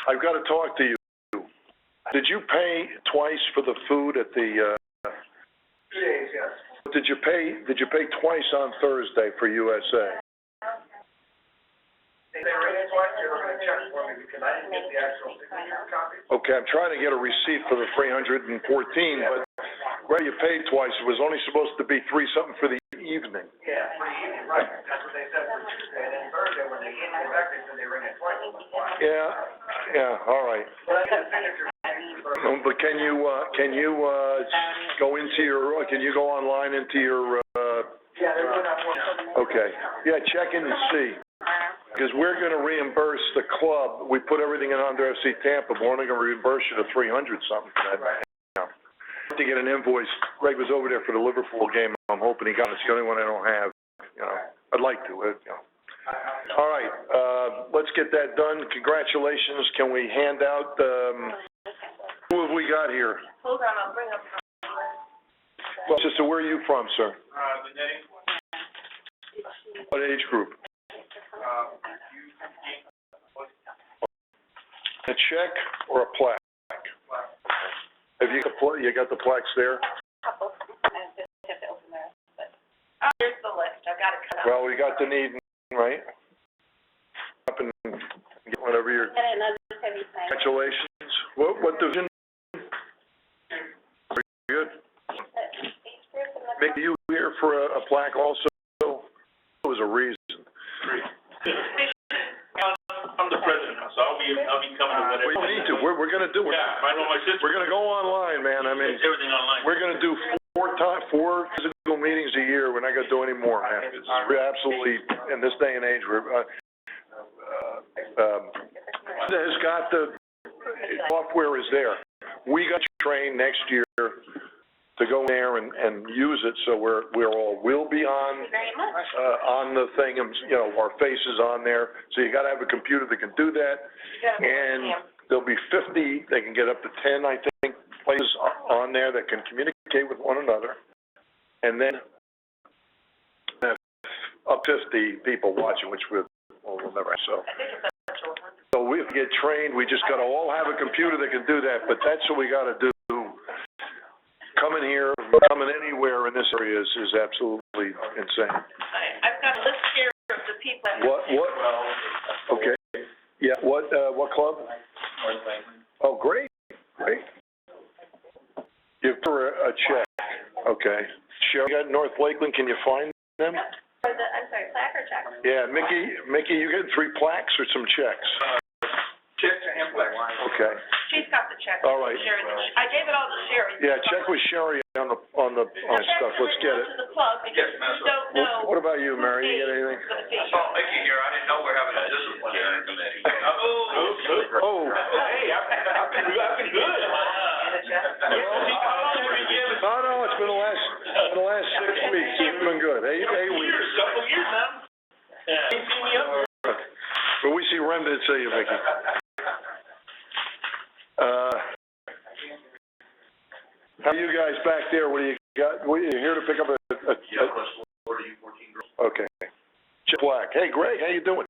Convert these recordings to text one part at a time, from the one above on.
I've got to talk to you. Did you pay twice for the food at the, 2 days, yes. did you pay twice on Thursday for USA? They ran it twice, they were gonna check for me because I didn't get the actual signature copy. Okay, I'm trying to get a receipt for the 314, but where you paid twice, it was only supposed to be three-something for the evening. Yeah, for the evening, right, that's what they said for Tuesday, and then Thursday, when they came back, they said they ran it twice. Yeah, all right. But I got a signature. But can you go into your, can you go online into your, Yeah, they were not one. okay. Yeah, check in and see. Because we're gonna reimburse the club, we put everything in under FC Tampa, but we're only gonna reimburse you the 300 something for that. Right. To get an invoice, Greg was over there for the Liverpool game, I'm hoping he got it, it's the only one I don't have, you know. I'd like to, you know. All right, let's get that done, congratulations, can we hand out, who have we got here? Hold on, I'll bring up. Well, sister, where are you from, sir? The netting. What age group? A check or a plaque? Have you got the plaques there? Couple, I have to open there, but, here's the list, I got it cut out. Well, we got the need, right? Up and get whatever you're, And another heavy thing. congratulations. What division? Very good. Mickey, you here for a plaque also? There was a reason. I'm the president, so I'll be coming to whatever. We need to, we're gonna do it. Yeah, I know my sister. We're gonna go online, man, I mean, It's everything online. we're gonna do four physical meetings a year, we're not gonna do any more, man. We're absolutely, in this day and age, we're, has got the, software is there. We got trained next year to go there and use it, so we're all, we'll be on, Very much. on the thing, and, you know, our face is on there, so you gotta have a computer that can do that. And there'll be 50, they can get up to 10, I think, places on there that can communicate with one another. And then have up 50 people watching, which we'll never have, so. So we get trained, we just gotta all have a computer that can do that, but that's what we gotta do. Coming here, coming anywhere in this area is absolutely insane. I've got a list here of the people. What? Okay. Yeah, what club? Oh, great. Give her a check. Okay. Sherry, got North Lakeland, can you find them? For the, I'm sorry, plaque or check? Yeah, Mickey, you getting 3 plaques or some checks? Checks and plaques. Okay. She's got the check. All right. Sherry, I gave it all to Sherry. Yeah, check with Sherry on stuff. Let's get it. To the club because we don't know. What about you, Mary? You got anything? Mickey here, I didn't know we're having a disciplinary committee. Oh. Hey, I've been good. No, it's been the last 6 weeks. It's been good. 8 weeks. Couple years now. You see me up there. But we see remnants of you, Mickey. How are you guys back there? What do you got? What, you here to pick up a Yeah, plus 40, 14 girls. okay. Chip Black. Hey, Greg, how you doing?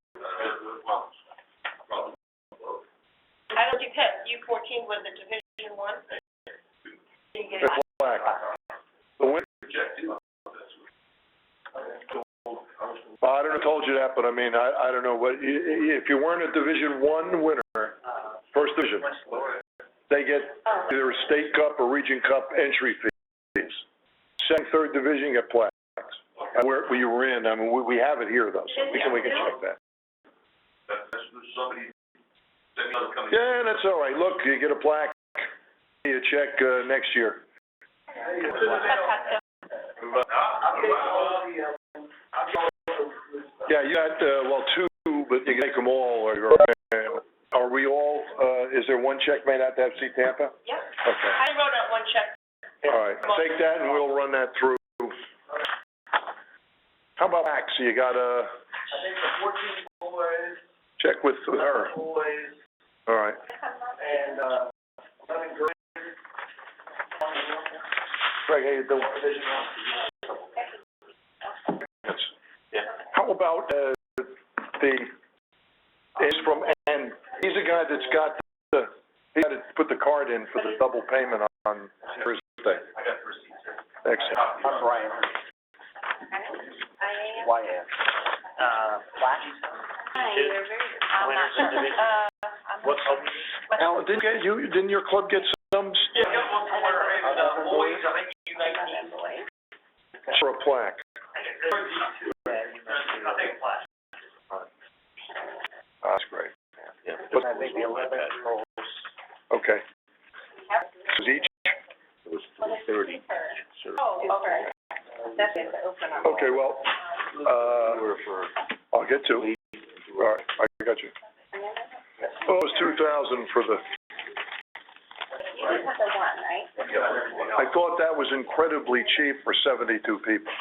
I don't you pick. U14 was the Division 1. You get Chip Black. The winner. I don't know if I told you that, but I mean, I don't know what, if you weren't a Division I winner, first division, they get either a state cup or region cup entry fees. Second, third division get plaques. And where you were in, I mean, we have it here though, so we can check that. Yeah, that's all right. Look, you get a plaque, you check next year. Yeah, you got, 2, but you can take them all. Are we all, is there one check made out to FC Tampa? Yep. Okay. I wrote out one check. All right, take that and we'll run that through. How about Max? You got I think the 14 boys. check with her. Boys. All right. And, 11 girls. Greg, how you doing? Division 1. Yes. How about, he's from, and he's a guy that's got He had to put the card in for the double payment on Thursday. I got the receipts here. Excellent. I'm Brian. YF. Flash? Hi, you're very, I'm not sure. What color? Alan, didn't your club get some Yeah, I got one for, boys, I think you guys need. for a plaque? I'll take a flash. That's great. Yeah. But- I think the 11 holes. Okay. Is each? It was 30. Oh, okay. That's it, the open up. Okay, well, I'll get to it. All right, I got you. Oh, it was 2,000 for the, You just have the one, right? I thought that was incredibly cheap for 72 people.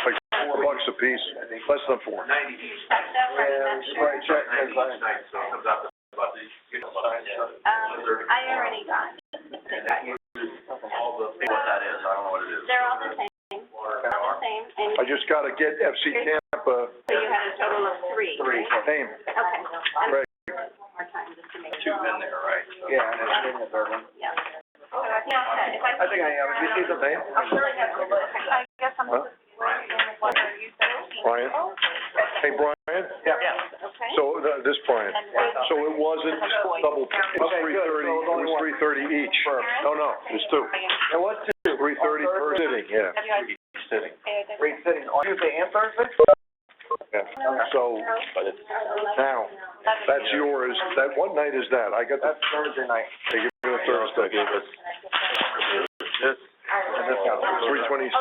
Like $4 a piece, less than 4. 90 each. Right, check, Each night, so it comes out to about the, I already got it. all the, what that is, I don't know what it is. They're all the same, all the same, and I just gotta get FC Tampa so you had a total of three, right? name. Okay. Right. One more time, just to make Two sure. in there, right? Yeah, and it's in the third one. Yeah. So I think I'll set, if I think I have, did you see the name? I'll really have to look. I guess I'm. Huh? What are you saying? Brian? Hey, Brian? Yeah. Okay. So, this Brian, so it wasn't double, it was Okay, good. 330, So it was only one. 330 each. No, it's two. It was two. 330 per sitting, yeah. Sitting. Three sitting on Tuesday and Thursday? Yeah. So, now, that's yours, what night is that? I got the, That's Thursday night. they give me a Thursday. This, And this got 320, I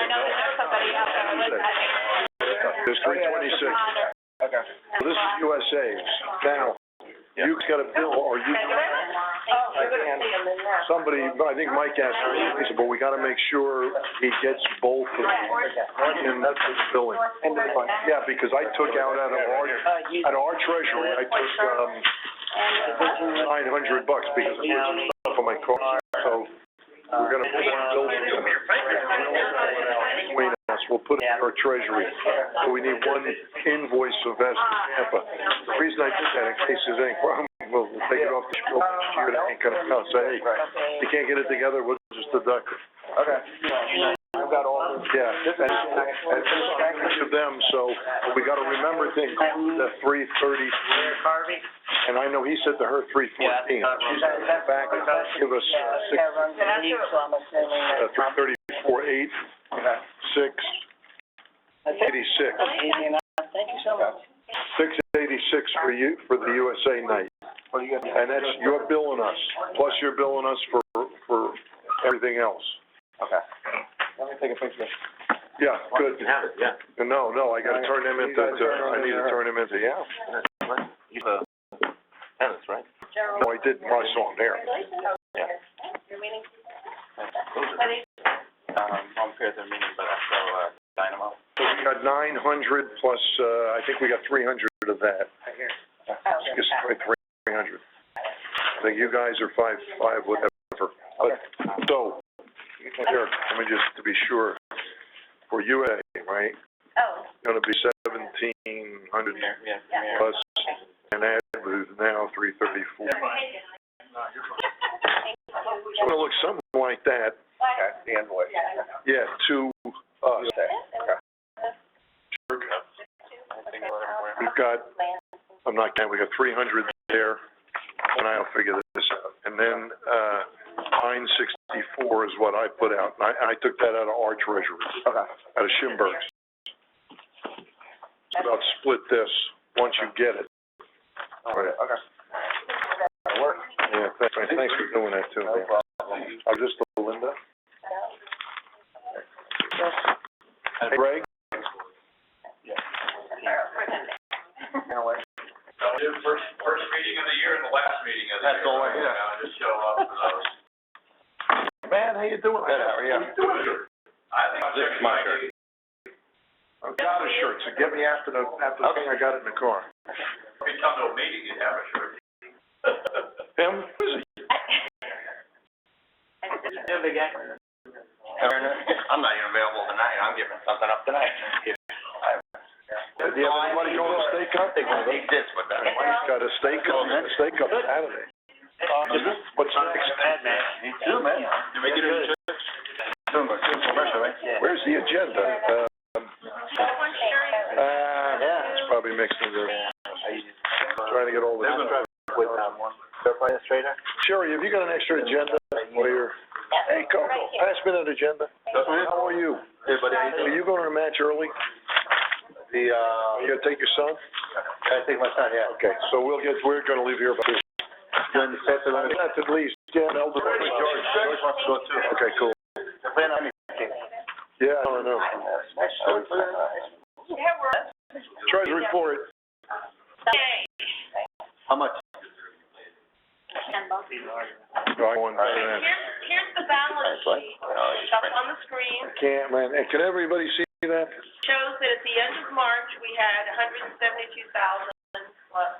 know there's somebody out there listening. there's 326. Okay. So this is USA's. Now, you got a bill, or you, Oh, you're gonna see them in there. somebody, I think Mike asked me, he said, but we gotta make sure he gets both of them in the billing. End of the month. Yeah, because I took out out of our treasury, I took, $900 because it was stuff on my car. So, we're gonna put one bill between us, we'll put it in our treasury. So we need one invoice of Tampa. The reason I did that, in case there's any problem, we'll take it off the show next year, they ain't gonna come, say, hey, you can't get it together, we'll just deduct it. Okay. I've got all this. Yeah, and thanks to them, so we gotta remember things, the 330, and I know he said to her 314. She's back, give us, 334.8, 6, 86. Easy enough. Thank you so much. 686 for you, for the USA night. What do you got? And that's, you're billing us, plus you're billing us for everything else. Okay. Let me take a picture. Yeah, good. you have it, yeah. No, I gotta turn them into, I need to turn them into, yeah. You have tennis, right? No, I did, I saw them there. Yeah. Your meeting? I'm here at the meeting, but also, Dynamo. So we got 900 plus, I think we got 300 of that. Just 300. I think you guys are 5, whatever. But, so, here, let me just, to be sure, for UA, right? Oh. Gonna be 1,700 Yeah. plus, and that is now 334. It's gonna look something like that, Okay, the invoice. yeah, to us. Okay. We've got, I'm not counting, we got 300 there, and I'll figure this out. And then, 964 is what I put out, and I took that out of our treasury, Okay. out of Schimberg's. So I'll split this, once you get it. Right. Okay. That'll work. Yeah, thanks for doing that too, No man. problem. I'm just Linda. Hey, Greg? First meeting of the year and the last meeting of the year. That's all I got. Just show up for those. Man, how you doing? Good, how are you? I think I'll check my shirt. I've got a shirt, so get me after the thing I got it in the car. If you come to a meeting, you'd have a shirt. Him? Who is he? I'm not even available tonight, I'm giving something up tonight. Do you have anybody going to steak hunt? He did, but got a steak on Saturday. What's next? Me too, man. You make it in church? Commercial, right? Yeah. Where's the agenda? It's probably mixed in there. Trying to get all the. With, administrator? Sherry, have you got an extra agenda? Where you're, hey, Coco, pass me that agenda. How are you? Hey, buddy, how Are you doing? you going to the match early? The, You gonna take your son? I think my son, yeah. Okay, so we're gonna leave here about two. Doing the set, That's at least, yeah, Elder. George wants to go too. Okay, cool. They're playing on anything. Yeah, I don't know. Treasury report. Okay. How much? Here's the balance sheet, up on the screen. Can't, man, and can everybody see that? Shows that at the end of March, we had 172,000 plus.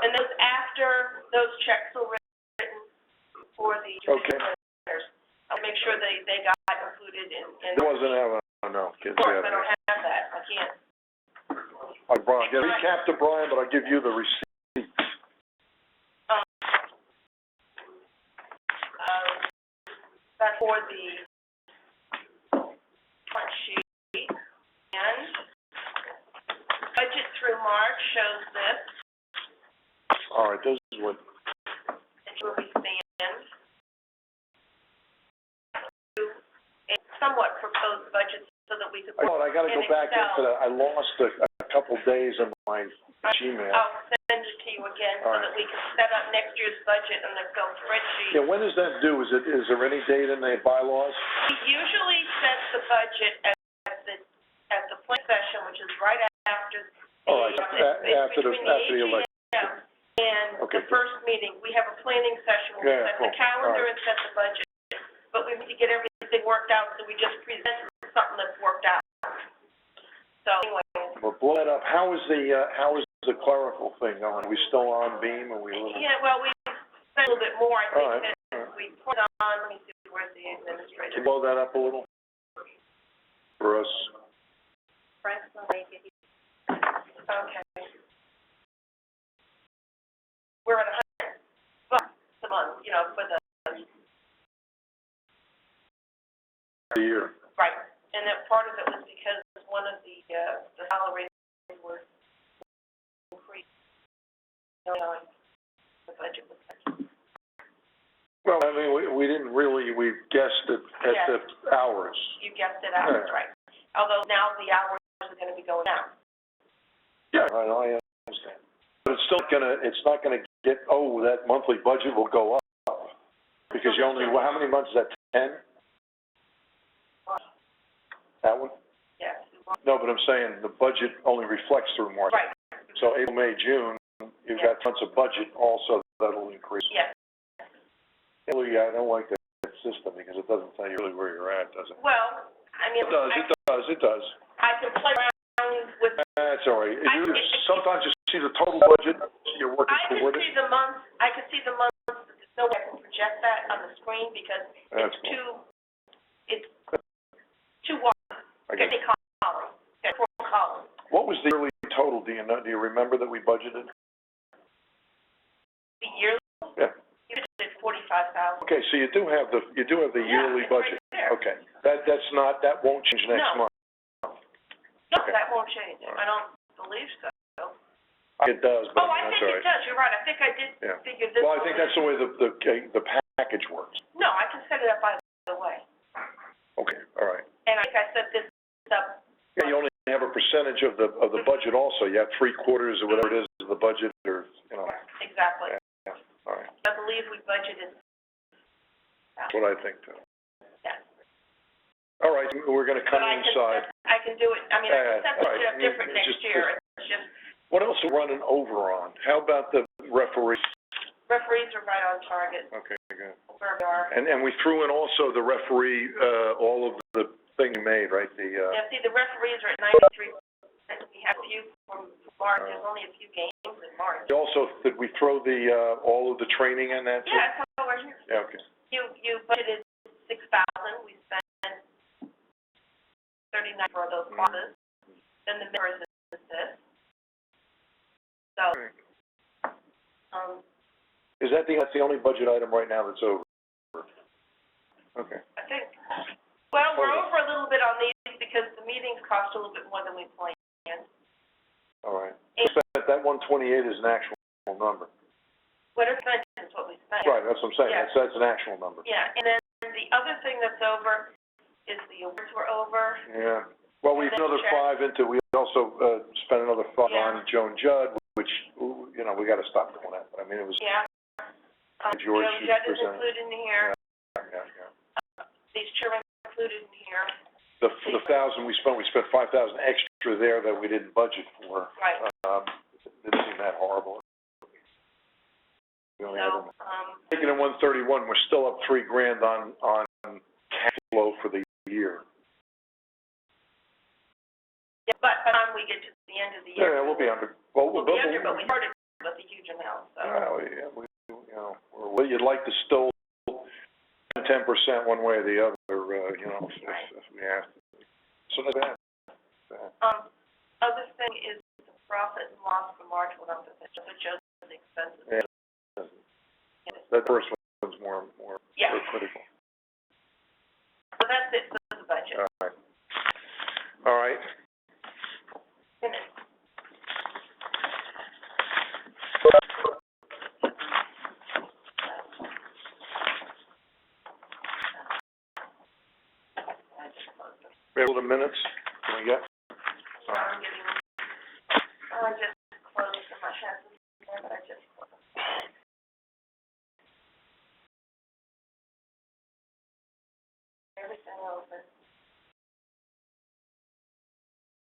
And those after those checks were written for the Okay. judicial. I'll make sure they got included in. It wasn't having, no, kids, Of course, I yeah. don't have that, I can't. All right, Brian, get a recap to Brian, but I'll give you the receipt. That's for the front sheet. And budget through March shows this. All right, this is what, It's where we stand. A somewhat proposed budget so that we could. I gotta go back into that. I lost a couple days in my Gmail. I'll send it to you again so All right. that we can set up next year's budget on the Excel spreadsheet. Yeah, when does that due? Is there any date in the bylaws? We usually set the budget at the planning session, which is right after the. All right, after the election. And Okay, the first meeting, we have a planning session where we Yeah, set cool. the calendar All right. and set the budget. But we need to get everything worked out, so we just present something that's worked out. So anyway, Well, blow that up. How is the clerical thing going? Are we still on beam? Are we a little? yeah, well, we spent a little bit more, I All think, right. than we put on, let me see, where's the Can administrator? you blow that up a little? For us? Frank's not making it. Okay. We're at 100 bucks a month, you know, for the, The year. right. And then part of it was because one of the salaries were increased. You know, the budget was. Well, I mean, we didn't really, we guessed at the hours. You guessed it out, Yeah. right. Although now the hours are gonna be going down. Yeah, I understand. But it's not gonna get, that monthly budget will go up. Because you only, how many months is that, 10? That one? Yes. No, but I'm saying the budget only reflects through March. Right, So April, May, June, you've got months of budget also that'll increase. yes. Really, I don't like that system because it doesn't tell you really where you're at, does it? Well, I mean. It does. I can play around with. That's all right. I can- Sometimes you see the total budget, you're working I can toward it. see the months, but there's no way I can project that on the screen because That's it's cool. too wide. I get it. Column, got 4 columns. What was the yearly total, do you remember that we budgeted? The yearly, Yeah. you did 45,000. Okay, so you do have the yearly it's budget. right there. Okay, that won't change next No. month. No, Okay. that won't change. I don't believe so. It does, but Oh, I that's think all it right. does, you're right. I think I did Yeah. figure this. Well, I think that's the way the package works. No, I can set it up either way. Okay, all right. And I think I set this up. Yeah, you only have a percentage of the budget also. You have 3/4 or whatever it is of the budget, or, Exactly. Yeah, all right. I believe we budgeted. That's what I think too. Yeah. All right, we're gonna come inside. I can do it, I mean, I can set all right. it up different You next just- year. It's just, What else are we running over on? How about the referee? referees are right on target, Okay, good. where we are. And we threw in also the referee, all of the thing you made, right? Yeah, see, the referees are at 93%. We have a few from March, there's only a few games in March. Also, did we throw all of the training in that too? Yeah, it's all over here. Yeah, okay. You budgeted 6,000, we spent 39 for those classes. Then the members is this. So, Is that that's the only budget item right now that's over? Okay. I think, well, we're over a little bit on these because the meetings cost a little bit more than we planned. All right. That 128 is an actual number. What is spent is what we spent. Right, that's what I'm saying. Yeah. That's an actual number. Yeah, and then the other thing that's over is the awards were over. Yeah. Well, we And then another check. 5 into, we also, spent another 5 Yeah. on Joan Judd, which, you know, we gotta stop doing that. I mean, it was, Yeah. George Joe Judd is presented. included in here. yeah. These children are included in here. The 1,000 we spent 5,000 extra there that we didn't budget for. Right. Didn't seem that horrible. We only had So, taking in 131, we're still up $3,000 on cash flow for the year. yeah, but by the time we get to the end of the year. Yeah, we'll be under. We'll be under, but we started with a huge amount, so. Yeah, you know, well, you'd like to still 10% one way or the other, you know, if we have to. So that's bad. Other thing is the profit and loss for March went up, but shows the expenses. Yeah. That first one's more Yeah. critical. So that's it for the budget. All right. Minutes. We have the minutes, can we get? I'm getting, I just closed them, I had them there, but I just closed them. Everything open.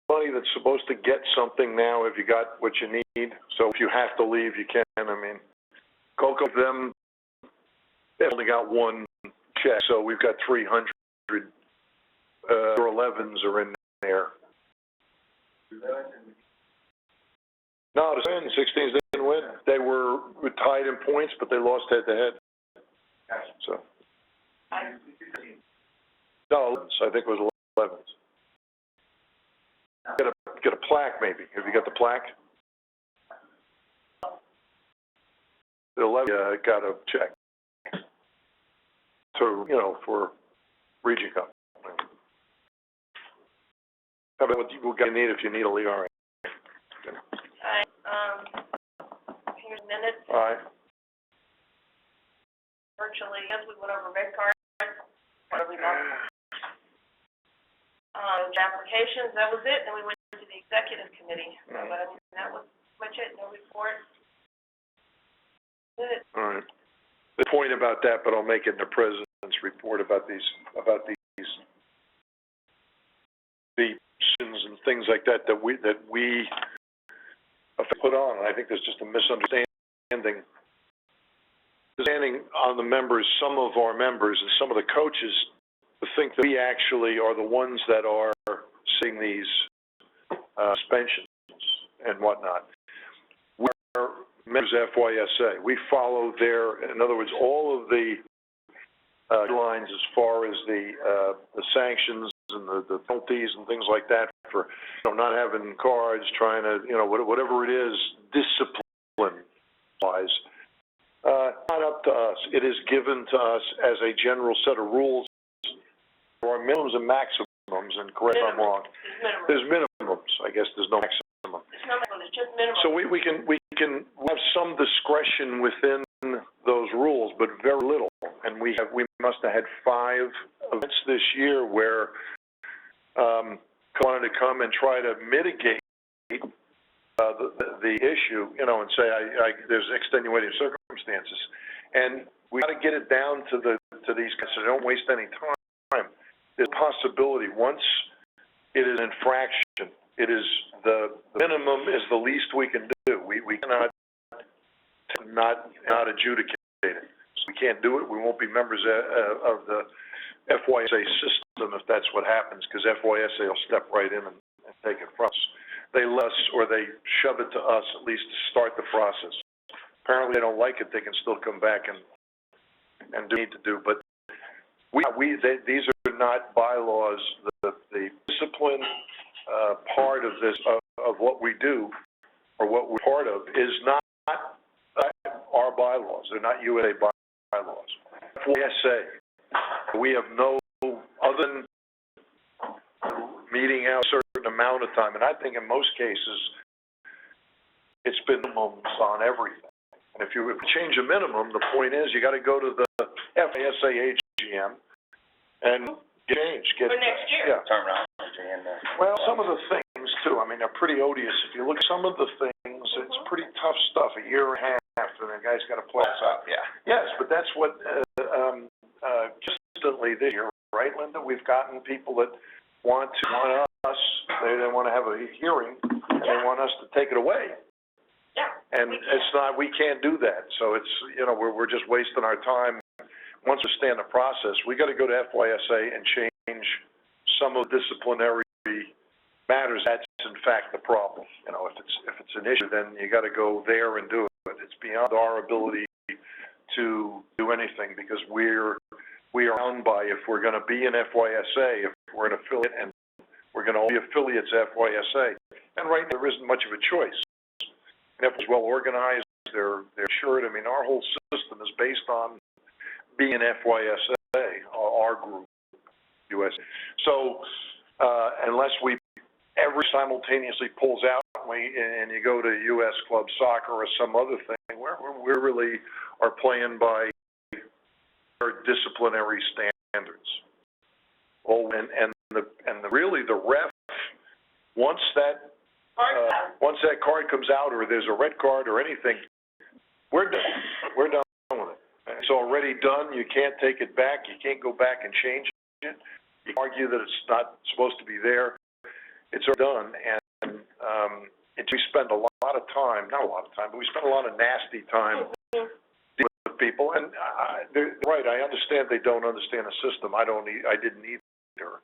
Money that's supposed to get something now, if you got what you need, so if you have to leave, you can. I mean, Coco, them, they only got one check, so we've got 300, or 11s are in there. No, the 16s didn't win. They were tied in points, but they lost head-to-head. So, no, I think it was 11s. Get a plaque, maybe. Have you got the plaque? The 11 got a check. So, you know, for Region Cup. How about what you need if you need a league? All right. Alright, here's minutes, All right. virtually, as we went over red cards, what are we on? Applications, that was it, then we went to the executive committee, but I mean, that was much it, no report. Minutes. All right. The point about that, but I'll make it in the president's report about these sins and things like that we put on. I think there's just a misunderstanding on the members, some of our members and some of the coaches to think that we actually are the ones that are seeing these suspensions and whatnot. We're members of FYSA. We follow in other words, all of the lines as far as the sanctions and the penalties and things like that for, you know, not having cards, trying to, you know, whatever it is, discipline-wise. Not up to us. It is given to us as a general set of rules. There are minimums and maximums, and correct me if I'm wrong. There's minimum. There's minimums. I guess there's no maximum. There's no minimum, it's just minimum. So we can have some discretion within those rules, but very little. And we must have had 5 events this year where wanted to come and try to mitigate the issue, you know, and say there's extenuating circumstances, and we got to get it down to these guys so they don't waste any time. There's a possibility once it is an infraction, it is the minimum is the least we can do. We cannot not adjudicate it. So we can't do it. We won't be members of the FYSA system if that's what happens, because FYSA will step right in and take it from us. They let us, or they shove it to us at least to start the process. Apparently they don't like it. They can still come back and do what they need to do. But these are not bylaws. The discipline part of this, of what we do, or what we're part of, is not our bylaws, they're not USA bylaws. FYSA, we have no, other than meeting out a certain amount of time, and I think in most cases, it's been minimums on everything. And if you change a minimum, the point is, you gotta go to the FASA AGM and get. For next year. Yeah. Turn around and, Well, some of the things too, I mean, they're pretty odious. If you look at some of the things, it's pretty tough stuff, a year and a half, and the guy's gotta play us out. yeah. Yes, but that's what, consistently this year, right, Linda? We've gotten people that want us, they wanna have a hearing, and they want us to take it away. Yeah. And we it's not, we can't do that, so it's, you know, we're just wasting our time. Once we understand the process, we gotta go to FYSA and change some of the disciplinary matters. That's in fact the problem. You know, if it's an issue, then you gotta go there and do it. It's beyond our ability to do anything, because we are bound by, if we're gonna be in FYSA, if we're an affiliate, and we're gonna only affiliates FYSA. And right now, there isn't much of a choice. If it's well organized, they're assured. I mean, our whole system is based on being FYSA, our group, US. So, unless every simultaneously pulls out, and you go to US Club Soccer or some other thing, we really are playing by our disciplinary standards. Oh, really the ref, once that card comes out, or there's a red card or anything, we're done. We're done with it. It's already done. You can't take it back. You can't go back and change it. You can argue that it's not supposed to be there. It's already done. And we spend a lot of time, not a lot of time, but we spend a lot of nasty time dealing with people. And they're right. I understand they don't understand the system. I didn't either.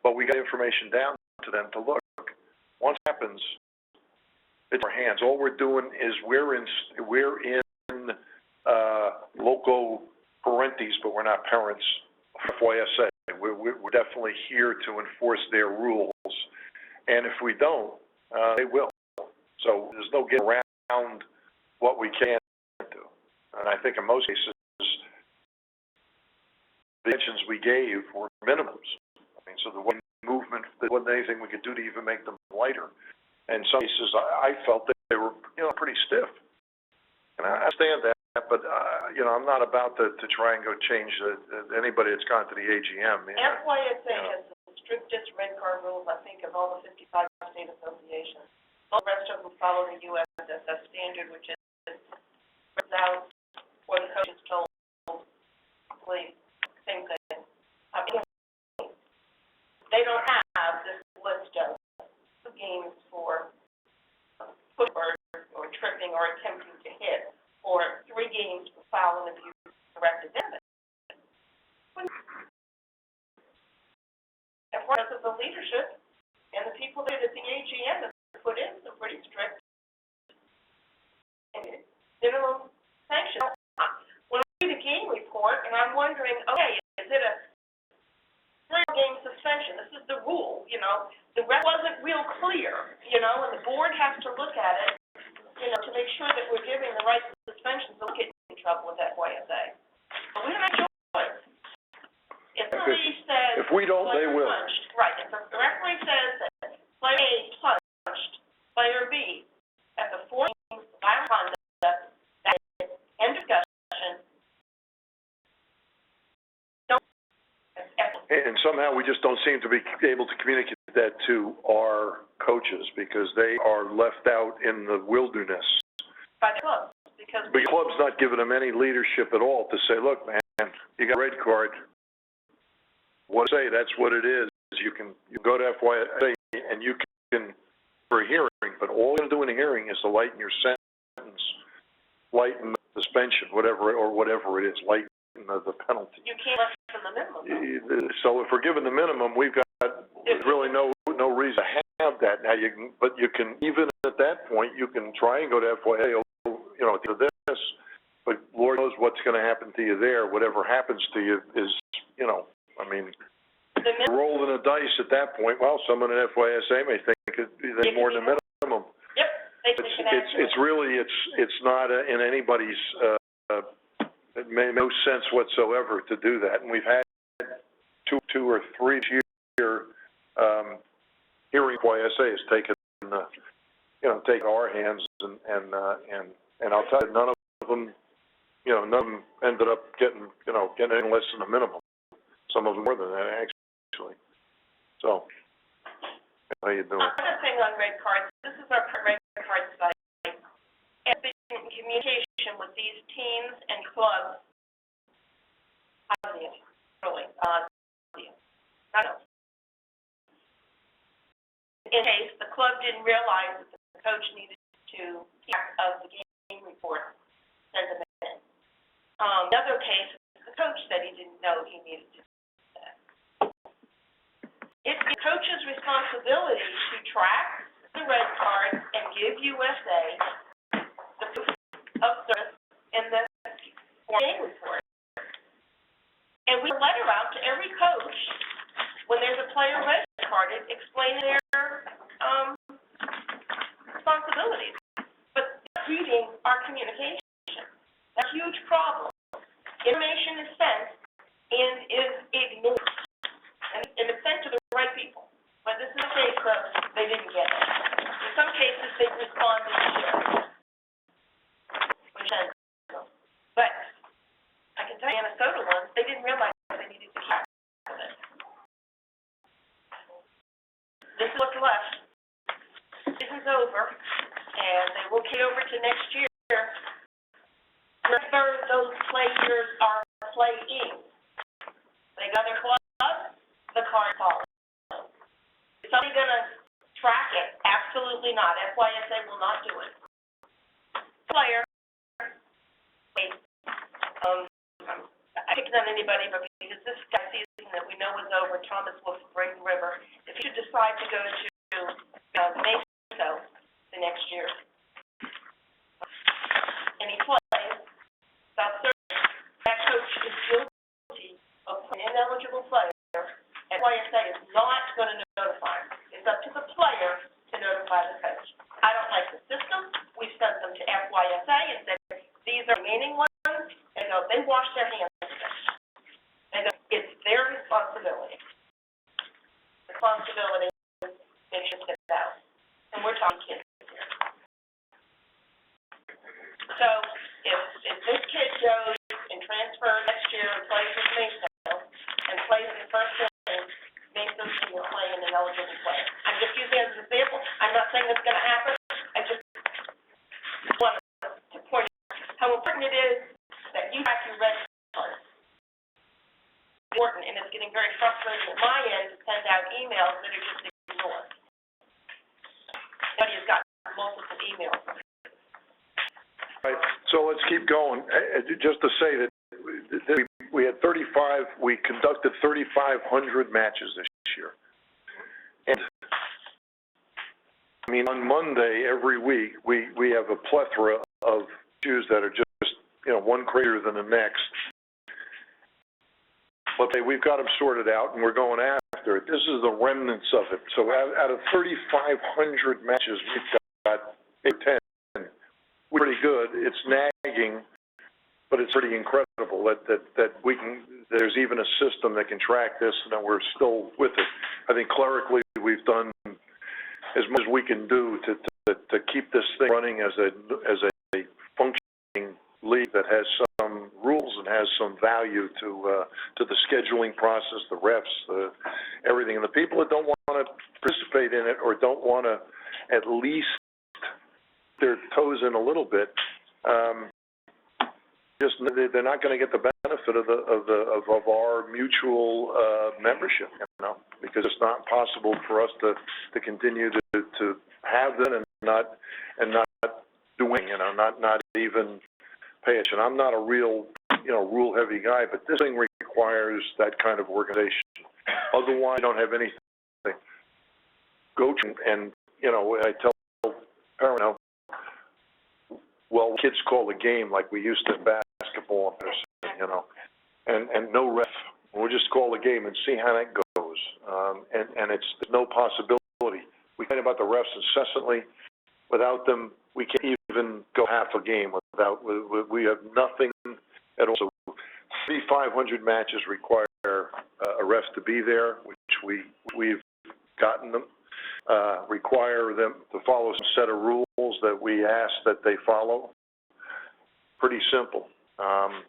But we got information down to them to look. Once it happens, it's our hands. All we're doing is we're in loco parentis, but we're not parents. FYSA. We're definitely here to enforce their rules, and if we don't, they will. So there's no getting around what we can do. And I think in most cases, the mentions we gave were minimums. I mean, so the one movement, there wasn't anything we could do to even make them lighter. In some cases, I felt that they were, pretty stiff. And I understand that, but, I'm not about to try and go change anybody that's gone to the AGM. FYSA has the strictest red card rules, I think, of all the 55 state associations. All the rest of them follow the USSF standard, which is without what the coach is told, same thing. They don't have this list of games for footwork or tripping or attempting to hit, or 3 games for foul and abuse directed damage. And for us as the leadership and the people that at the AGM that put in some pretty strict and minimum sanctions. When I read the game report, and I'm wondering, okay, is it a 3-game suspension? This is the rule, The ref wasn't real clear, and the board has to look at it, to make sure that we're giving the right suspensions. Don't get in trouble with FYSA. But we don't have choice. If the referee says, if we don't, they will. Punched, right. If the referee says that player A punched player B at the 4 games of violent conduct, that is end discussion. And somehow we just don't seem to be able to communicate that to our coaches, because they are left out in the wilderness. By the club, because the club's not giving them any leadership at all to say, look, man, you got a red card. What say? That's what it is. You go to FYSA and you can for a hearing, but all you're going to do in a hearing is to lighten your sentence, lighten the suspension, whatever it is, lighten the penalty. you can't lessen the minimum. So if we're given the minimum, we've got really no reason to have that. Now but you can, even at that point, you can try and go to FYA, to this, but Lord knows what's going to happen to you there. Whatever happens to you is, rolling the dice at that point. Well, someone at FYSA may think it's more than the minimum. Yep. It's really, it's not in anybody's, it made no sense whatsoever to do that. And we've had two or three this year, hearing YSA has taken, take our hands and I'll tell you, none of them ended up getting anything less than a minimum. Some of them more than that, actually. So, how you doing? Another thing on red cards, this is our red card site. I've been in communication with these teams and clubs. Really, I don't know. In case the club didn't realize that the coach needed to keep track of the game report, send them in. Another case, the coach said he didn't know he needed to do that. It's the coach's responsibility to track the red cards and give USA the proof of service in the game report. And we send a letter out to every coach when there's a player red carded, explaining their responsibilities. But they're reading our communication. That's a huge problem. Information is sent and is ignored. And it's sent to the right people. But this is a case of they didn't get it. In some cases, they responded to it. But I can tell you, Minnesota ones, they didn't realize they needed to keep with it. This is what's left. Season's over, and they will carry over to next year. A third of those players are playing. They got their club, the card follows. Is somebody going to track it? Absolutely not. FYSA will not do it. Player, I picked on anybody, but because this guy season that we know is over, Thomas Wolf, Braden River, if you decide to go to Meso the next year, and he plays, that coach is guilty of an ineligible player, and YSA is not going to notify him. It's up to the player to notify the coach. I don't like the system. We sent them to FYSA and said, these are remaining ones, and they wash their hands of it. And it's their responsibility. They should get it out. And we're talking kids here. So, if this kid goes and transfers next year and plays with Meso, and plays in the first inning, Meso's going to play an ineligible player. I'm just using it as an example. I'm not saying it's going to happen. I just want to point out how important it is that you have your red cards. It's important, and it's getting very frustrating at my end to send out emails that are just ignored. Somebody has got multiple emails. Right, so let's keep going. Just to say that we had we conducted 3,500 matches this year. And, I mean, on Monday, every week, we have a plethora of issues that are just, one crazier than the next. But we've got them sorted out, and we're going after it. This is the remnants of it. So out of 3,500 matches, we've got 10. We're pretty good. It's nagging, but it's pretty incredible that we can. There's even a system that can track this, and that we're still with it. I think clerically, we've done as much as we can do to keep this thing running as a functioning league that has some rules and has some value to the scheduling process, the refs, everything, and the people that don't want to participate in it or don't want to at least their toes in a little bit, they're not going to get the benefit of our mutual membership, because it's not possible for us to continue to have that and not doing, not even pay attention. I'm not a real, rule heavy guy, but this thing requires that kind of organization. Otherwise, you don't have anything. Go to and I tell parents, well, kids call a game like we used to in basketball, and no ref. We'll just call the game and see how that goes. And it's no possibility. We complain about the refs incessantly. Without them, we can't even go half a game without, we have nothing at all. So 3,500 matches require a ref to be there, which we've gotten them. Require them to follow some set of rules that we ask that they follow. Pretty simple. And,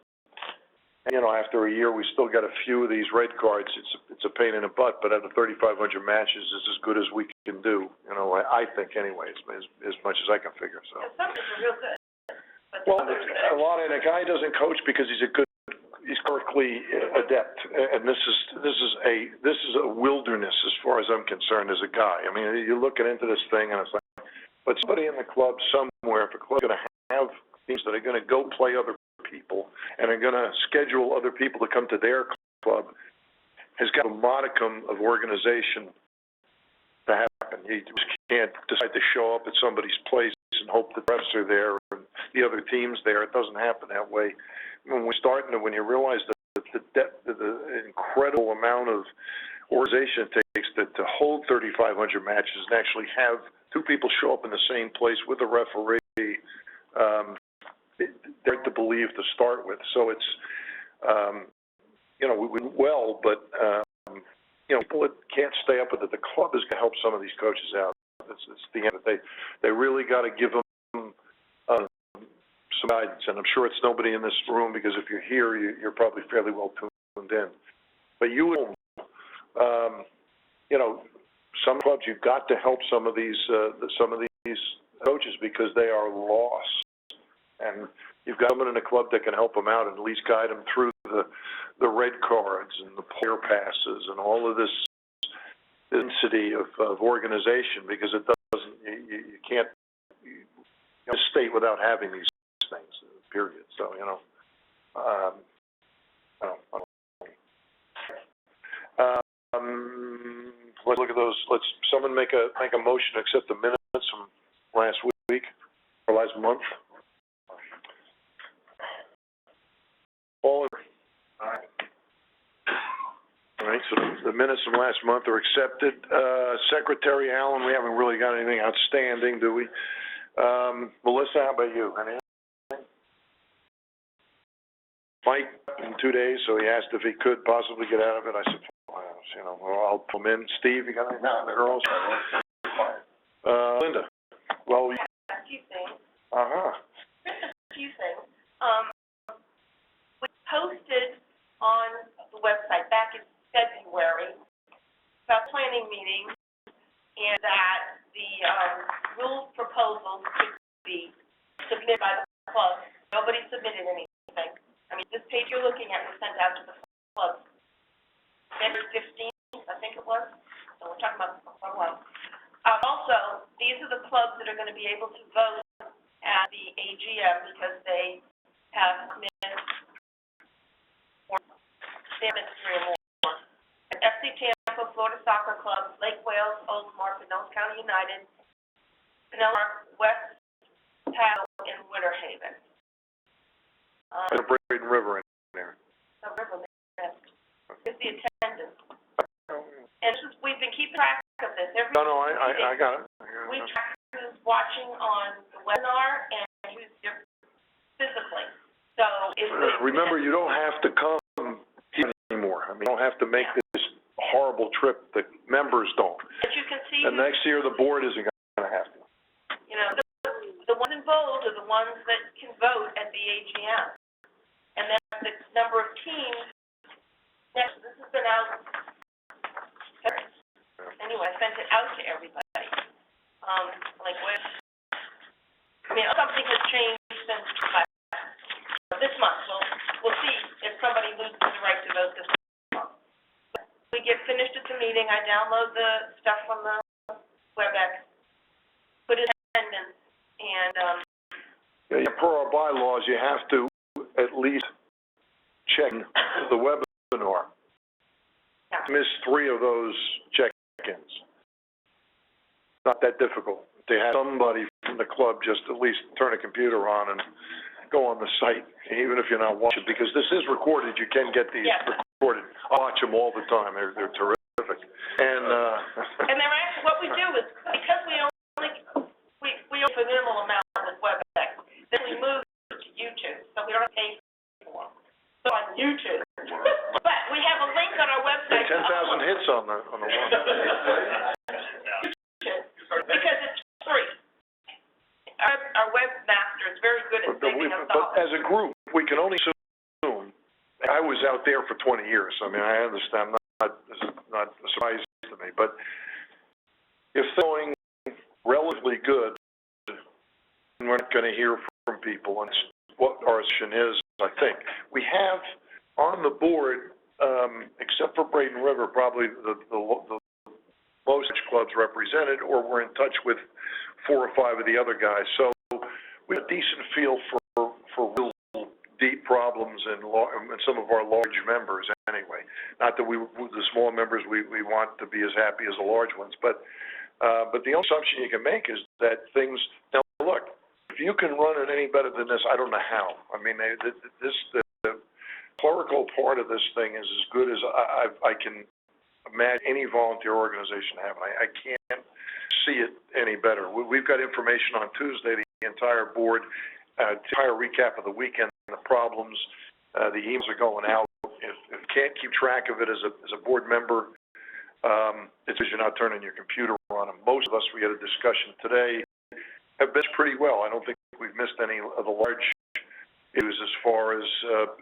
you know, after a year, we still got a few of these red cards. It's a pain in the butt, but out of 3,500 matches, it's as good as we can do. You know, I think anyways, as much as I can figure. So. And some are real good. But Well, others a lot of the guy doesn't coach because he's correctly adept, and this is a wilderness as far as I'm concerned as a guy. I mean, you're looking into this thing, and it's like, but somebody in the club somewhere, if a club's going to have things that are going to go play other people and are going to schedule other people to come to their club, has got a modicum of organization to happen. You just can't decide to show up at somebody's place and hope the refs are there and the other team's there. It doesn't happen that way. When you realize the depth, the incredible amount of organization it takes to hold 3,500 matches and actually have two people show up in the same place with a referee, they're hard to believe to start with. So it's, you know, we well, but, you know, people that can't stay up with it, the club is going to help some of these coaches out. It's the end of the day. They really got to give them some guidance, and I'm sure it's nobody in this room because if you're here, you're probably fairly well tuned in. But you know, some clubs, you've got to help some of these coaches because they are lost, and you've got someone in the club that can help them out and at least guide them through the red cards and the player passes and all of this density of organization, because it doesn't, you can't state without having these things, period. So, you know, I don't let's look at those. Let's someone make a motion to accept the minutes from last week or last month. All right, so the minutes from last month are accepted. Secretary Allen, we haven't really got anything outstanding, do we? Melissa, how about you? Anything? Mike, in 2 days, so he asked if he could possibly get out of it. I said, you know, well, I'll pull him in. Steve, you got anything? No, the girls. Linda, well, a few things. Just a few things. We posted on the website back in February about planning meeting, and that the rules proposals could be submitted by the club. Nobody submitted anything. I mean, this page you're looking at was sent out to the club February 15th, I think it was. So we're talking about quite a while. Also, these are the clubs that are going to be able to vote at the AGM because they have missed 3 or more. FC Tampa, Florida Soccer Club, Lake Wales, Oldsmar, Pinellas County United, Pinellas West Paddle, and Winter Haven. a Braden River in there. The river is the attendance. And we've been keeping track of this. Every No, I got it. we track who's watching on the webinar and who's here physically. So Remember, you don't have to come here anymore. I mean, you don't have to make this horrible trip that members don't. But you can see And next year, the board isn't going to have to. you know, the ones in bold are the ones that can vote at the AGM. And then the number of teams, this has been out, anyway, I sent it out to everybody. Like what, I mean, something has changed since this month. We'll see if somebody loses the right to vote this month. We get finished at the meeting, I download the stuff from the WebEx, put it in attendance, and, Yeah, per our bylaws, you have to at least check the webinar. yeah. Miss 3 of those check-ins. Not that difficult. To have somebody from the club just at least turn a computer on and go on the site, even if you're not watching, because this is recorded. You can get these recorded. I watch them all the time. They're terrific. And And they're actually, what we do is, because we only for minimal amount with WebEx, our webmaster is very good at saving us dollars. But as a group, we can only assume, I was out there for 20 years, I mean, I understand, this is not a surprise to me, but if they're going relatively good, we're not gonna hear from people, and it's what our position is, I think. We have on the board, except for Braden River, probably the most clubs represented, or we're in touch with 4 or 5 of the other guys. So we have a decent feel for real deep problems and some of our large members anyway. Not that the small members, we want to be as happy as the large ones, but the only assumption you can make is that things, now look, if you can run it any better than this, I don't know how. I mean, the clerical part of this thing is as good as I can imagine any volunteer organization having. I can't see it any better. We've got information on Tuesday, the entire board, entire recap of the weekend, the problems, the emails are going out. If you can't keep track of it as a board member, it's because you're not turning your computer on. And most of us, we had a discussion today, have been pretty well. I don't think we've missed any of the large issues as far as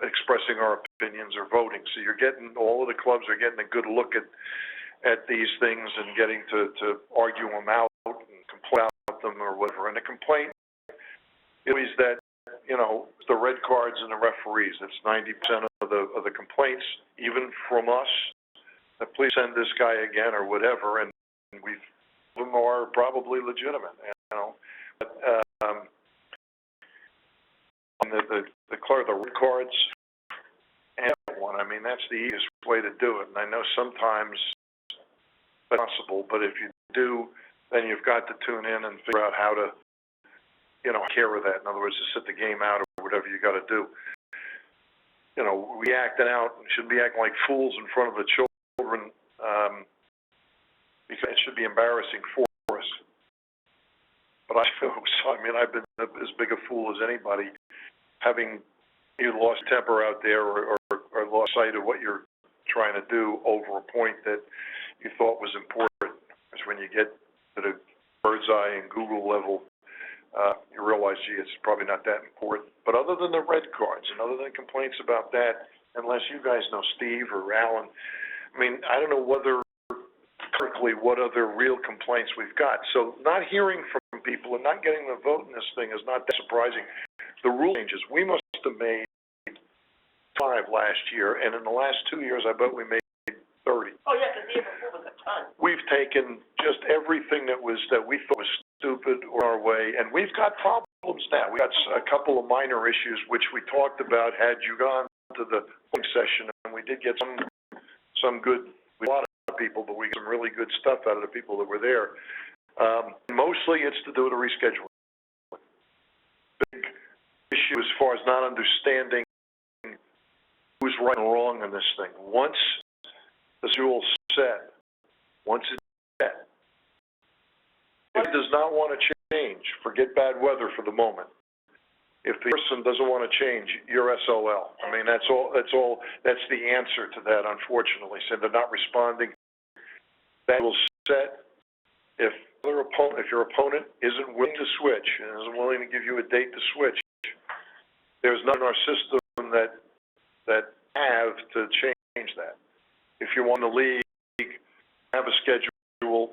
expressing our opinions or voting. So you're getting, all of the clubs are getting a good look at these things and getting to argue them out and complain about them or whatever. And the complaint is that, you know, the red cards and the referees. That's 90% of the complaints, even from us. Please send this guy again or whatever, and we've them are probably legitimate, you know. But on the red cards and one, I mean, that's the easiest way to do it. And I know sometimes it's possible, but if you do, then you've got to tune in and figure out how to, you know, care of that. In other words, to sit the game out or whatever you got to do. You know, we acting out and shouldn't be acting like fools in front of the children, because it should be embarrassing for us. But I mean, I've been as big a fool as anybody, having either lost temper out there or lost sight of what you're trying to do over a point that you thought was important. Because when you get to the bird's eye and Google level, you realize, gee, it's probably not that important. But other than the red cards and other than complaints about that, unless you guys know Steve or Alan, I mean, I don't know whether correctly what other real complaints we've got. So not hearing from people and not getting the vote in this thing is not that surprising. The rule changes, we must have made 5 last year, and in the last 2 years, I bet we made 30. Oh, yeah, because the year before was a ton. We've taken just everything that we thought was stupid or our way, and we've got problems now. We got a couple of minor issues which we talked about had you gone to the session, and we did get some good, a lot of people, but we got some really good stuff out of the people that were there. Mostly it's to do with the rescheduling. Big issue as far as not understanding who's right and wrong in this thing. Once the rule's set, once it's set, if it does not want to change, forget bad weather for the moment. If the person doesn't want to change, you're SOL. I mean, that's the answer to that, unfortunately. So they're not responding. That will set. If your opponent isn't willing to switch and isn't willing to give you a date to switch, there's none in our system that have to change that. If you want the league, have a schedule,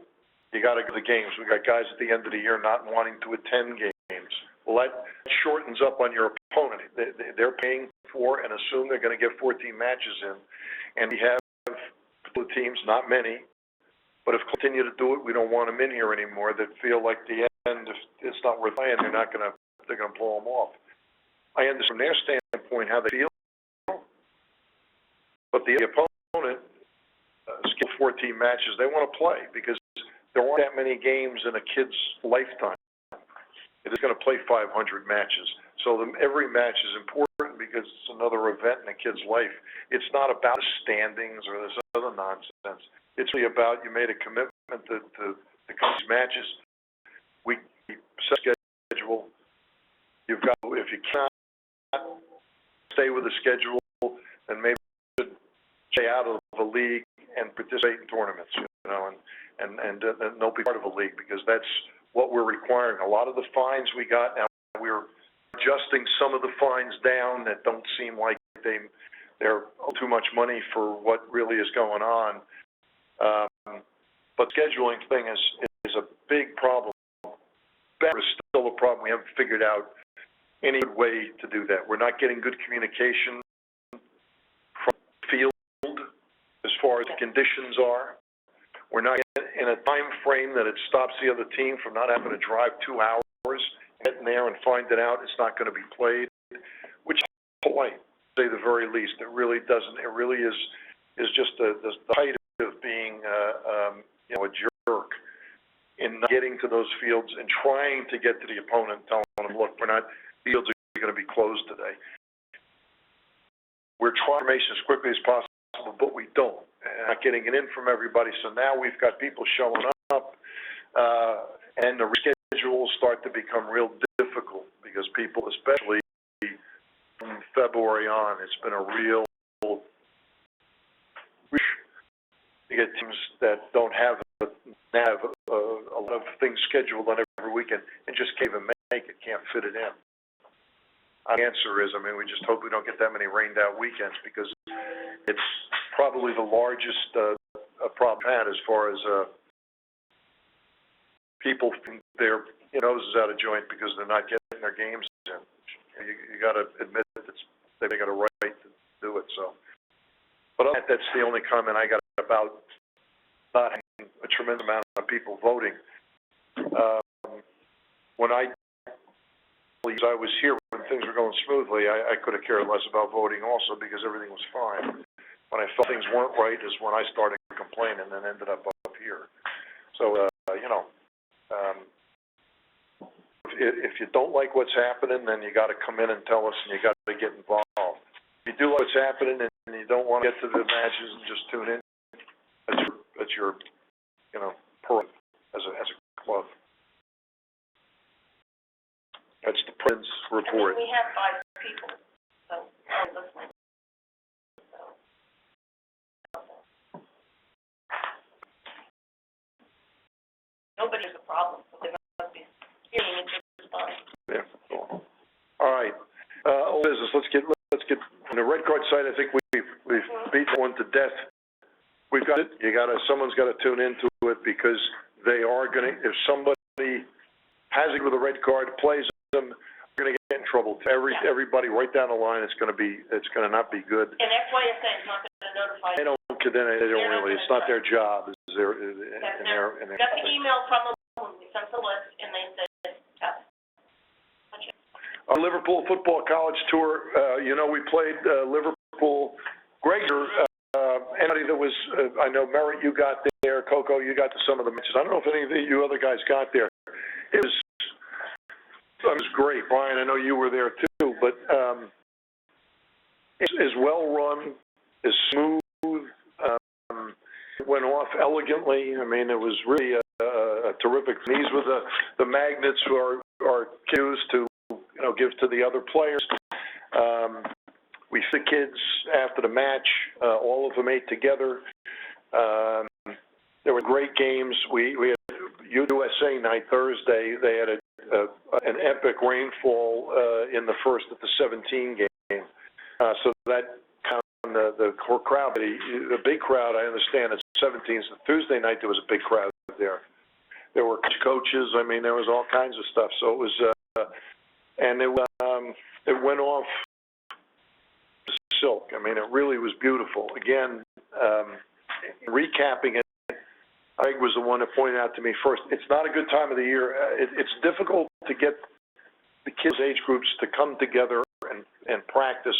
you got to go to the games. We got guys at the end of the year not wanting to attend games. Well, that shortens up on your opponent. They're paying for and assume they're going to get 14 matches in, and we have teams, not many, but if we continue to do it, we don't want them in here anymore. That feel like the end, if it's not worth playing, they're going to blow them off. I understand from their standpoint how they feel, but the opponent, skill 14 matches, they want to play because there aren't that many games in a kid's lifetime. It is going to play 500 matches. So every match is important because it's another event in a kid's life. It's not about standings or this other nonsense. It's really about you made a commitment to come to these matches. We set a schedule. You've got, if you cannot stay with the schedule, then maybe you should stay out of the league and participate in tournaments, you know, and don't be part of a league because that's what we're requiring. A lot of the fines we got, now we're adjusting some of the fines down that don't seem like they're too much money for what really is going on. But scheduling thing is a big problem. Better is still a problem. We haven't figured out any good way to do that. We're not getting good communication from the field as far as the conditions are. We're not in a time frame that it stops the other team from not having to drive 2 hours, getting there and finding out it's not going to be played, which is polite, to say the very least. It really doesn't. It really is just the height of being a jerk in not getting to those fields and trying to get to the opponent, telling them, look, fields are going to be closed today. We're trying information as quickly as possible, but we don't. Not getting it in from everybody, so now we've got people showing up, and the reschedules start to become real difficult because people, especially from February on, it's been a real to get teams that don't have a lot of things scheduled on every weekend and just can't even make it, can't fit it in. The answer is, we just hope we don't get that many rained out weekends because it's probably the largest problem we've had as far as people think their noses out of joint because they're not getting their games in. You got to admit that they got a right to do it. So, but that's the only comment I got about not having a tremendous amount of people voting. When I was here when things were going smoothly, I could have cared less about voting also because everything was fine. When I felt things weren't right is when I started complaining and then ended up here. So, if you don't like what's happening, then you got to come in and tell us, and you got to get involved. If you do like what's happening and you don't want to get to the matches and just tune in, that's your pearl as a club. That's the Prince report. We have 5 people, so I'm listening. Nobody has a problem, so they must be hearing it just fine. Yeah. Cool. All right. Old business. Let's get on the red card side. I think we've beaten one to death. We've got it. Someone's got to tune into it because they are going to. If somebody has it with a red card, plays them, they're going to get in trouble. Everybody right down the line. It's going to not be good. And FYSA is not going to notify. They don't really. It's not their job. Got the email from them when we sent the list, and they said, Our Liverpool Football College Tour, we played Liverpool. Greg, anybody that was, I know, Merritt, you got there. Coco, you got to some of the matches. I don't know if any of you other guys got there. It was great. Brian, I know you were there too, but it's well run, is smooth. Went off elegantly. It was really a terrific. These were the magnets are cues to give to the other players. We the kids after the match. All of them ate together. There were great games. We had USA night Thursday. They had an epic rainfall in the first of the 17 game. So that the crowd, the big crowd, I understand it's 17. So Tuesday night there was a big crowd there. There were coaches. There was all kinds of stuff. So it was, and it went off silk. It really was beautiful. Again, recapping it, Greg was the one that pointed out to me first. It's not a good time of the year. It's difficult to get the kids' age groups to come together and practice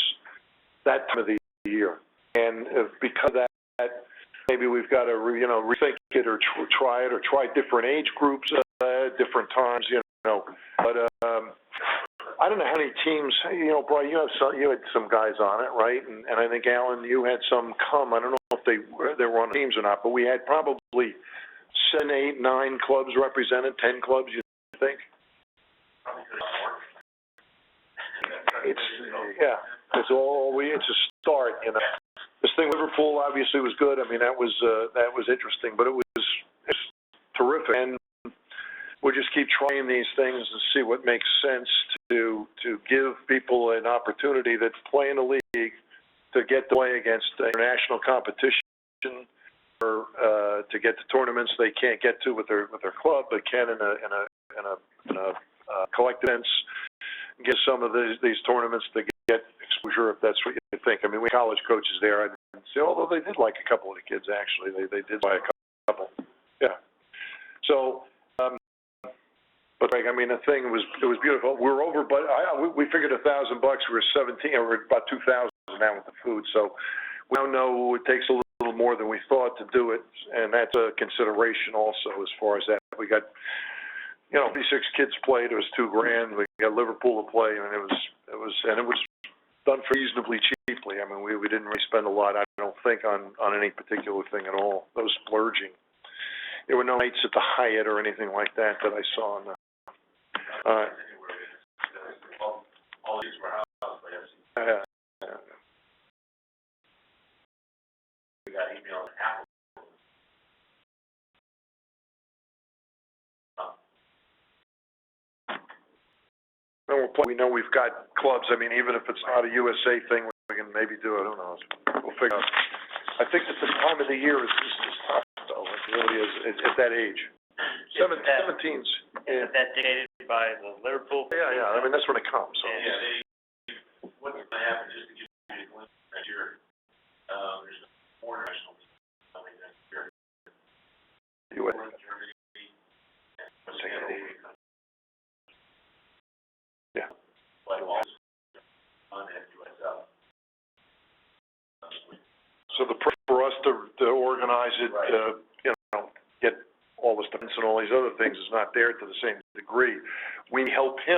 that time of the year. And because of that, maybe we've got to rethink it or try it or try different age groups at different times. But I don't know how many teams. Brian, you had some guys on it, right? And I think Alan, you had some come. I don't know if they were on teams or not, but we had probably 7, 8, 9 clubs represented, 10 clubs. You think? It's a start. This thing with Liverpool obviously was good. That was interesting, but it was terrific. And we'll just keep trying these things and see what makes sense to give people an opportunity that play in the league to get to play against international competition, or to get to tournaments they can't get to with their club, but can in a collective sense, get some of these tournaments to get exposure, if that's what you think. I mean, we had college coaches there, I'd say, although they did like a couple of the kids, actually. They did like a couple. Yeah. So, but Greg, I mean, the thing was, it was beautiful. We were over, but we figured $1,000. We were 17, or we're about 2,000 now with the food. So we now know it takes a little more than we thought to do it, and that's a consideration also as far as that. We got, 56 kids played. It was $2,000. We got Liverpool to play, and it was done reasonably cheaply. I mean, we didn't really spend a lot, I don't think, on any particular thing at all. That was splurging. There were no nights at the Hyatt or anything like that I saw on the. All these were houses, I have seen. We got email and Apple. We know we've got clubs. I mean, even if it's not a USA thing, we can maybe do it. Who knows? We'll figure out. I think that the time of the year is tough, though. It really is at that age. 17's. Isn't that dictated by the Liverpool? Yeah. I mean, that's when it comes. So. Yeah, what's going to happen, just to give you a glimpse next year, there's more national teams coming next year. USA. Germany, Yeah. but also on at USL. So for us to organize it, get all the defense and all these other things is not there to the same degree. We help him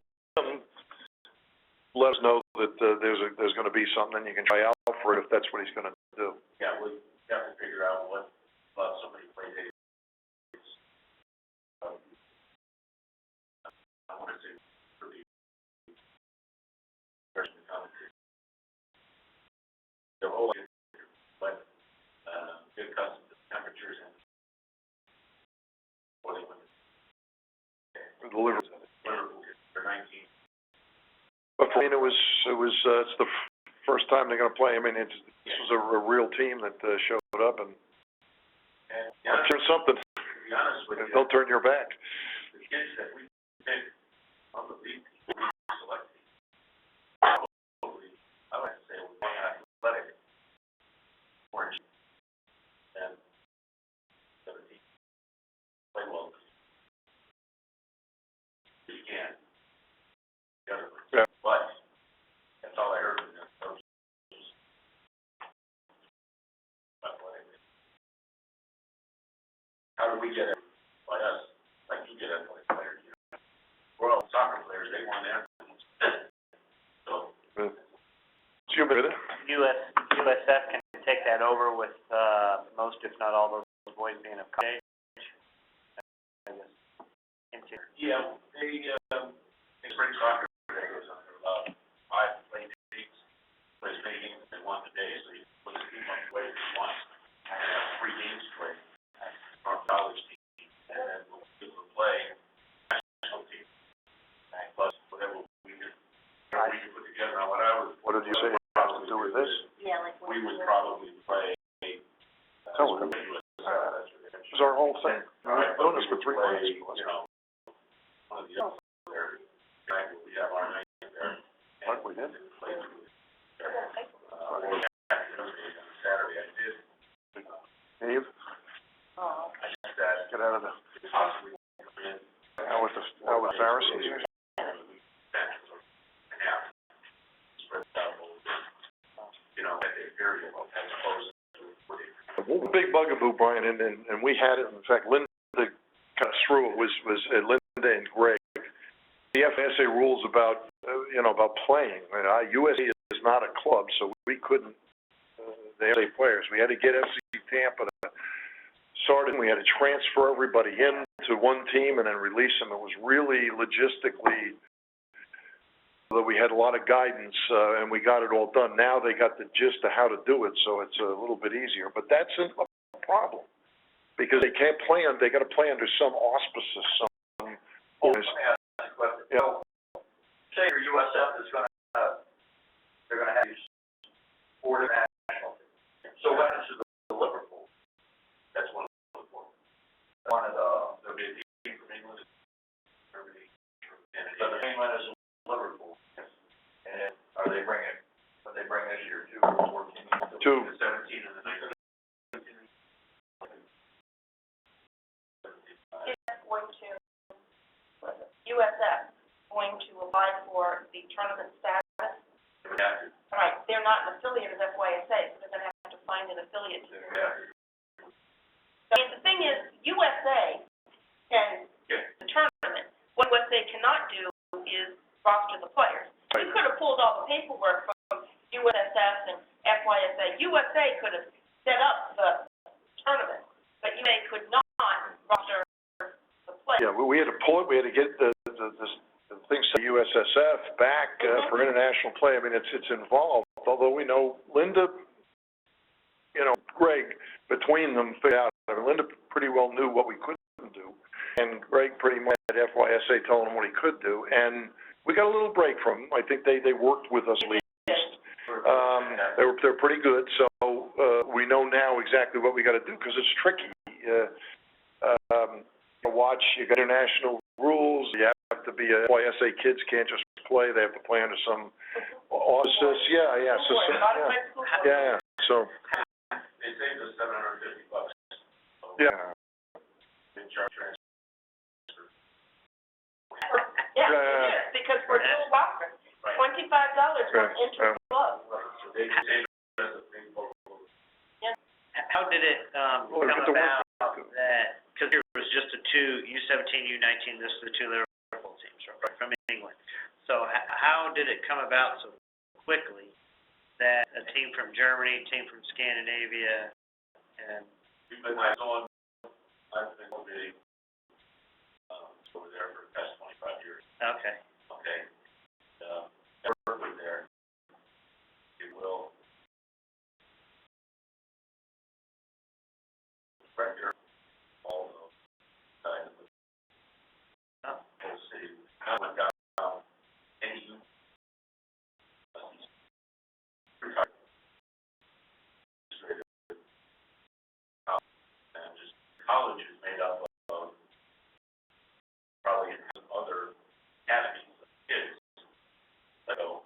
let us know that there's going to be something, and you can try out for it if that's what he's going to do. Yeah, we have to figure out what somebody play days. I want to say for the freshman competition. The whole, but get accustomed to the temperatures and what they want. Liverpool for 19. But for me, it's the first time they're going to play. I mean, this was a real team that showed up, and I'm sure something. To be honest with you, They'll turn your back. the kids that we picked on the league, we selected, probably, I would say, we want athletic, orange, and 17, play well. You can. The other ones. Yeah. But, that's all I heard from their coaches. How do we get it by us, like you get athletic players, We're all soccer players, they want athletes. So. Did you admit it? USF can take that over with, most, if not all, those boys being of college. Yeah, they spring soccer, that goes under, 5 play dates, plays many games they want today, so you put the team on the way if you want. And have 3 games to play, our college team, and then we'll be able to play national team. Plus, whatever we can put together. Now, What did you say it has to do with this? we would probably play, Tell them. This is our whole thing. We've been doing this for 3 months. One of the other there, we have our night there. What we did? Saturday, I did. Eve, I just asked, get out of the. possibly, come in. How was Pharisees? Spread out a little bit, at the area, as opposed to. The big bugaboo, Brian, and we had it. In fact, Linda kind of threw it. Was Linda and Greg. The FSA rules about playing. USA is not a club, so we couldn't. They have players. We had to get FC Tampa to start, and we had to transfer everybody into one team and then release them. It was really logistically. That we had a lot of guidance, and we got it all done. Now they got the gist of how to do it, so it's a little bit easier. But that's a problem because they can't play. They got to play under some auspices, some is, Let me ask you a question. yeah. So, say your USF is gonna, they're gonna have these four international teams. So what happens to the Liverpool? That's one of the four. One of the, There'll be a team from England, Germany, and so the main one is Liverpool. And are they bringing this year two or 14? Two. the 17 and the 19. Going to, USF going to apply for the tournament status. They would have to, All right, they're not an affiliate of FYSA, so they're gonna have to find an affiliate to do it. I mean, the thing is, USA can, the tournament, what USA cannot do is roster the players. We could have pulled all the paperwork from USSF and FYSA. USA could have set up the tournament, but USA could not roster the players. Yeah, we had to pull it, we had to get the things to USSF back, for international play. I mean, it's involved, although we know Linda, Greg, between them figured out. I mean, Linda pretty well knew what we couldn't do, and Greg pretty much had FYSA telling him what he could do, and we got a little break from them. I think they worked with us at least. They're pretty good, so, we know now exactly what we gotta do, because it's tricky. You got international rules, you have to be a FYSA, kids can't just play, they have to play under some auspices, so, they saved us $750. yeah. In charge transfer. Yeah, it is, because for dual roster, $25 went into the club. So they saved us a big bowl. How did it, Well, come get to work about with it. that, because there was just the two, U17, U19, this are the two Liverpool teams from England. So how did it come about so quickly that a team from Germany, a team from Scandinavia, and We've been on, I've been over there for the past 25 years, okay. okay? Work there, it will. Director, all of those, whole city, I went down, any, retired. And just college is made up of probably other academies of kids. So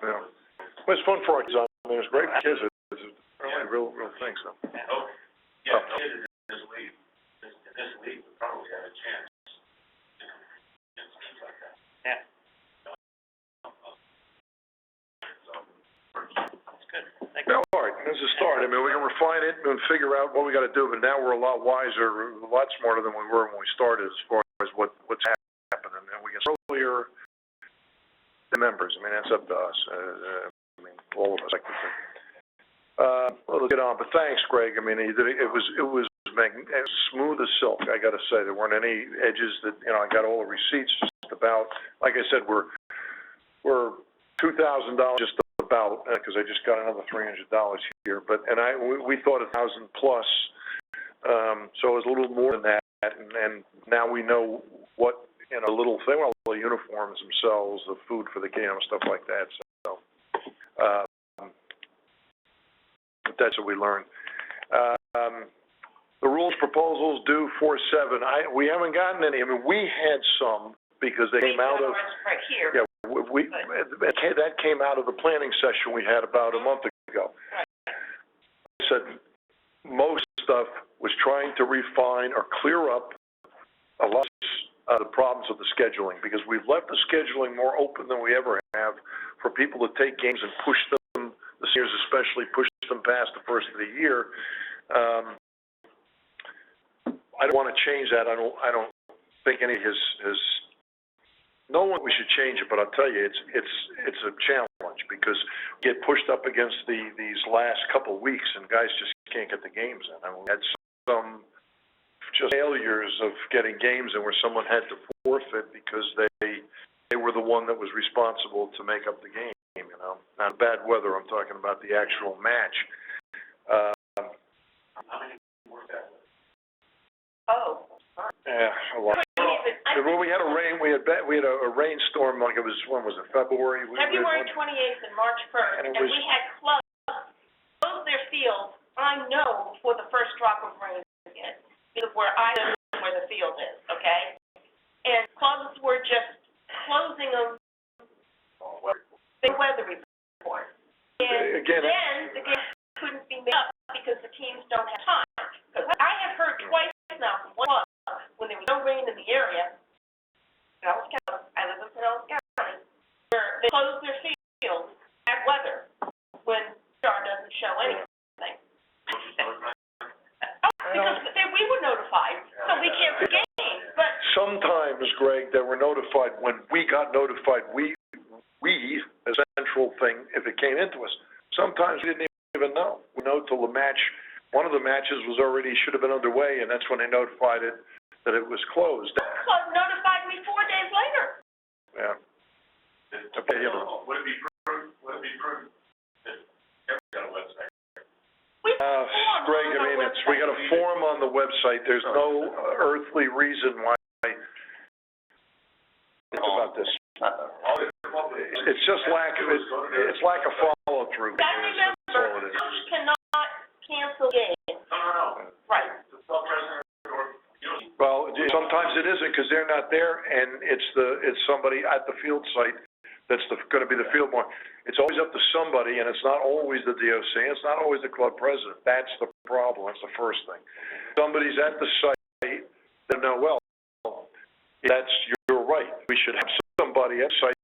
Yeah. Well, it's fun for our kids, I mean, it's great for kids, it's really real thing, so. And hope, yeah, kids in this league, would probably have a chance against teams like that. Yeah. So, That's good. Thank you. Yeah, all right, there's a start, I mean, we can refine it and figure out what we gotta do, but now we're a lot wiser, a lot smarter than we were when we started as far as what's happening, and we can earlier the members, I mean, that's up to us, I mean, all of us, like to think. Well, let's get on, but thanks, Greg, I mean, it was smooth as silk, I gotta say, there weren't any edges that, you know, I got all the receipts just about, like I said, we're $2,000 just about, because I just got another $300 here, but, and we thought 1,000 plus, so it was a little more than that, and now we know what, you know, little thing, well, the uniforms themselves, the food for the game, stuff like that, so, that's what we learned. The rules proposals due 4/7, we haven't gotten any, I mean, we had some, because they came out of, Right here. yeah, that came out of the planning session we had about a month ago. I said most stuff was trying to refine or clear up a lot of the problems of the scheduling, because we've left the scheduling more open than we ever have for people to take games and push them, the seniors especially, push them past the first of the year. I don't want to change that. I don't think any his no one we should change it, but I'll tell you, it's a challenge, because we get pushed up against these last couple of weeks, and guys just can't get the games in. I mean, we had some just failures of getting games in where someone had to forfeit because they were the one that was responsible to make up the game, you know. Not bad weather, I'm talking about the actual match. how many were that? Oh. Yeah, a lot. Well, we had a rain. We had a rainstorm. Like it was, when was it? February. February 28th and March 1st, And and it was- we had clubs close their fields. I know before the first drop of rain hit, because where I know where the field is, okay? And clubs were just closing them. The weather report. And Again, then the game couldn't be made up because the teams don't have time. Because I have heard twice now from one club when there was no rain in the area. Pinellas County, I live in Pinellas County, where they close their fields, bad weather, when STAR doesn't show anything. Because we were notified, so we canceled the game, but. sometimes, Greg, they were notified when we got notified. We, as a central thing, if it came into us, sometimes we didn't even know. We know till the match. One of the matches was already should have been underway, and that's when they notified it that it was closed. The club notified me 4 days later. Yeah. Okay, you know. Would it be prudent that everyone got a website? We Greg, I mean, we got a form on the website. There's no earthly reason why. Think about this. It's just lack of follow through. I remember, coach cannot cancel games. No. Right. The club president or, you know. Well, sometimes it isn't because they're not there, and it's somebody at the field site that's going to be the field marshal. It's always up to somebody, and it's not always the DOC. It's not always the club president. That's the problem. That's the first thing. Somebody's at the site. They know, well, you're right. We should have somebody at the site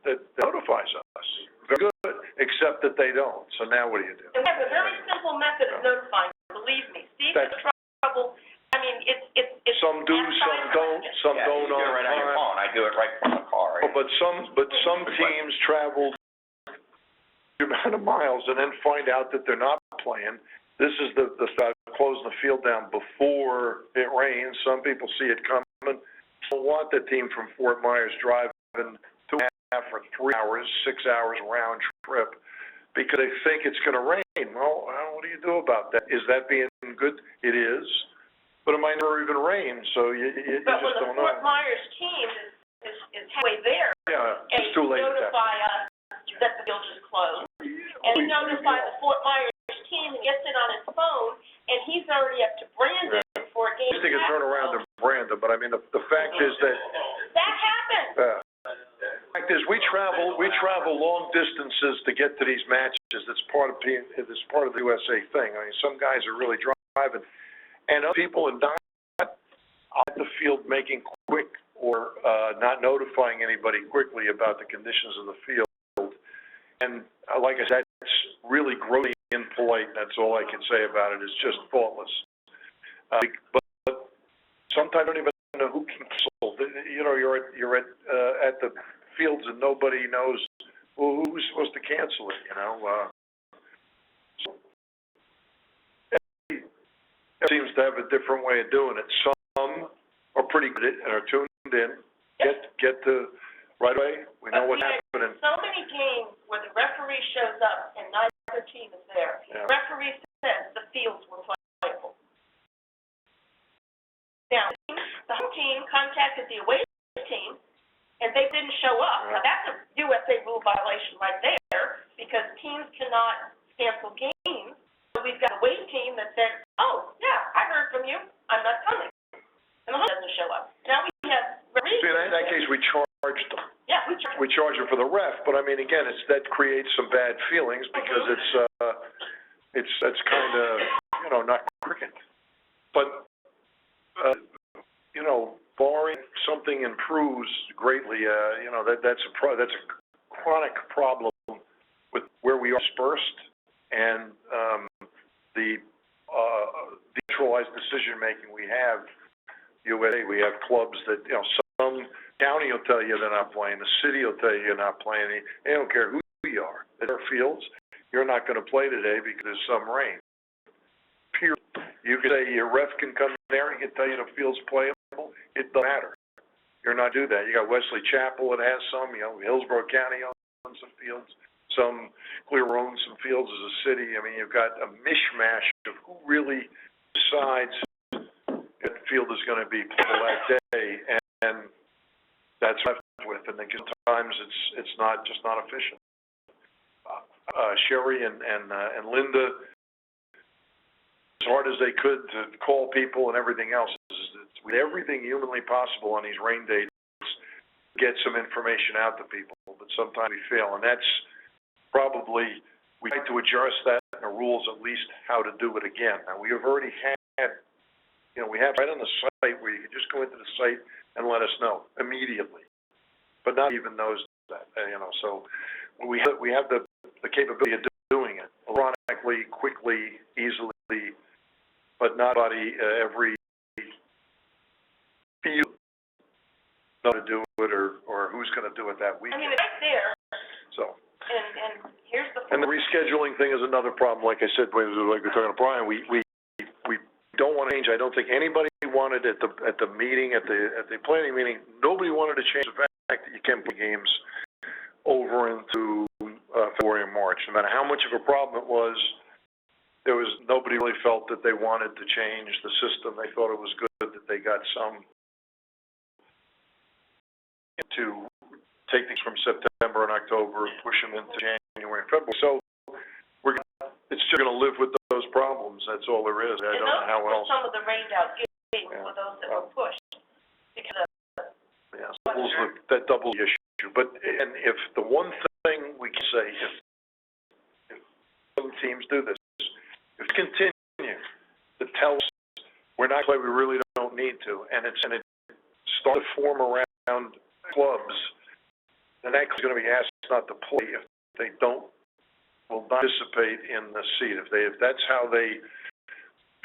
that notifies us. Very good, except that they don't. So now what do you do? And we have a very simple method of notifying, believe me. Steve has trouble, I mean, it's. Some do, some don't, some don't on right on your time. phone, I do it right from the car. Oh, but some teams travel the amount of miles and then find out that they're not playing. This is the closing the field down before it rains. Some people see it coming. Don't want the team from Fort Myers driving 2.5 or 3 hours, 6 hours round trip because they think it's going to rain. Well, what do you do about that? Is that being good? It is. But it might never even rain, so you just don't know. But when the Fort Myers team is halfway there, Yeah, and it's too late at that notify us that the field is closed, and he notifies the Fort Myers team and gets it on his phone, and he's already up to Brandon for a game. I think it turn around to Brandon, but I mean, the fact is that, That happened. the fact is, we travel long distances to get to these matches. It's part of the USA thing. I mean, some guys are really driving, and other people are not at the field making quick or not notifying anybody quickly about the conditions of the field. And like I said, it's really grossly impolite. That's all I can say about it. It's just thoughtless. But sometimes I don't even know who can cancel. You know, you're at the fields and nobody knows who's supposed to cancel it. You know, so everybody seems to have a different way of doing it. Some are pretty good at it and are tuned in. Get to right away. We know what's happening. So many games where the referee shows up and neither team is there. Yeah. The referee says the fields were playable. Now, the home team contacted the away team, and they didn't show up. Now, that's a USA rule violation right there, because teams cannot cancel games. So we've got a away team that said, oh, yeah, I heard from you, I'm not coming. And the home doesn't show up. Now we have referees. See, in that case, we charged them. Yeah, We charge them for the ref, but I mean, again, that creates some bad feelings because it's kind of, you know, not cricket. But, you know, barring something improves greatly, you know, that's a chronic problem with where we are dispersed and the decentralized decision-making we have. We have clubs that, you know, some county will tell you they're not playing, the city will tell you you're not playing, they don't care who you are. At our fields, you're not going to play today because there's some rain. Period. You can say your ref can come there and he can tell you the field's playable, it doesn't matter. You're not do that. You got Wesley Chapel that has some, you know, Hillsborough County owns some fields, some Clear owns some fields as a city. I mean, you've got a mishmash of who really decides that the field is going to be playable that day, and that's what I'm with. And then sometimes it's not efficient. Sherry and Linda, as hard as they could to call people and everything else, with everything humanly possible on these rain dates, get some information out to people. But sometimes we fail, and that's probably, we like to adjust that in the rules at least how to do it again. Now, we have already had, you know, we have right on the site where you can just go into the site and let us know immediately, but not even knows that, you know. So we have the capability of doing it electronically, quickly, easily, but not every field know to do it or who's going to do it that I weekend. mean, it's right there, So. and here's the. And the rescheduling thing is another problem. Like I said, like we're talking to Brian, we don't want to change. I don't think anybody wanted at the meeting, at the planning meeting, nobody wanted to change the fact that you can't play games over into February and March. No matter how much of a problem it was, nobody really felt that they wanted to change the system. They thought it was good that they got some to take things from September and October, push them into January and February. So it's still going to live with those problems. That's all there is. I don't know how else. Some of the rained out games were those that were pushed because of. Yeah, so that doubles the issue. But and if the one thing we can say, if some teams do this, if we continue to tell us we're not going to play, we really don't need to, and it starts to form around clubs, then that is going to be asked not to play if they will not participate in the seat. If that's how they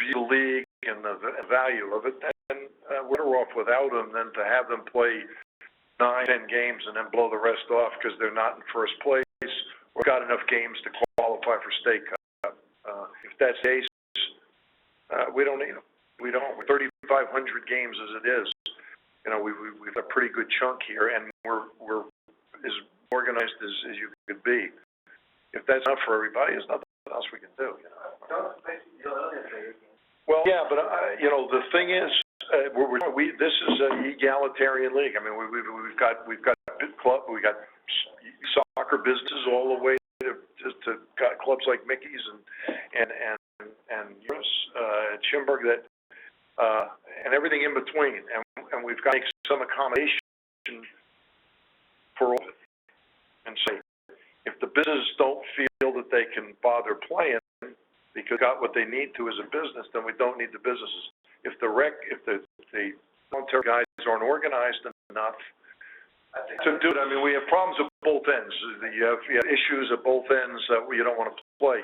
view the league and the value of it, then we're better off without them than to have them play 9, 10 games and then blow the rest off because they're not in first place or got enough games to qualify for State Cup. If that's the case, we don't need them. We don't. We're 3,500 games as it is. You know, we've got a pretty good chunk here, and we're as organized as you could be. If that's not for everybody, there's nothing else we can do. You know? Well, yeah, but you know, the thing is, this is an egalitarian league. I mean, we've got big club, we got soccer businesses all the way to clubs like Mickey's and Schimberg that and everything in between, and we've got to make some accommodation for all of it. businesses don't feel that they can bother playing because got what they need to as a business, then we don't need the businesses. If the voluntary guys aren't organized enough to do it, I mean, we have problems at both ends. You have issues at both ends that you don't want to play.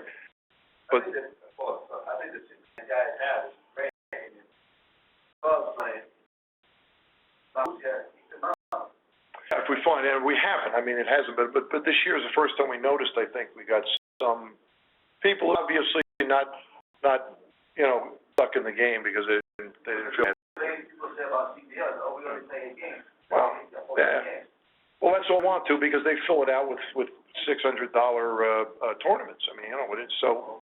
But I think the six guys have is great. Club playing. if we find, and we haven't, I mean, it hasn't been, but this year is the first time we noticed, I think, we got some people obviously not, stuck in the game because they didn't feel. People say about CBS, oh, we only play a game. Well, yeah. Well, that's all I want to, because they fill it out with $600 tournaments. I mean, it's so,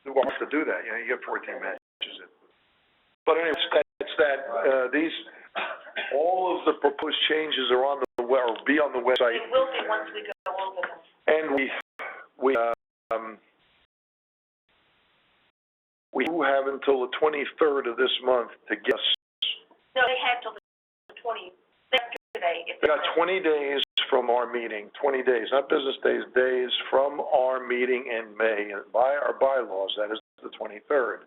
who wants to do that? You get 14 matches. But anyway, it's that, all of the proposed changes are on the web, or be on the website. It will be once we go over them. And we do have until the 23rd of this month to get us. No, they had till the 20th, yesterday. We got 20 days from our meeting, 20 days, not business days, days from our meeting in May. And by our bylaws, that is the 23rd.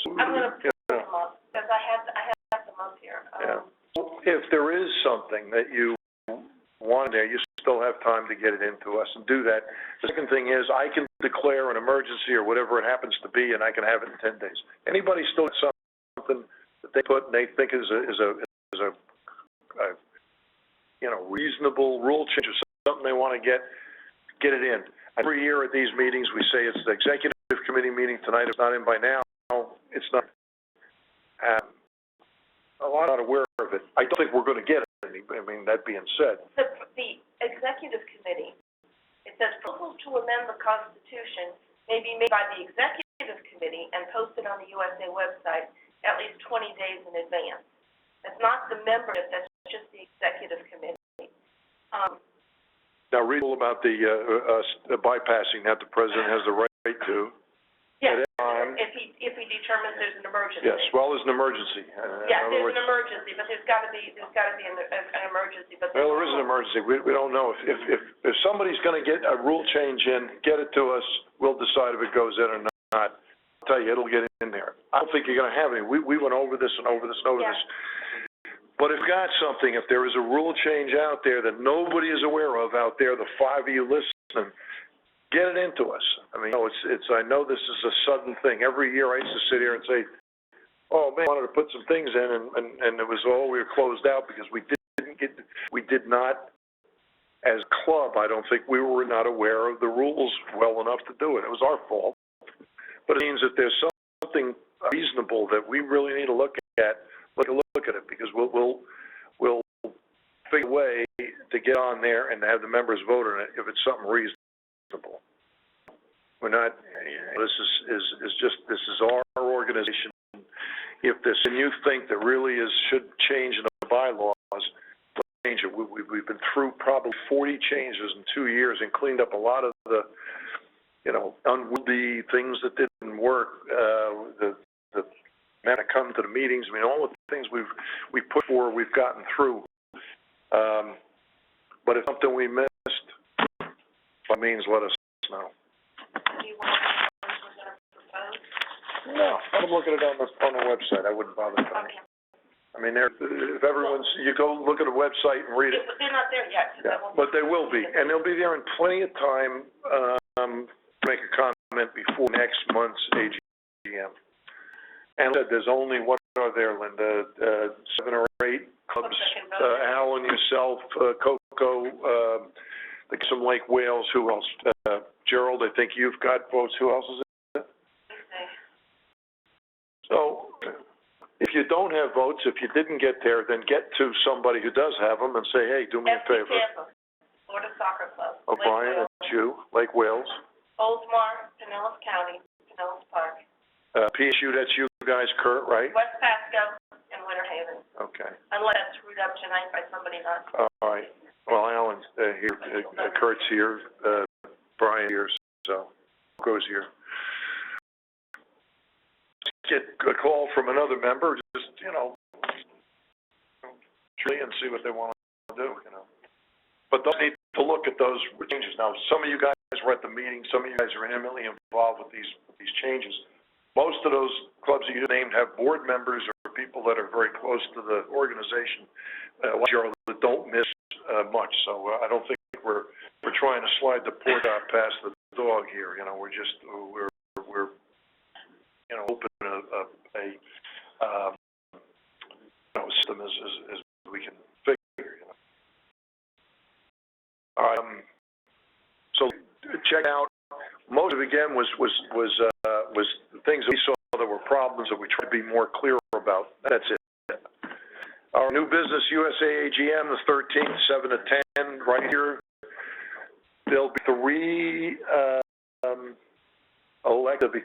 So, I'm gonna put them up, because I have them up here. Yeah. If there is something that you want there, you still have time to get it into us and do that. The second thing is, I can declare an emergency or whatever it happens to be, and I can have it in 10 days. Anybody still got something that they put and they think is a reasonable rule change or something they want to get it in. Every year at these meetings, we say it's the executive committee meeting tonight. If it's not in by now, it's not. I'm not aware of it. I don't think we're going to get it. I mean, that being said. The executive committee, it says proposals to amend the Constitution may be made by the executive committee and posted on the USA website at least 20 days in advance. That's not the membership, that's just the executive committee. Now, read all about the bypassing that the president has the right to. Yes, At if he determines there's an emergency. Yes, well, there's an emergency. Yes, there's an emergency, but there's gotta be an emergency, but. Well, there is an emergency. We don't know. If somebody's gonna get a rule change in, get it to us, we'll decide if it goes in or not. I'll tell you, it'll get in there. I don't think you're gonna have any. We went over this and over this and over this. But if got something, if there is a rule change out there that nobody is aware of out there, the 5 of you listening, get it into us. I mean, I know this is a sudden thing. Every year I used to sit here and say, oh man, I wanted to put some things in and it was we were closed out because we did not, as a club, I don't think we were not aware of the rules well enough to do it. It was our fault. But it means that there's something reasonable that we really need to look at it, because we'll figure a way to get on there and have the members vote on it if it's something reasonable. We're not, this is our organization. If there's a new thing that really should change in the bylaws, let's change it. We've been through probably 40 changes in 2 years and cleaned up a lot of the, unwieldy things that didn't work, the men that come to the meetings. I mean, all the things we put forward, we've gotten through. But if something we missed, by means, let us know. Do you want to know what we're gonna propose? No, I'm looking at it on the website. I wouldn't bother tonight. Okay. I mean, if you go look at a website and read it. But they're not there yet. Yeah, but they will be, and they'll be there in plenty of time to make a comment before next month's AGM. And there's only, what are there, Linda, 7 or 8 clubs, Alan, yourself, Coco, some Lake Wales, who else? Gerald, I think you've got votes. Who else is it? So, if you don't have votes, if you didn't get there, then get to somebody who does have them and say, hey, do me a favor. Tampa, Florida Soccer Club. O'Brien, that's you, Lake Wales. Oldsmar, Pinellas County, Pinellas Park. PSU, that's you guys, Kurt, right? West Pasco and Winter Haven, Okay. unless it's screwed up tonight by somebody not. All right. Well, Alan's here, Kurt's here, Brian here, so goes here. Get a call from another member, just, and see what they want to do, But those need to look at those changes. Now, some of you guys were at the meeting, some of you guys are intimately involved with these changes. Most of those clubs that you named have board members or people that are very close to the organization, that don't miss much. So I don't think we're trying to slide the pork out past the dog here. You know, we're open a system as we can figure. You know. All right. So check out. Most of it again was the things that we saw that were problems that we tried to be more clear about. That's it. Our new business USA AGM, the 13th, 7 to 10, right here. There'll be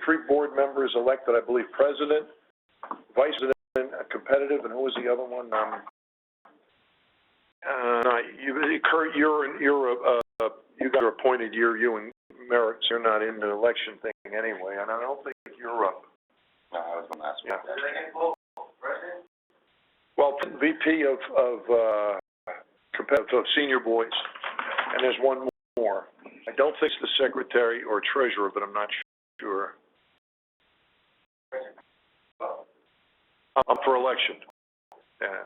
three board members elected, I believe, president, vice president, competitive, and who was the other one? Kurt, you guys are appointed, you and Merritt, so you're not in the election thing anyway, and I don't think you're up. No, I was the last one. Yeah. Well, VP of senior boys, and there's one more. I don't think it's the secretary or treasurer, but I'm not sure. Up for election. Yeah.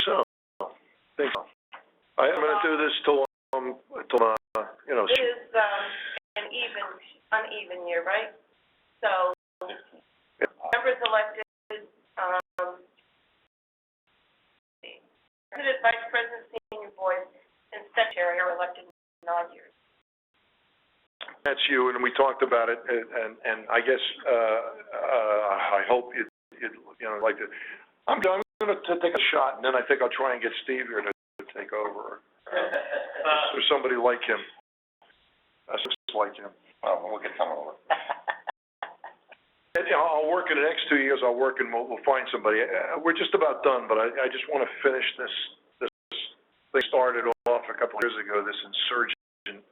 So, I think so. I'm going to do this till you know. It is, an uneven year, right? So, members elected, president, vice president, senior board, and secretary are elected in odd years. That's you, and we talked about it, and I guess, I hope you like to, I'm going to take a shot, and then I think I'll try and get Steve here to take over. Or somebody like him. Just like him. Well, we'll get someone over. And, you know, I'll work in the next 2 years, we'll find somebody. We're just about done, but I just want to finish this thing started off a couple of years ago, this insurgent,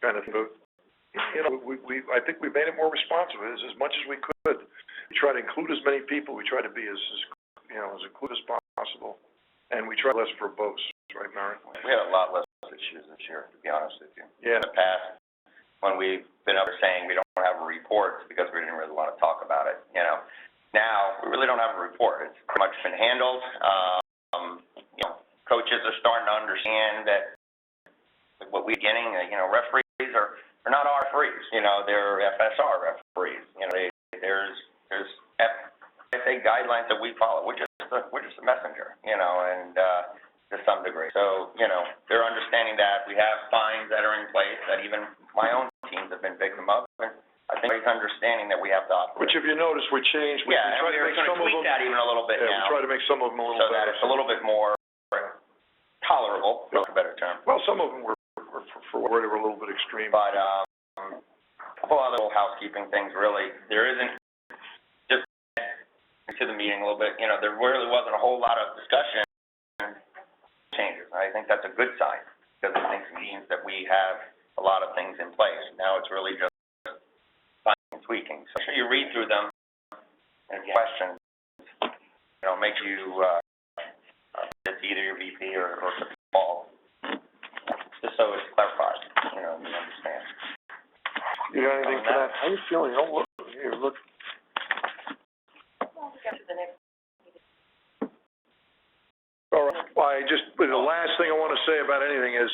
kind of, you know, I think we made it more responsive as much as we could. We try to include as many people. We try to be as inclusive as possible, and we try less verbose, right, Mary? We had a lot less issues this year, to be honest with you. Yeah. In the past, when we've been up saying we don't have a report because we didn't really want to talk about it, you know. Now, we really don't have a report. It's pretty much been handled. You know, coaches are starting to understand that what we're getting, referees are not our referees, you know, they're FSR referees. You know, there's FSA guidelines that we follow. We're just a messenger, you know, and to some degree. So, you know, they're understanding that we have fines that are in place that even my own teams have been victim of, and I think everybody's understanding that we have to operate. Which, if you notice, we changed. We Yeah, try and we're going to tweak that even a little bit now. We try to make some of them a little so better. So that it's a little bit more tolerable, for a better term. Well, some of them were for where they were a little bit extreme. But a couple other little housekeeping things, really. There isn't, just to the meeting a little bit, you know, there really wasn't a whole lot of discussion changes. I think that's a good sign, because I think it means that we have a lot of things in place. Now it's really just finding and tweaking. So make sure you read through them, and if you have questions, you know, make sure you it's either your VP or to Paul, just so it's clarified, you know, you understand. You got anything for that? How you feeling? Oh, look, here, look. We'll get to the next. All right. Well, the last thing I want to say about anything is,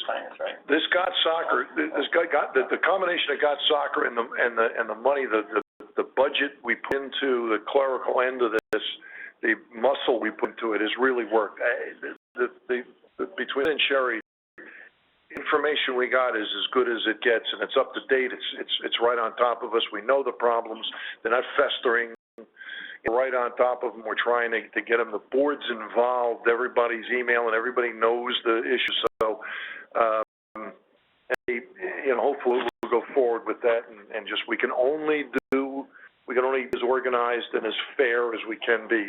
this got soccer. This got the combination of got soccer and the money, the budget we put into the clerical end of this, the muscle we put into it has really worked. Between and Sherry, information we got is as good as it gets, and it's up to date. It's right on top of us. We know the problems. They're not festering. Right on top of them. We're trying to get them. The board's involved. Everybody's emailing. Everybody knows the issue. So, hopefully we'll go forward with that, and just we can only be as organized and as fair as we can be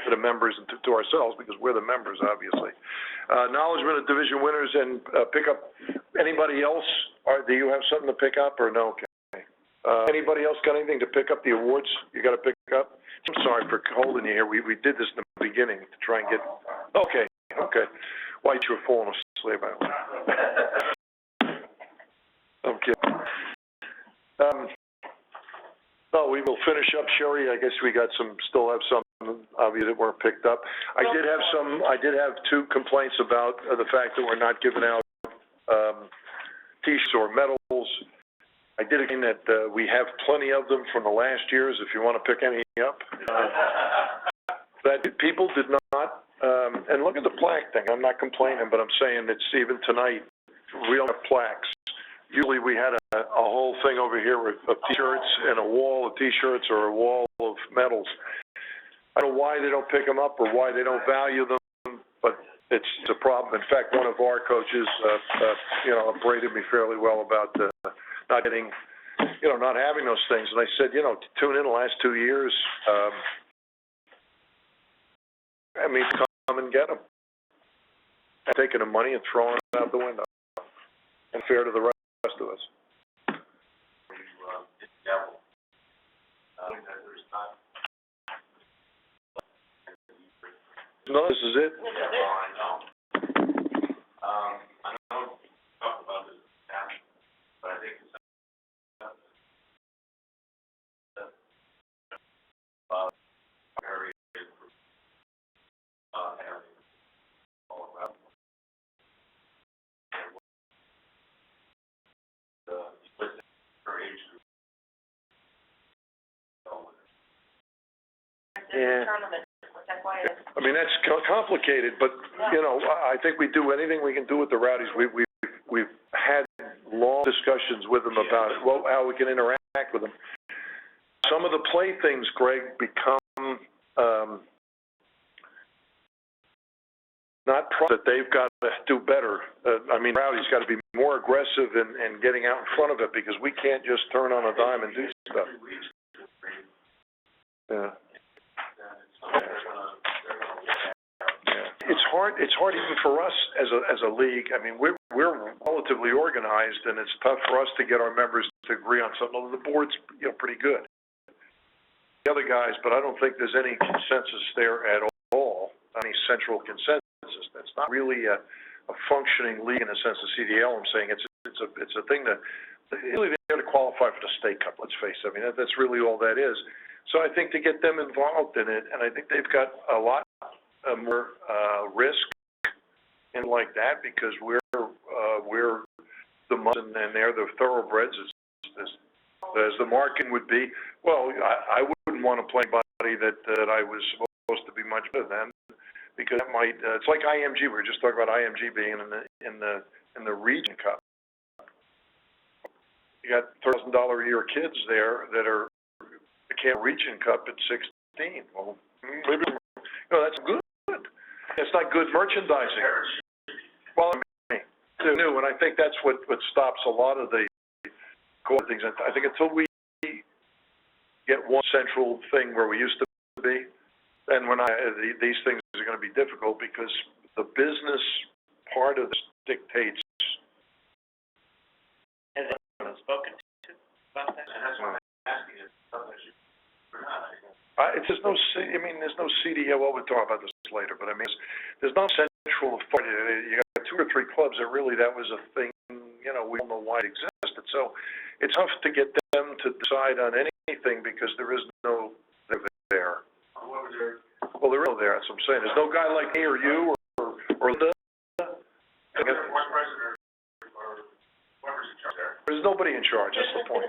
to the members and to ourselves, because we're the members, obviously. Acknowledgement of division winners and pick up. Anybody else? Do you have something to pick up or no? Okay. Anybody else got anything to pick up? The awards you got to pick up? I'm sorry for holding you here. We did this in the beginning to try and get. Okay. Why you were falling asleep. slave island. Okay. No, we will finish up, Sherry. I guess we got still have some, obviously, that weren't picked up. I did have two complaints about the fact that we're not giving out, T-shirts or medals. I did again that, we have plenty of them from the last years, if you want to pick any up. That people did not, and look at the plaque thing. I'm not complaining, but I'm saying it's even tonight, we don't have plaques. Usually we had a whole thing over here with of T-shirts and a wall of T-shirts or a wall of medals. I don't know why they don't pick them up or why they don't value them, but it's a problem. In fact, one of our coaches, upbraided me fairly well about not getting, not having those things. And I said, tune in the last 2 years. Come and get them. I'm taking the money and throwing it out the window. And fair to the rest of us. No, this is it. I know. I know we talked about this in the past, but I think it's very all around. Her age group. Yeah. I mean, that's complicated, but, I think we do anything we can do with the Rowdies. We've had long discussions with them about it, how we can interact with them. Some of the playthings, Greg, become, not that they've got to do better. Rowdy's got to be more aggressive in getting out in front of it because we can't just turn on a dime and do stuff. Yeah. It's hard even for us as a league. I mean, we're relatively organized, and it's tough for us to get our members to agree on something. The board's pretty good. The other guys, but I don't think there's any consensus there at all. Any central consensus. That's not really a functioning league in the sense of CDL. I'm saying it's a thing that really they're to qualify for the State Cup. Let's face it. I mean, that's really all that is. So I think to get them involved in it, and I think they've got a lot more risk and like that because we're the most and they're the thoroughbreds as the marking would be. Well, I wouldn't want to play anybody that I was supposed to be much better than because that might it's like IMG. We were just talking about IMG being in the Region Cup. You got $1,000 a year kids there that are can't Region Cup at 16. Well, maybe that's good. It's not good merchandising. Well, they're new, and I think that's what stops a lot of the core things. I think until we get one central thing where we used to be, then these things are going to be difficult because the business part of this dictates. Has anyone spoken to about that? And that's why I'm asking if something should or not. It's just there's no CDL. Well, we'll talk about this later, but there's no central authority. You got 2 or 3 clubs that really that was a thing. We don't know why it existed. So it's tough to get them to decide on anything because there is no there. What was there? Well, there is no there. That's what I'm saying. There's no guy like me or you or Linda. One president or whoever's in charge there. There's nobody in charge. That's the point.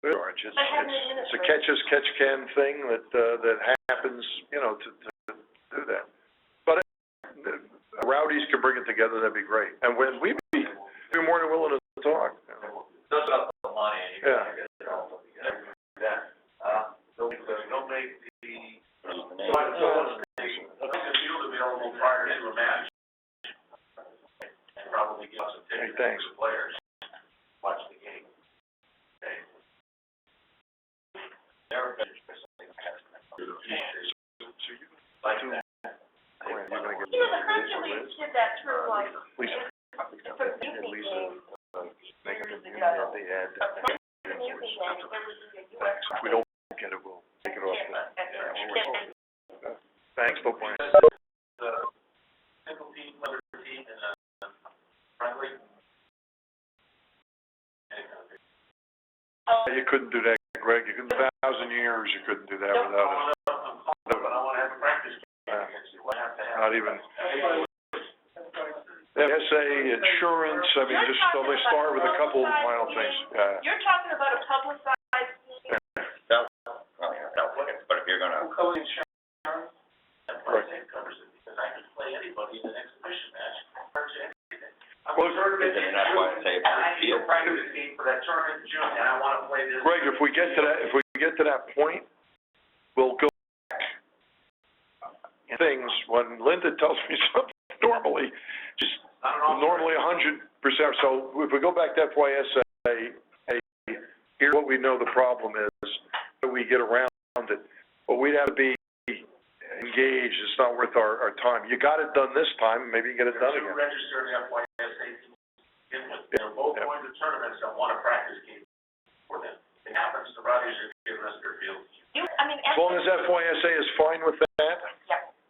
It's a catch-as-catch-can thing that happens, to do that. But Rowdies can bring it together, that'd be great. And when we'd be more than willing to talk. Does about the money, and you Yeah. gotta get it all together. Don't make the field available prior to a match. And probably give us a ticket Hey, thanks. to the players. Watch the game. Okay. Never been like that. You're gonna get the Hercules did that through, like, Lisa. for the music game. Make it Years the ago. they add. A music game, there was a US. If we don't get it, we'll take it off. Yeah, Thanks, no point. The single team you couldn't do that, Greg. You couldn't, 1,000 years, you couldn't do that without it. But I wanna have a practice game against you, I have to have. Not even. FSA, insurance, I mean, just, so they start with a couple of minor things, yeah. You're talking about a publicized meeting. But if you're gonna, Who covers insurance? That's why I say it covers it, because I can play anybody in an exhibition match, covers anything. I'm a tournament. is it enough why I say And I need field? a practice team for that tournament in June, and I wanna play this. Greg, if we get to that point, we'll go back in things, when Linda tells me something normally, just I don't know. normally 100%, so if we go back to FYSA, hey, here's what we know the problem is, that we get around it, but we'd have to be engaged, it's not worth our time. You got it done this time, maybe you get it done Two again. registered FYSA teams, they're both going to tournaments and want a practice game for them. It happens, the Rockies are giving us their field. As long as FYSA is fine with that,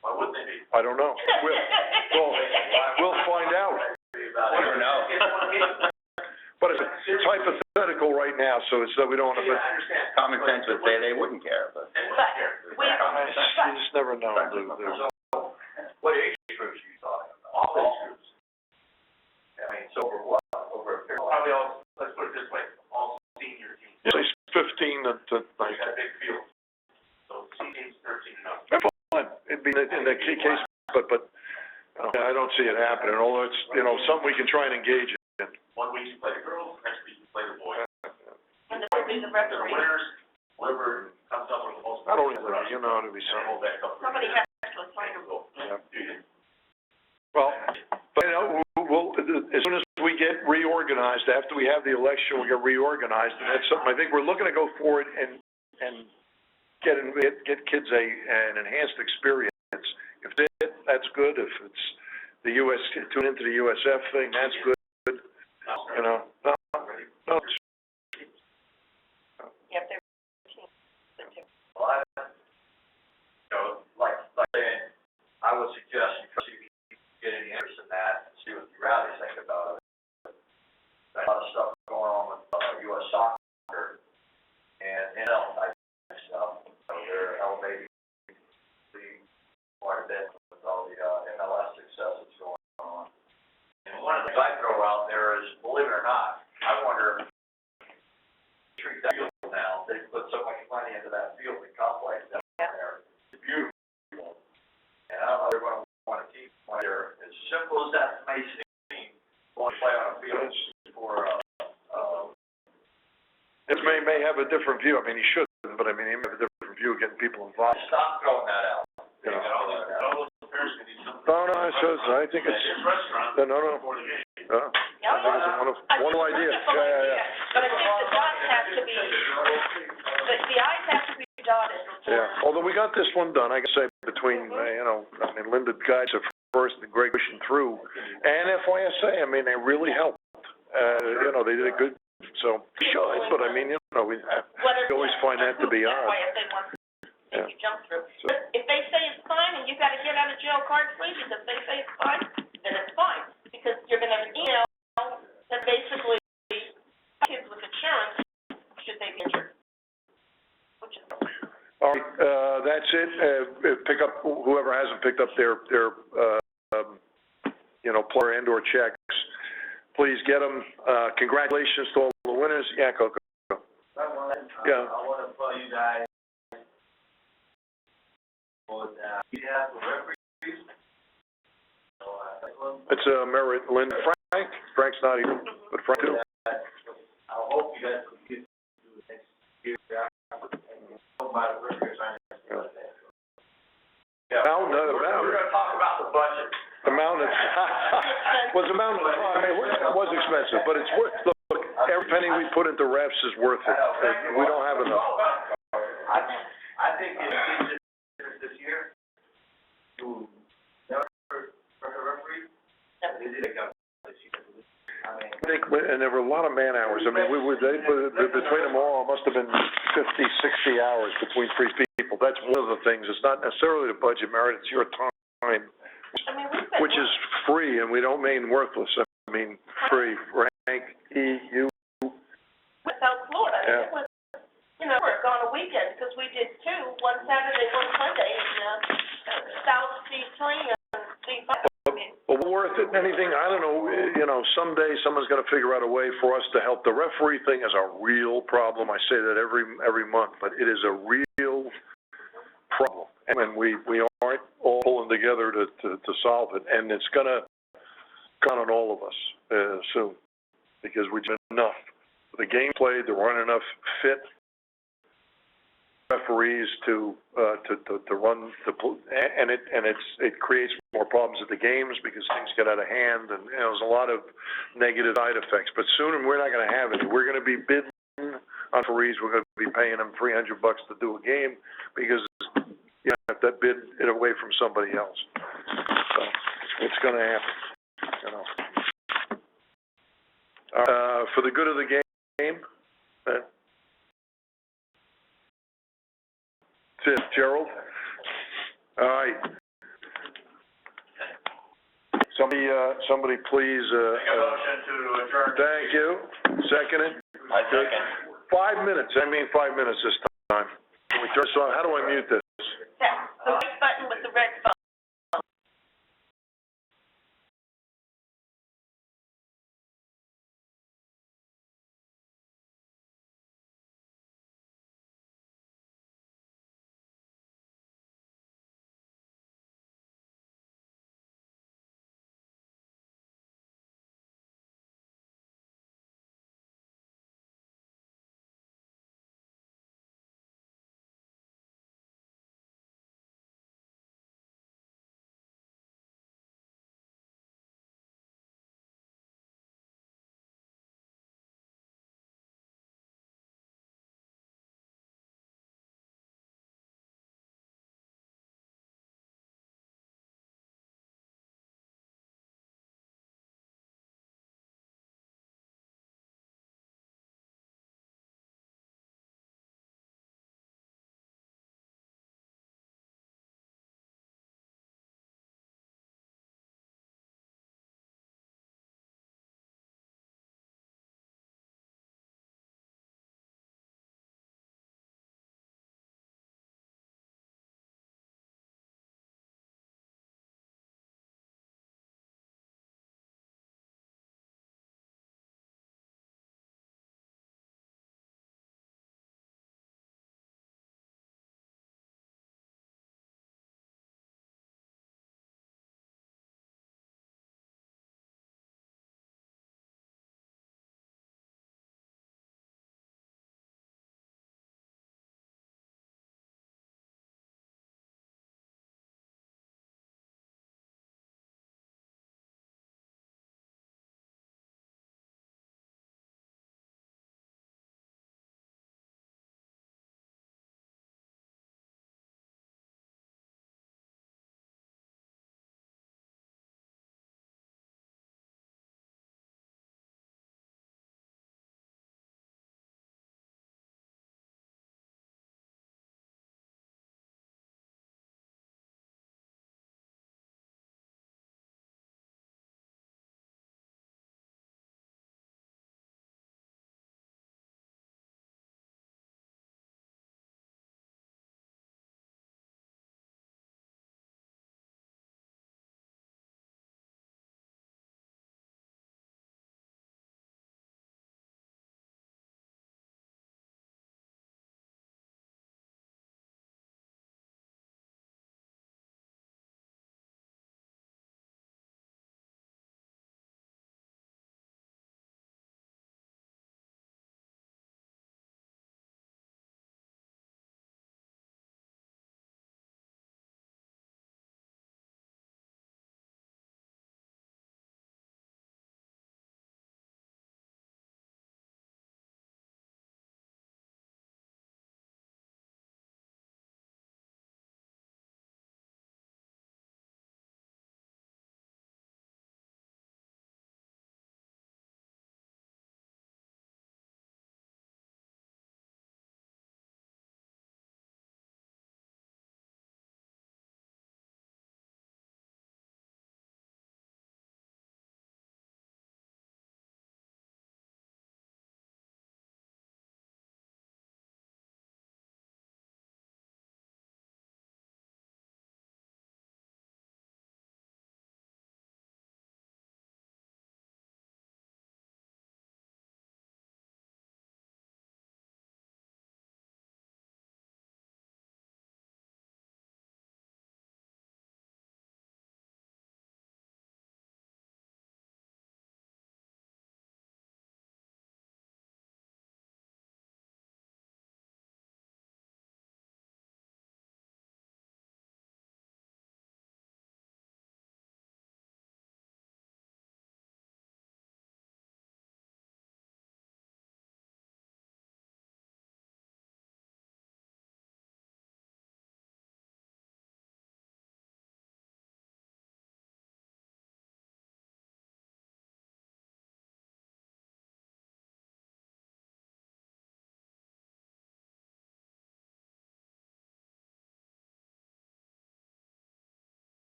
Why wouldn't they be? I don't know. We'll find out. I don't know. But it's hypothetical right now, so it's that we don't want to, Yeah, I understand. Common sense would say they wouldn't care, but. They wouldn't care. you just never know. What age groups are you talking about? All age groups. I mean, so over what? Over a period? Probably all, let's put it this way, all senior teams. Say 15 to They 19. got a big field. So teams 13 and up. That's fine. It'd be in the key case, but, I don't see it happening, although it's, something we can try and engage in. 1 week you play the girls, next week you play the boys. And the They're referee, winners, whoever comes up with the most. I don't even, it'd be Hold something. that cup. somebody has to assign them. Yeah. Well, but, we'll, as soon as we get reorganized, after we have the election, we get reorganized, and that's something, I think we're looking to go forward and get kids an enhanced experience. If that's good, if it's the tune into the USF thing, that's good, No. Yeah, they're. Well, like saying, I would suggest, because if you get any interest in that, and see what the rallies think about it. There's a lot of stuff going on with, US soccer and NL type stuff, so they're elevating quite a bit with all the, MLS success that's going on. And one of the things I throw out there is, believe it or not, I wonder, treat that field now, they put so much money into that field, the complex down there, it's beautiful. And I don't know, they're gonna wanna keep one there, as simple as that may seem, going to play on a field for, It may have a different view, I mean, he shouldn't, but I mean, he may have a different view of getting people involved, stop throwing that out. you know. And all those parents can do something. No, I think it's, It's restaurant no, before the game. I think it's a wonderful idea, yeah. But I think the dots have to be, the i's have to be dotted before. Yeah, although we got this one done, I can say between, Linda guides it first and Greg pushing through, and FYSA, I mean, they really helped. They did a good, so, should, but I mean, we always find that to be odd. FYSA wants to make you jump through. So- But if they say it's fine and you gotta get out of jail card-free because they say it's fine, then it's fine. Because you're gonna have an email that basically, kids with insurance, should they be injured? Which is. All right, that's it, pick up, whoever hasn't picked up their player and/or checks, please get them, congratulations to all the winners, yeah, Coco. Yeah. I wanna tell you guys, we have the referees. It's a merit, Linda, Frank's not here, but Frank too. I hope you guys will get to the next year. About the referees, Yeah. We're gonna talk about the budget. The mountain, was the mountain, I mean, it was expensive, but it's worth, look, every penny we put into refs is worth it. We don't have enough. I think it's this year, to never, referee, they did a good this year. I mean. I think, and there were a lot of man hours. I mean, between them all, it must have been 50, 60 hours between three people. That's one of the things. It's not necessarily the budget, Merit, it's your time, I mean, we've been. which is free, and we don't mean worthless. I mean, free. Frank, you, South Florida, Yeah. it was we did two, one Saturday, one Sunday, South C3 and C5. I mean, But worth it, anything, I don't know, you know, someday someone's gonna figure out a way for us to help. The referee thing is a real problem. I say that every month, but it is a real problem. And we aren't all pulling together to solve it, and it's gonna come on all of us, soon, because we've done enough. The game played, there weren't enough fit referees to run and it creates more problems at the games because things get out of hand, and, you know, there's a lot of negative side effects. But soon, we're not gonna have it. We're gonna be bidding on referees, we're gonna be paying them $300 to do a game, because you have to bid it away from somebody else. So, it's gonna happen, you know. For the good of the game, that's it. Gerald? All right. Somebody please, Make a motion to adjourn. thank you. Second it? I second. 5 minutes, I mean 5 minutes this time. Can we turn this on? How do I mute this? The white button with the red phone.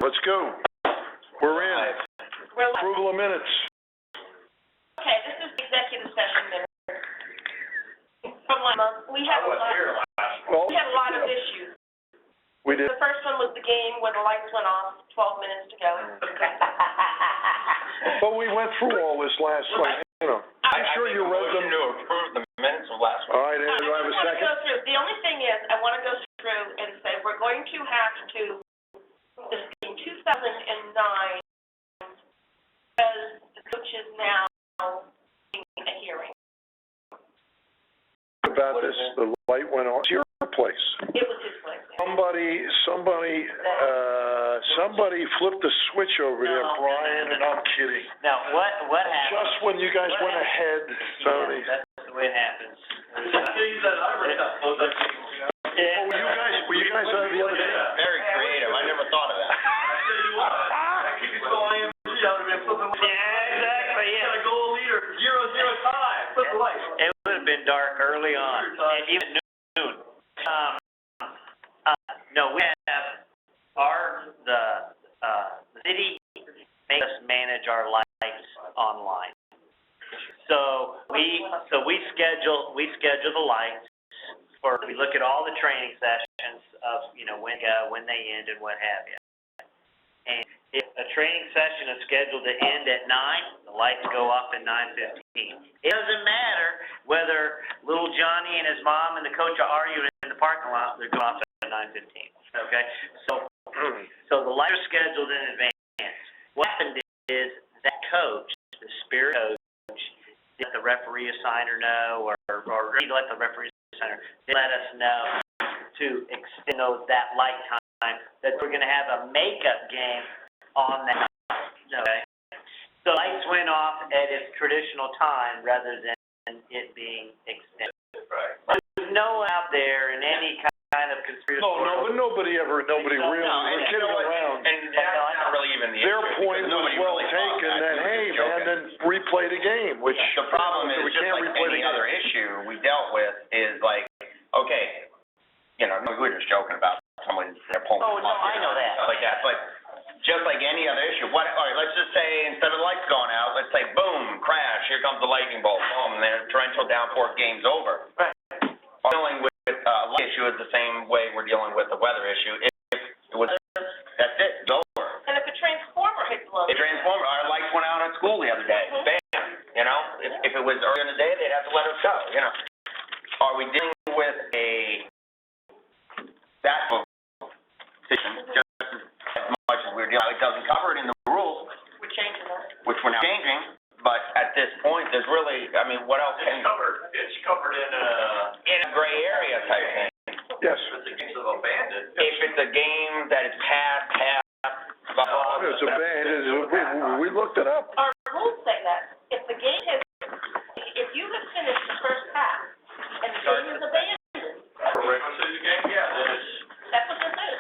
let's go. We're in. We're, Approval of minutes. okay, this is the executive session minute. From last month, we had a Well, lot of issues. we did. The first one was the game where the lights went off 12 minutes to go. But we went through all this last night, you know. I'm sure you read them. To approve the minutes of last week. All right, Ed, do I have a second? Go through. The only thing is, I want to go through and say, we're going to have to, this in 2009, because the coach is now in a hearing. About this, the light went off. It's your place. It was his place. Somebody flipped the switch over there, No, Brian, and I'm kidding. Now, what happened? Just when you guys went ahead, Tony. Yeah, that's the way it happens. Oh, were you guys on the other day? Very creative, I never thought of that. Yeah, exactly, yeah. It would have been dark early on, and even noon. No, we have the city makes us manage our lights online. So we schedule the lights we look at all the training sessions of, when they end and what have you. And if a training session is scheduled to end at 9, the lights go off at 9:15. It doesn't matter whether little Johnny and his mom and the coach are arguing in the parking lot, they're going off at 9:15, okay? So the lights are scheduled in advance. What happened is that coach, the spirit coach, let the referee assigner know, or he let the referee assigner, they let us know to extend that light time, that we're going to have a makeup game on that night, okay? So lights went off at its traditional time rather than it being extended. Right. There's no out there in any kind of conspiracy. No, but nobody really, we're kidding around. And that's not really even the issue. Their point was well taken that, hey, man, then replay the game, which. The problem is, we just can't like replay the any game. other issue we dealt with, is like, okay, we were just joking about someone, they're pulling. Oh, no, I know that. Stuff like that, but just like any other issue, all right, let's just say, instead of the lights going out, let's say, boom, crash, here comes the lightning bolt, boom, and then torrential downpour, game's over. Right. Dealing with light issue is the same way we're dealing with the weather issue. If it was, that's it, it's over. And if a transformer had blown. A transformer, our lights went out at school the other day, bam, if it was early in the day, they'd have to let us go, Are we dealing with that situation just as much as we're dealing, it doesn't cover it in the rules, We're changing that. which we're now changing, but at this point, there's really, what else can, It's covered in in a gray area type thing. Yes. it's a case of abandoned. If it's a game that is past, It's abandoned, we looked it up. Our rules say that. If the game has, if you have finished the first half and the game is abandoned, that's what this is.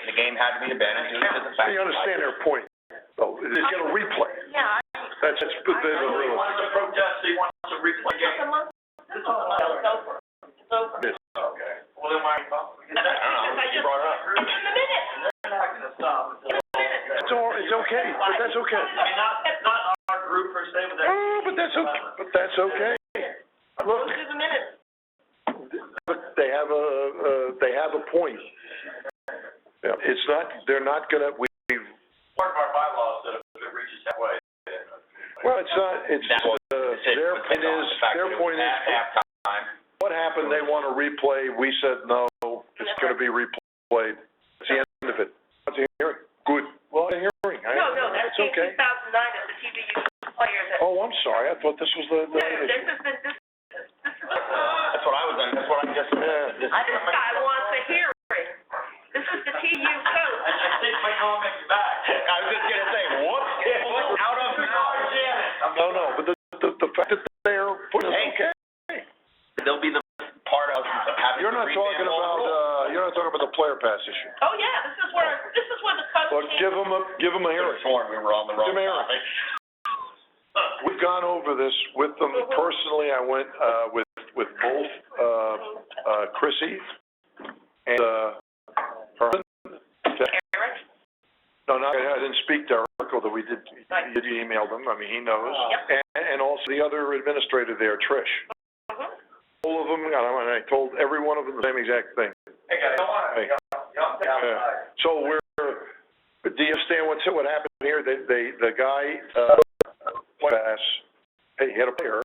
the game had to be abandoned due to the fact. You understand their point, though, it's gonna replay. Yeah, That's He wants to protest, he wants to replay It's a month, it's over. It's over. Yes. Okay. Well, then why? I don't know, you brought it up. It's in the minutes. They're not gonna stop until. It's okay, but that's okay. Not our group per se, but that's. Oh, but that's okay. Those Look, are the minutes. they have a point. Yeah, it's not, they're not gonna, Part of our bylaws that if it reaches halfway. well, it's not, their point is, halftime. what happened, they wanna replay, we said no, it's gonna be replayed. That's the end of it. That's a hearing. Good. Well, a hearing. No, that's It's in okay. 2009 at the TVU players. Oh, I'm sorry, I thought this was the. No, this is the, That's what I was on, that's what I just said. Yeah. this guy wants a hearing. This is the TU coach. I think my comment is back. I was just gonna say, whoops, out of No, but the fact that they're putting, okay. They'll be the part of having. You're not talking about the player pass issue. Oh, yeah, this is where the coach. Well, give them a hearing. Sworn we were on the wrong Give me a hearing. topic. We've gone over this with them personally. I went, with both, Chrissy and, Herman. Eric. No, I didn't speak to Eric, although we did, Right. you emailed him, I mean, he knows. Yep. And also the other administrator there, Trish. Mhm. All of them, and I told every one of them the same exact thing. Hey, guys, don't wanna, Hey. you don't stay outside. So do you understand what happened here? The guy, pass, hey, he had a player,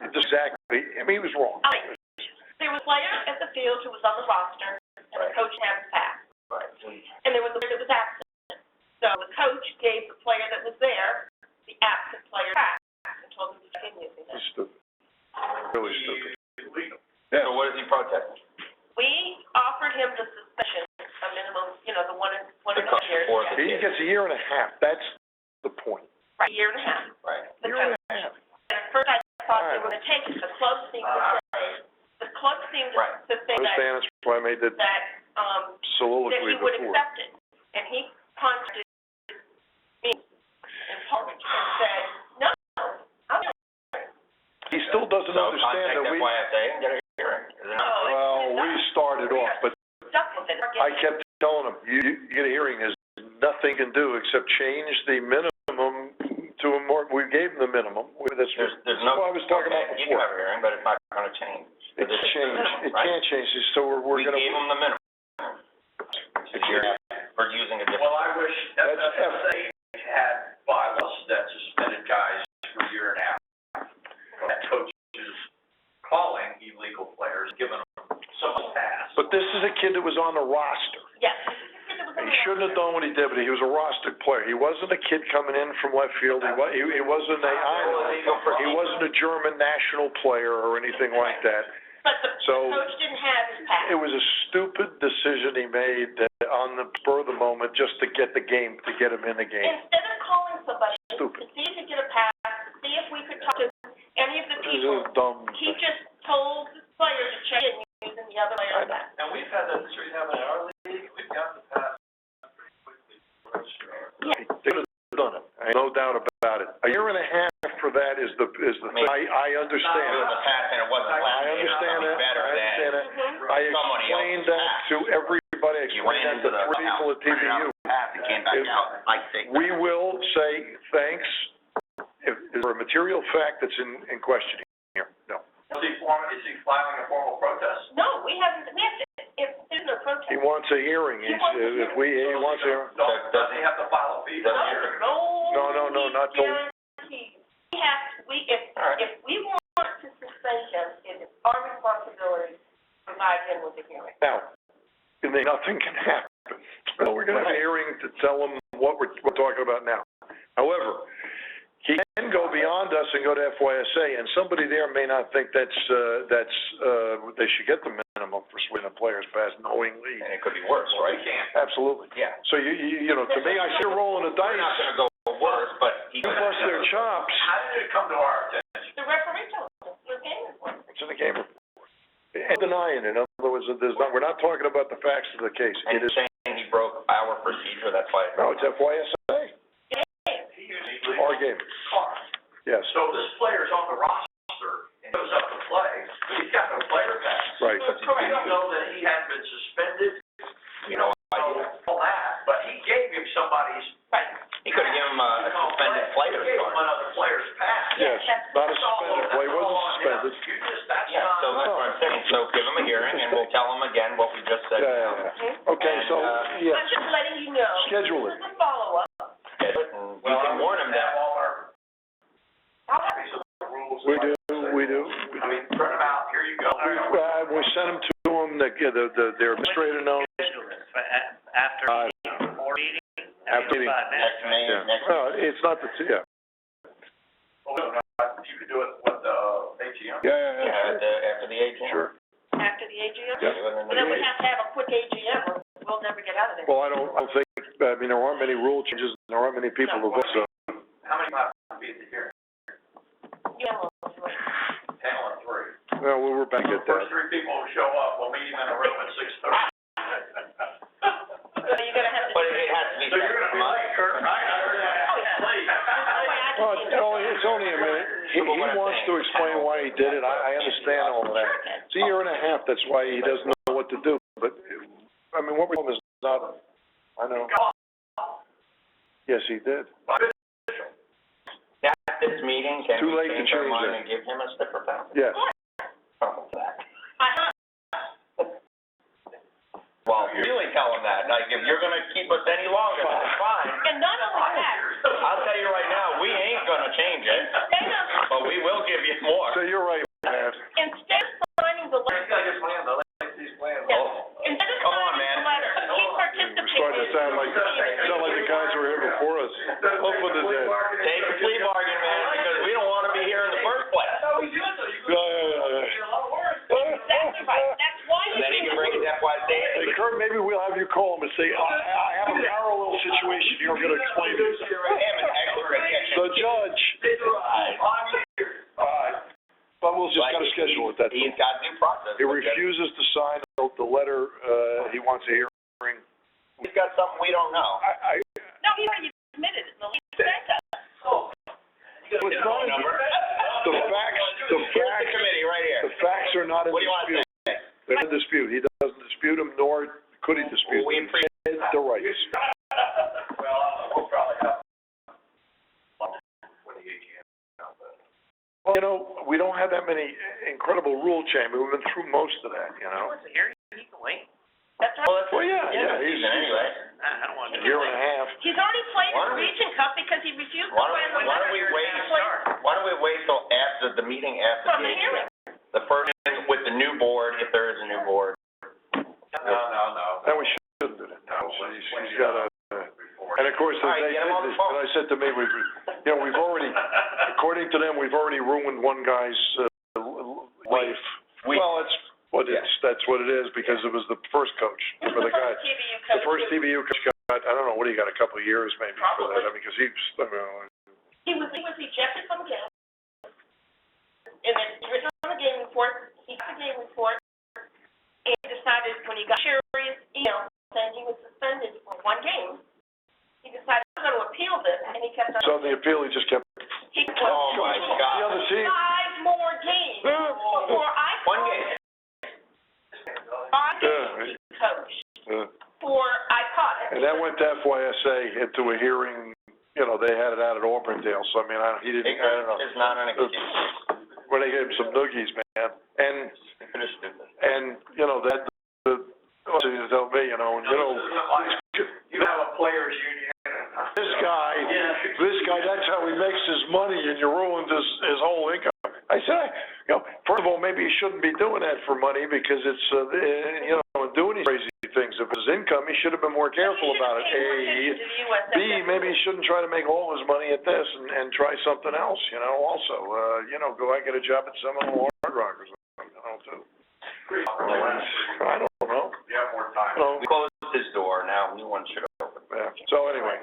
exactly, I mean, he was wrong. There was a player at the field who was on the roster, and the coach had him pass. Right. And there was a player that was absent. So the coach gave the player that was there the absent player pass and told him to continue using it. It's stupid, really stupid. Yeah, so what is he protesting? We offered him the suspension, a minimum, the one and a year. For the- He gets a year and a half, that's the point. Right, a year and a half. Right. The Year and coach. a half. And at first I thought they were going to take it. The club seemed to say, Right. to say I understand, that's why I made that that soliloquy he would before. accept it. And he contacted me in Parliament and said, no, I'm not. He still doesn't So understand that contact we, FYSA and get a hearing, is it not? well, we started off, but Stuck with it. I kept telling him, you get a hearing, there's nothing you can do except change the minimum to a more, we gave him the minimum. There's no. What I was talking okay, about you can before. have a hearing, but it's not gonna change. It's changed, it Right. can't change, so we're We gonna. gave him the minimum. A year for using a different. Well, I wish That's FSA had bylaws that suspended guys for a year and a half. That coaches calling illegal players, giving them some pass. But this is a kid that was on the roster. Yes. He shouldn't have done what he did, but he was a roster player. He wasn't a kid coming in from left field. He wasn't he wasn't a German national player or anything like that. But the So- coach didn't have his pass. It was a stupid decision he made on the spur of the moment just to get the game, to get him in the game. Instead of calling somebody to Stupid. see if he could get a pass, to see if we could talk to any of the This people, is dumb. he just told the player to check in using the other player's pass. And we've had that history happen in our league, we've got the pass pretty quickly for registrar. Yeah. They could have done it. I have no doubt about it. A year and a half for that is the thing. I It understand. was a pass and it wasn't I last year, understand it'd that. be better I understand than. that. Mhm. I Somebody explained else's that pass. to everybody. I You explained ran that into to the three people at TVU. Pass, he came back If- out, I think. We will say thanks if there's a material fact that's in question here. No. Is he filing a formal protest? No, we haven't, if there's no protest. He wants a hearing. He wants a He wants a hearing. Does he have to file a fee? Does Or- No, not till- guaranteed. We have, All right. if we want to suspend him, it is our responsibility to provide him with a hearing. Now, nothing can happen. So we're gonna have a hearing to tell him what we're talking about now. However, he can go beyond us and go to FYSA, and somebody there may not think they should get the minimum for swinging a player's pass knowingly. And it could be worse, right? Absolutely. Yeah. So to me, I see her rolling the We're not dice, gonna go worse, but he. plus their chops. How did it come to our attention? The referee told us, the game report. It's in the game report. And denying it. In other words, we're not talking about the facts of the case. And It is, saying he broke our procedure, that's why. no, it's FYSA, He usually our game. car. Yes, So this player's on the roster and goes up to play, but he's got no player pass. right. We don't know that he has been suspended, all that, but he gave him somebody's. Right. He could have given him a suspended player's He gave him card. another player's pass. Yes, not a That's all- suspended play, that's wasn't all on him. suspended. You just, that's Yeah, so not. that's what I'm saying, so give him a hearing and we'll tell him again what we just said. Yeah. Okay, so, And, yes, I'm just letting you know. Schedule it. This is a follow-up. Get it, and you can warn him that. All our I'll have copies of the rules. we do. I mean, print them out, here you go. We sent them to them, their administrator knows. Schedule this, but after board meeting, After meeting. 5 minutes, Next May, Yeah. next. Well, it's not You could do it with, ATM. Yeah. After the 18th. Sure. after the AGM. Yeah. But then we have to have a quick AGM, or we'll never get out of there. Well, I don't think, there aren't many rule changes, there aren't many people to vote, so. How many might be at the hearing? Yeah, well, it's right. 10 or 3. Well, we're back The at first that. 3 people who show up, we'll meet them in a room at 6:30. So you're gonna have to. But it has to be. So you're gonna be late, Kurt, right? I heard that. Well, it's only a minute. He wants to explain why he did it, I understand all of that. It's a year and a half, that's why he doesn't know what to do, but, I mean, what we're doing is not, I know. Yes, he did. At this meeting, can Too we late to change our change mind it. and give him a stiffer penalty? Yes. Oh, that. I Well, really tell him that, like, if you're gonna keep us any longer, that's fine. and not only that, I'll tell you right now, we ain't gonna change it, instead of, but we will give you more. So you're right, Matt. instead of signing the letter, gotta get plans, I like these plans. yeah, instead of Come on, signing man. the letter, he We're participated. starting to sound like the guys who were here before us. Hopefully they're dead. Take a plea bargain, man, because we don't wanna be here in the first place. That's how we do it, though. You Yeah, yeah, get a lot of words. Exactly right, that's why And then he can bring his Hey, FYC. Kurt, maybe we'll have you call him and say, I have a parallel situation here, I'm gonna explain this. Him an expert at catching. The judge, all right, but we'll just gotta schedule it, that's all. He's got due process. He refuses to sign the letter, he wants a hearing. He's got something we don't know. No, he already admitted it, the lead sent us. Well, it's not, the facts, Here's the committee right here. the facts are not in What do you wanna dispute. say? They're in dispute, he doesn't dispute them, nor could he dispute We them. appreciate The rights. Well, we'll probably have when the AGM comes out. Well, you know, we don't have that many incredible rule changes, we've been through most of that, you know? What's the hearing? He can wait. That's right. Well, yeah, he's anyway. I don't want a to. year and a half. He's already played Why in the don't we- Region Cup because he refused to Why sign the don't, why letter. don't we wait, From why don't we wait till after the meeting, after the the hearing. the first, with the new board, if there is a new board. No. Then we shouldn't do that, no, he's got a, and of course, All right, they, get him on the phone. I said to me, we've already, according to them, we've already ruined one guy's, life. Well, that's what it is, because it was the first coach, for the guy. The first TBU coach got, I don't know, what do you got, a couple of years maybe for that, I mean, because He was ejected from the game. And then he returned the game report, he got the game report, and he decided when he got Sherry's email saying he was suspended for one game, he decided he was going to appeal this, and he kept on. so the appeal, he just kept, He was Oh, my God. the other team, 5 more games before I One game. 5 games he coached before I caught it. and that went to FYSA into a hearing, you know, they had it out at Auburndale, so I mean, he didn't, I don't know. Ignorance is not an excuse. When they gave him some noogies, man, and, It is stupid. you know, that, to tell me, you know, and, you know, You have a players union. this guy, that's how he makes his money, and you ruined his whole income. I said, you know, first of all, maybe he shouldn't be doing that for money, because it's, you know, doing these crazy things. If it's income, he should have been more careful about it, A. B, maybe he shouldn't try to make all his money at this, and try something else, you know, also, you know, go out and get a job at Seminole Hard Rock or something, you know, too. I don't know, You have more time. you know, We closed his door, now new one should open. yeah, so anyway,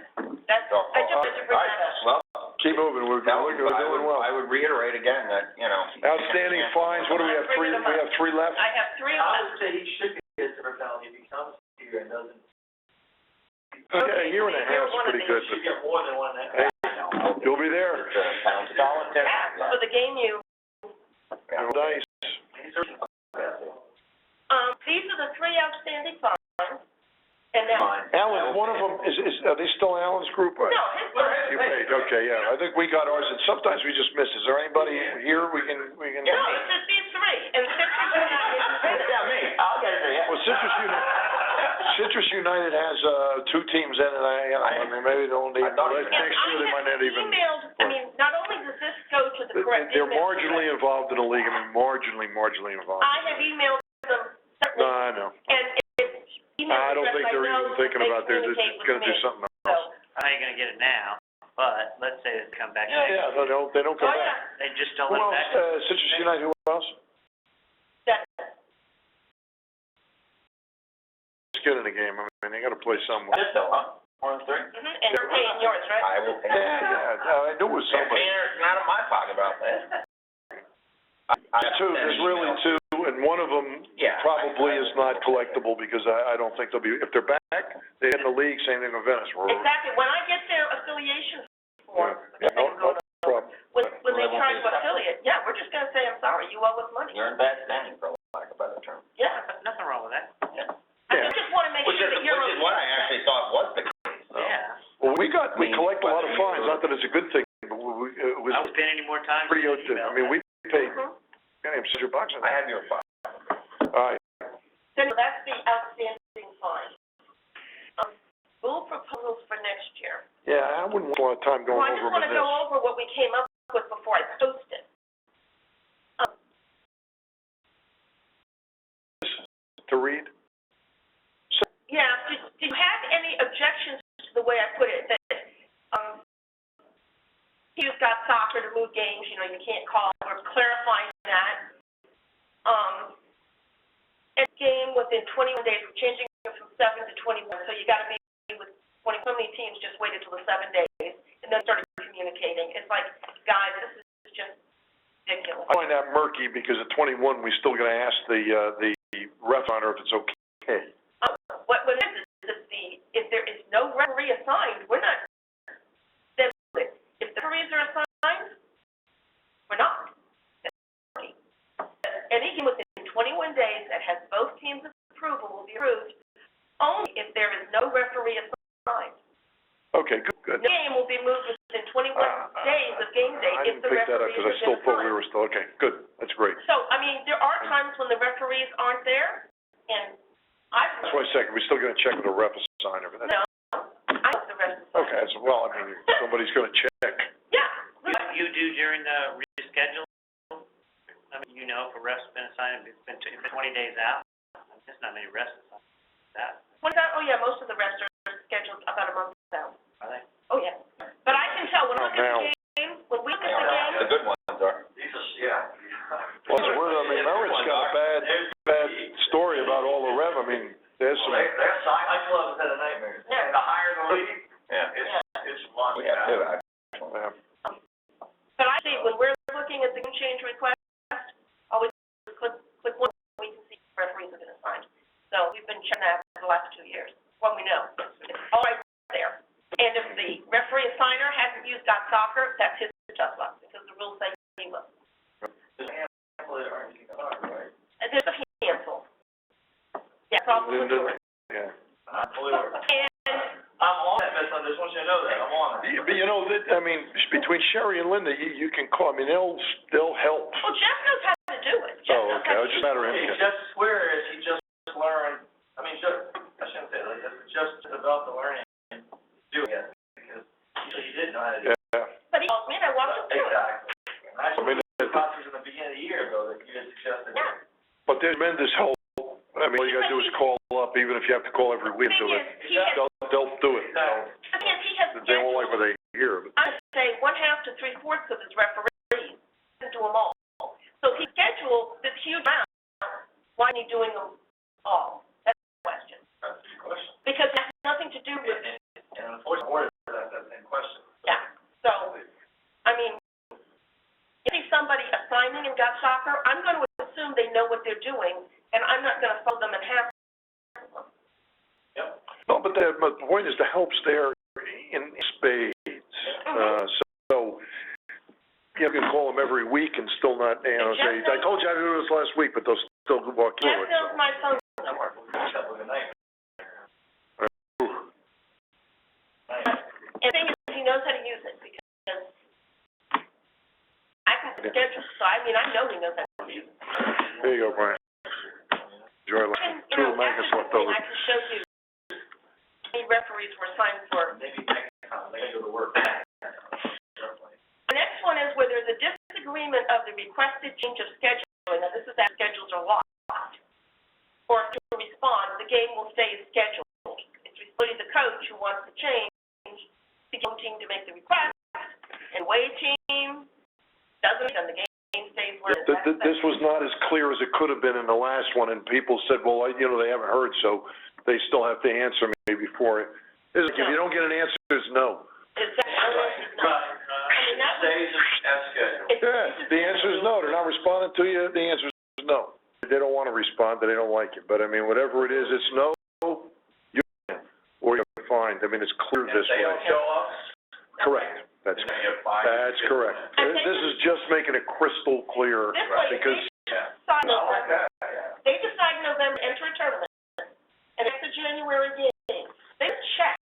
That's, I just wanted to bring that up. Well, keep moving, we're doing well. I would reiterate again that, you know. Outstanding fines, what do we have, three left? I have 3 I left. would say he should get a different penalty if he comes here and doesn't. Okay, a year and a half is pretty good, He should but get more than one and a half. you'll be there. Solitary. Yeah, for the game you, Nice. these are the 3 outstanding fines. And now, Alan, one of them, are they still Alan's group? no, his one, You paid, okay, yeah, I think we got ours, and sometimes we just miss. Is there anybody here we can? no, it's just these 3. And Citrus United. Yeah, me, I'll get it, yeah. Well, Citrus United has, 2 teams in it, I mean, maybe they'll need, I thought- next year they might not even. I mean, not only does this go to the correct They're email marginally address, involved in the league, I mean, marginally involved. I have emailed them separately. No, I know. And it's email I don't address think I they're know even thinking they about, they're communicate with gonna do me. something else. So, I ain't gonna get it now, but let's say they come back. Yeah, they don't come oh, back. yeah, They just don't Who let else, it back. Citrus United, who else? that's, Skin in the game, I mean, they gotta play somewhere. Just so, huh? 1 and 3? and you're paying yours, right? I will pay. Yeah, I knew it was They're somebody. paying, not in my pocket about that. There's really 2, and one of them Yeah. probably is not collectible, because I don't think they'll be, if they're back, they're in the league, same thing with Venice. Exactly, when I get their affiliation form, Yeah, no problem. when they Well, try they to won't be affiliate, yeah, we're just gonna say, I'm sorry, you owe us money. You're in bad standing, for lack of a better term. Yeah, Nothing wrong with that. I just wanna make Which sure is, that you're which is what I actually thought was the case. Yeah. Well, we good thing, but it was I don't spend any more time. pretty good, I mean, we paid, Mhm. $600 on I that. have your file. All right, Then that's the outstanding fine. Rule proposals for next year. yeah, I wouldn't want a lot of time going Well, I over just them wanna in this. go over what we came up with before I post it. To read? Yeah, did you have any objections to the way I put it, that, Hughes got soccer to move games, you know, you can't call, we're clarifying that. And game within 21 days, we're changing it from 7 to 21, so you gotta be with 20, so many teams just waited till the 7 days, and then started communicating. It's like, guys, this is just ridiculous. I find that murky because at 21, we still gotta ask the ref honor if it's okay. What it is if there is no referee assigned, we're not, then, if the referees are assigned, we're not. Any game within 21 days that has both teams' approval will be approved only if there is no referee assigned. Okay, good. The game will be moved within 21 days of game day I if didn't the pick that up referee because I has still been thought we assigned. were still, okay, good, that's great. So, I mean, there are times when the referees aren't there, and That's why I said, we're still gonna check with the ref assigner, but that's, No, I want the rest of the okay, so, well, I mean, somebody's gonna check. Yeah. You do during the reschedule? I mean, you know, if a ref's been assigned, it's been 20 days out, there's not many refs assigned. That, Oh yeah, most of the refs are scheduled about a month out. are they? Oh, yeah. But I can tell, when I look at Now. the game, when we look at the The game, good ones are. These are, yeah. Well, I mean, Merritt's got a bad story about all the ref, I mean, there's some, Their side club has had a nightmare. Yeah. The higher the league, Yeah. it's lost. We have two, yeah. but I see, when we're looking at the game change request, always click one, we can see referees have been assigned. So we've been checking that for the last 2 years, well, we know, it's all right there. And if the referee assigner hasn't used dot soccer, that's his tough luck, because the rules say he will. And there's a handful. Yeah, it's all the Yeah. I'm fully aware. And, I'm on that, Miss, I just want you to know that, I'm on it. Yeah, but you know, I mean, between Sherry and Linda, you can call, I mean, they'll help. well, Jeff knows how to do it. Jeff Oh, knows okay, how it was to just a do matter of He him. just swears, he just learned, I mean, I shouldn't say that, just developed the learning to do it, because usually he didn't know how to do it. Yeah. But he told me, and I walked him through it. Exactly. And I I mean, the classes in the beginning of the year ago that you had suggested. Yeah. But there's tremendous help. I mean, all you gotta do is call up, even if you have to call every week to Thing it. is, he has, They'll do it, you know. the thing is, he has They won't like what scheduled, they hear, but. I would say, 1/2 to 3/4 of his referees, doesn't do them all. So he scheduled this huge amount, why isn't he doing them all? That's the question. That's a good question. Because it has nothing to do with, And unfortunately, that's that same question. yeah, so, I mean, if he's somebody assigning and got soccer, I'm gonna assume they know what they're doing, and I'm not gonna throw them in half. Yep. No, but the point is, the help's there in spades. So, you can call them every week and still not, you know, say, I told you I do this last week, but they'll still walk through Jeff it, knows so. my phone number. That was a nightmare. And the thing is, he knows how to use it, because I can schedule, so I mean, I know he knows how to use it. There you go, Brian. Enjoy life. And, Two of the magnets after left this thing, over. I can show you how many referees were assigned for. Maybe next time, they go to work. The next one is where there's a disagreement of the requested change of scheduling, now this is after schedules are locked. Or to respond, the game will stay as scheduled. It's really the coach who wants to change, the home team to make the request, and away team doesn't, and the game stays where it is. This was not as clear as it could have been in the last one, and people said, well, you know, they haven't heard, so they still have to answer me before it. It's like, if you don't get an answer, it's no. Exactly. No. I mean, that was, Stays as scheduled. Yeah, the answer is no. They're not responding to you, the answer is no. They don't want to respond, they don't like it. But, I mean, whatever it is, it's no, you can, or you're fine. I mean, it's clear this If they way. don't show up, Correct. That's then you have five. correct. This is just making it crystal clear, this way, because, Yeah. decide I like November, that, yeah. they decide November, enter a tournament, and it's a January game. They check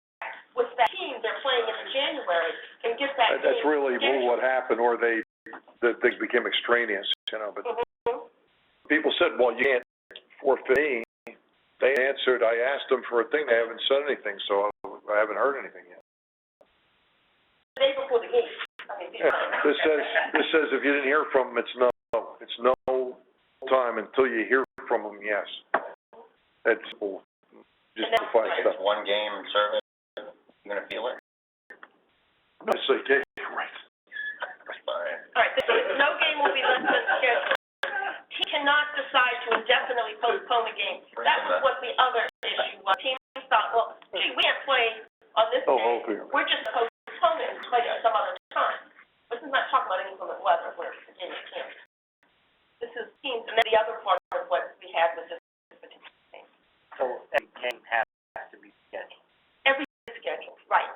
with that team they're playing in January and get that game really what happened, or that things became extraneous, but people said, well, you can't forfeit me. They answered, I asked them for a thing, they haven't said anything, so I haven't heard anything yet. The day before the game, I mean, Yeah, this says if you didn't hear from them, it's no time until you hear from them, yes. That's just simplified Like stuff. it's one game service, you gonna feel it? It's like, yeah, right. Sorry. all right, so no game will be less than scheduled. Team cannot decide to indefinitely postpone the game. That was what the other issue was. Teams thought, well, gee, we can't play on this Oh, day. okay. We're just postponing it and play at some other time. This is not talking about inclement weather where the game is canceled. This is teams, and then the other part of what we had was this particular thing. So every game has to be scheduled. Every schedule, right.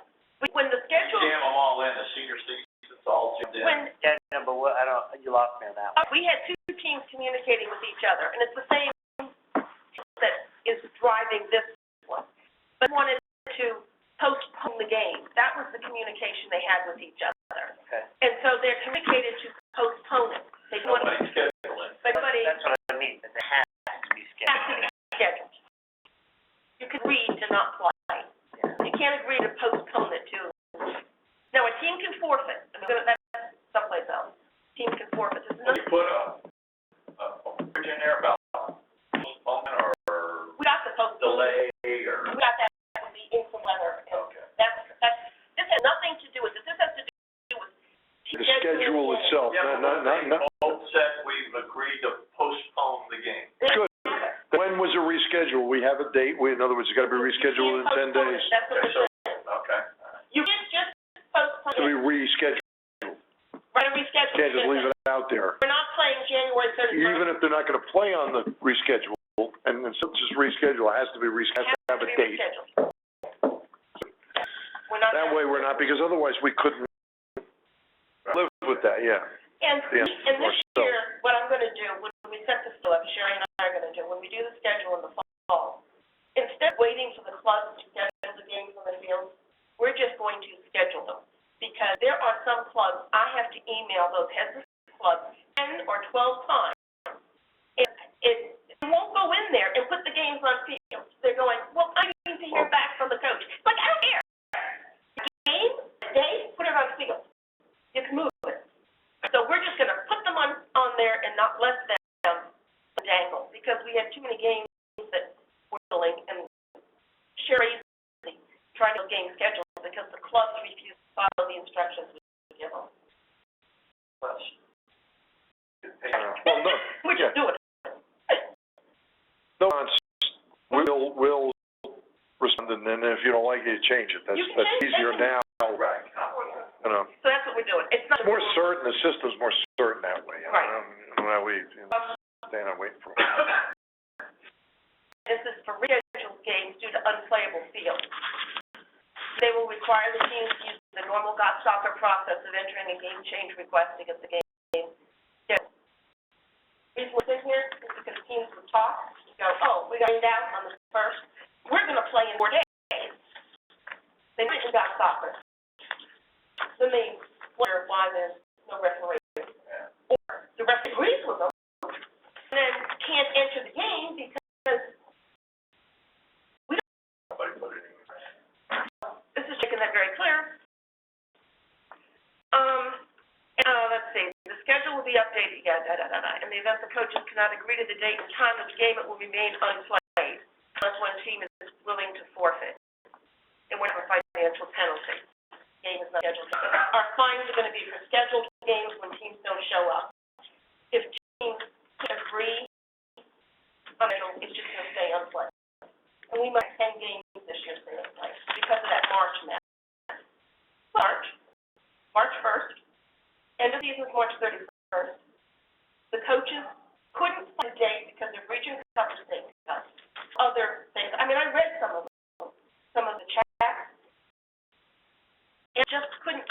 When the schedule, Jam them all in, the senior season's all jammed in. when Yeah, no, but what, you lost me on that one. we had two teams communicating with each other, and it's the same that is driving this one. But wanted to postpone the game. That was the communication they had with each other. Okay. And so they're communicated to postpone it. They want to, Nobody schedule it. but nobody That's what I mean, that it has to be has to scheduled. be scheduled. You can agree to not play. You can't agree to postpone it to. Now, a team can forfeit. I'm gonna, that's someplace else. Team can forfeit. There's When no, you put a bridge in there about postponement or we got the post. delay or, We got that with the inclement weather. okay. That's, this has nothing to do with this. This has to do with. The schedule itself, Yeah, not. both said we've agreed to postpone the game. Good. When was it rescheduled? We have a date, in other words, it's gotta be rescheduled in 10 days. That's what Okay, we're so, saying. okay. You can't just To be postpone it, rescheduled. right, reschedule. Can't just leave it out there. We're not playing January 31st. Even if they're not gonna play on the reschedule, and so just reschedule, it has to be rescheduled, It have has a to be date. rescheduled. We're not. That way we're not, because otherwise we couldn't live with that, yeah. And, Yeah, and this or so. year, what I'm gonna do, when we set this up, Sherry and I are gonna do, when we do the schedule in the fall, instead of waiting for the clubs to schedule the games on the field, we're just going to schedule them. Because there are some clubs, I have to email those heads of clubs 10 or 12 times. It won't go in there and put the games on field. They're going, well, I need to hear back from the coach. Like, I don't care. Game, day, put it on field. You can move it. So we're just gonna put them on there and not let them dangle, because we had too many games that were filling, and Sherry trying to game schedule because the clubs refused to follow the instructions we give them. Well, no, We're just doing it. no, we'll respond, and then if you don't like it, you change it. That's You can change it. easier now, Right. So that's what we're doing. It's not. It's more certain, the system's more certain that way, Right. That way, stand and wait for it. This is for rescheduled games due to unplayable field. They will require the teams to use the normal soccer process of entering a game change request to get the game scheduled. Reason what's in here is because teams would talk, go, oh, we got it out on the first, we're gonna play in 4 days. They went and got soccer. Then they wonder why there's no referee. Or the referee agrees with them, and then can't enter the game because Somebody put it in. this is making that very clear. Let's see, the schedule will be updated, In the event the coaches cannot agree to the date and time of the game, it will remain unplayed, unless one team is willing to forfeit. And we're for financial penalty. Game is not scheduled. Our fines are gonna be for scheduled games when teams don't show up. If teams agree, it's just gonna stay unplayed. And we might 10 games this year stay unplayed because of that March match. March 1st, end of season is March 31st. The coaches couldn't play the date because of region coverage things, other things. I mean, I read some of them, some of the chats. And just couldn't,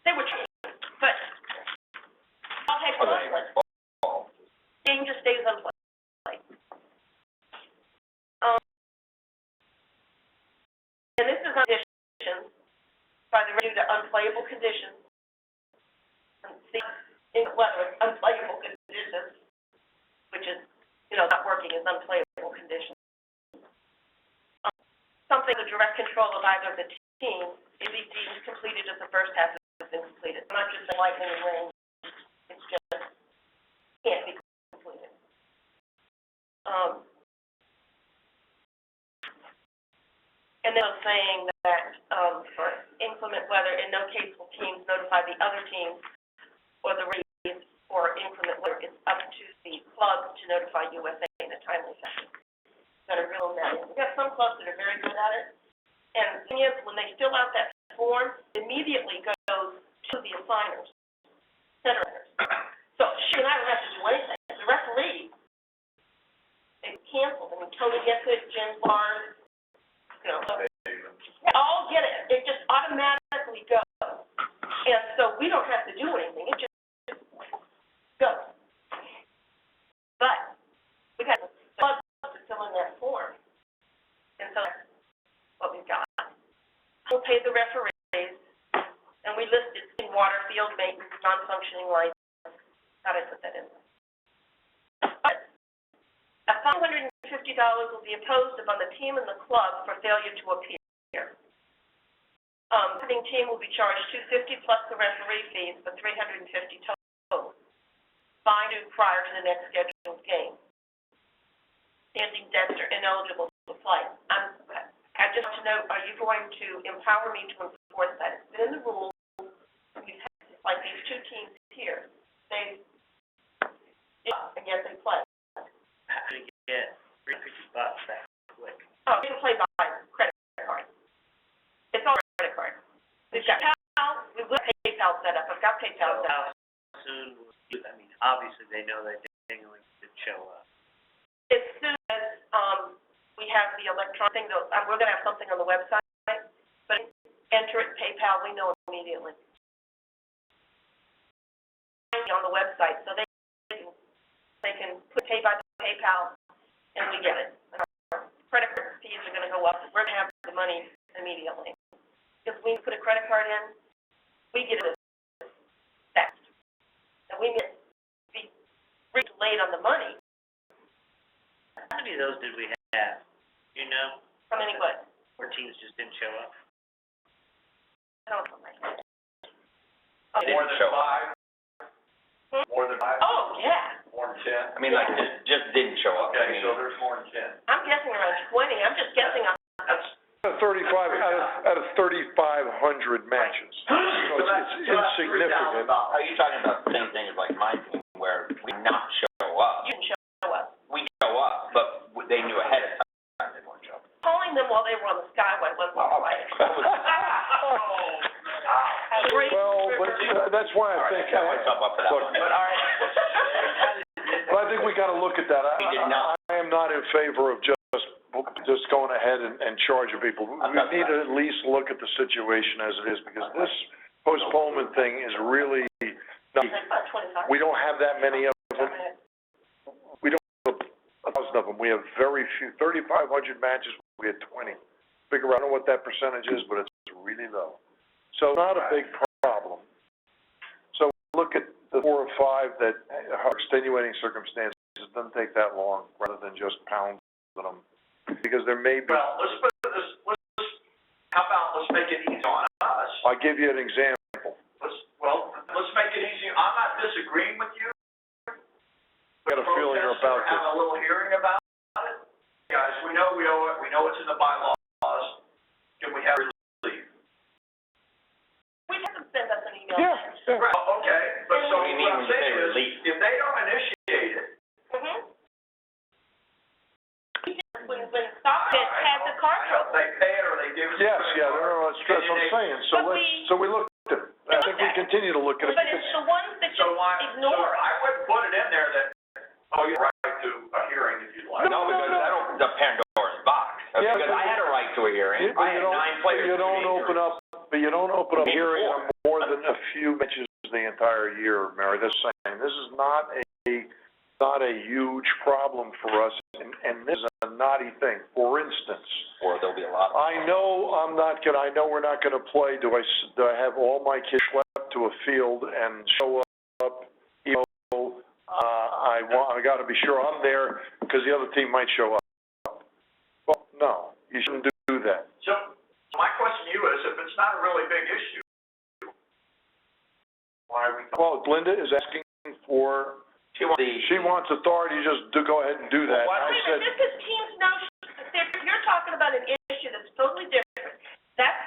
they were trying, but all heck was unplayed. Game just stays unplayed. And this is on conditions by the due to unplayable conditions as unplayable conditions. Something the direct control of either of the teams is be deemed completed if the first half has been completed. I'm not just saying lightning and rain, it's just can't be completed. And then I'm saying that, for inclement weather, in no case will teams notify the other teams or the race or inclement weather. It's up to the club to notify USA in a timely fashion. Got to reel that in. We've got some clubs that are very good at it. And the thing is, when they fill out that form, it immediately goes to the assigners, center centers. So she and I don't have to do anything. The referee, they canceled. I mean, Tony gets it, Jim Bars, you know, they all get it. It just automatically goes. And so we don't have to do anything. It just goes. But we got the clubs to fill in that form. And so that's what we've got. We'll pay the referees, and we listed in water, field maintenance, non-functioning lights. How did I put that in? But $550 will be imposed upon the team and the club for failure to appear. The team will be charged $250 plus the referee fees for $350 total. Fine due prior to the next scheduled game. Standing debts are ineligible to play. I just want to know, are you going to empower me to enforce that? It's been in the rules. We've had, like these two teams here, they, and yet they play. How do you get $350 that quick? Oh, you can play by credit card. It's all credit card. We've got PayPal, we've got PayPal set up. I've got PayPal set up. How soon will you, I mean, obviously they know that Dingling could show up. As soon as, we have the electronic thing, we're gonna have something on the website, but enter it PayPal, we know immediately. On the website, so they can pay by PayPal, and we get it. And our credit card fees are gonna go up, we're gonna have the money immediately. If we put a credit card in, we get it fast. And we get, be late on the money. How many of those did we have? You know? From anybody. Where teams just didn't show up? I don't know my head. More than show up. 5? More than 5? Oh, yeah. More than 10? I mean, like, just didn't show up. I Okay, mean, so there's more than 10. I'm guessing around 20. I'm just guessing on. Out of 3,500 matches. It's insignificant. Are you talking about the same thing as like my team, where we not show up? You didn't show up. We show up, but they knew ahead of time they weren't showing up. Calling them while they were on the Skyway wasn't right. Well, but that's why I think, All right, I got myself up for that look, one, but all right. but I think we gotta look at that. We did not. I am not in favor of just going ahead and charging people. We need to at least look at the situation as it is, because this postponement thing is really, About 25. we don't have that many of them. We don't have 1,000 of them. We have very few, 3,500 matches, we had 20. Figure out what that percentage is, but it's really low. So not a big problem. So look at the 4 or 5 that are extenuating circumstances. It doesn't take that long, rather than just pound them. Because there may be. Well, let's put this, how about let's make it easy on us? I'll give you an example. Let's make it easy. I'm not disagreeing with you. I got a feeling you're about to. Have a little hearing about it. Guys, we know it's in the bylaws. Can we have relief? We have them send us an email. Yeah. Right, okay, but so What do you mean when you what I'm say saying is, relief? if they don't initiate it, When Stockton had the car trouble. they pay it or they give it. Yes, yeah, no, that's what I'm saying. So we looked at it. I think we continue to look at it. But it's the ones that just So ignore it. I wouldn't put it in there that, oh, you're right to a hearing if you'd like. No, because that opens up Pandora's box. Yeah, Because I had a right to a hearing. But I had 9 players. you don't open up a hearing on more than a few matches the entire year, Mary. That's saying, this is not a huge problem for us, and this is a naughty thing. For instance, Or there'll be a lot of. I know we're not gonna play. Do I have all my kids schlepped to a field and show up, I I gotta be sure I'm there, because the other team might show up. Well, no, you shouldn't do that. So my question to you is, if it's not a really big issue, why are we? Well, Linda is asking for, She wants the. she wants authority just to go ahead and do that. Well, I Wait a said, minute, this is team's notion, you're talking about an issue that's totally different. That's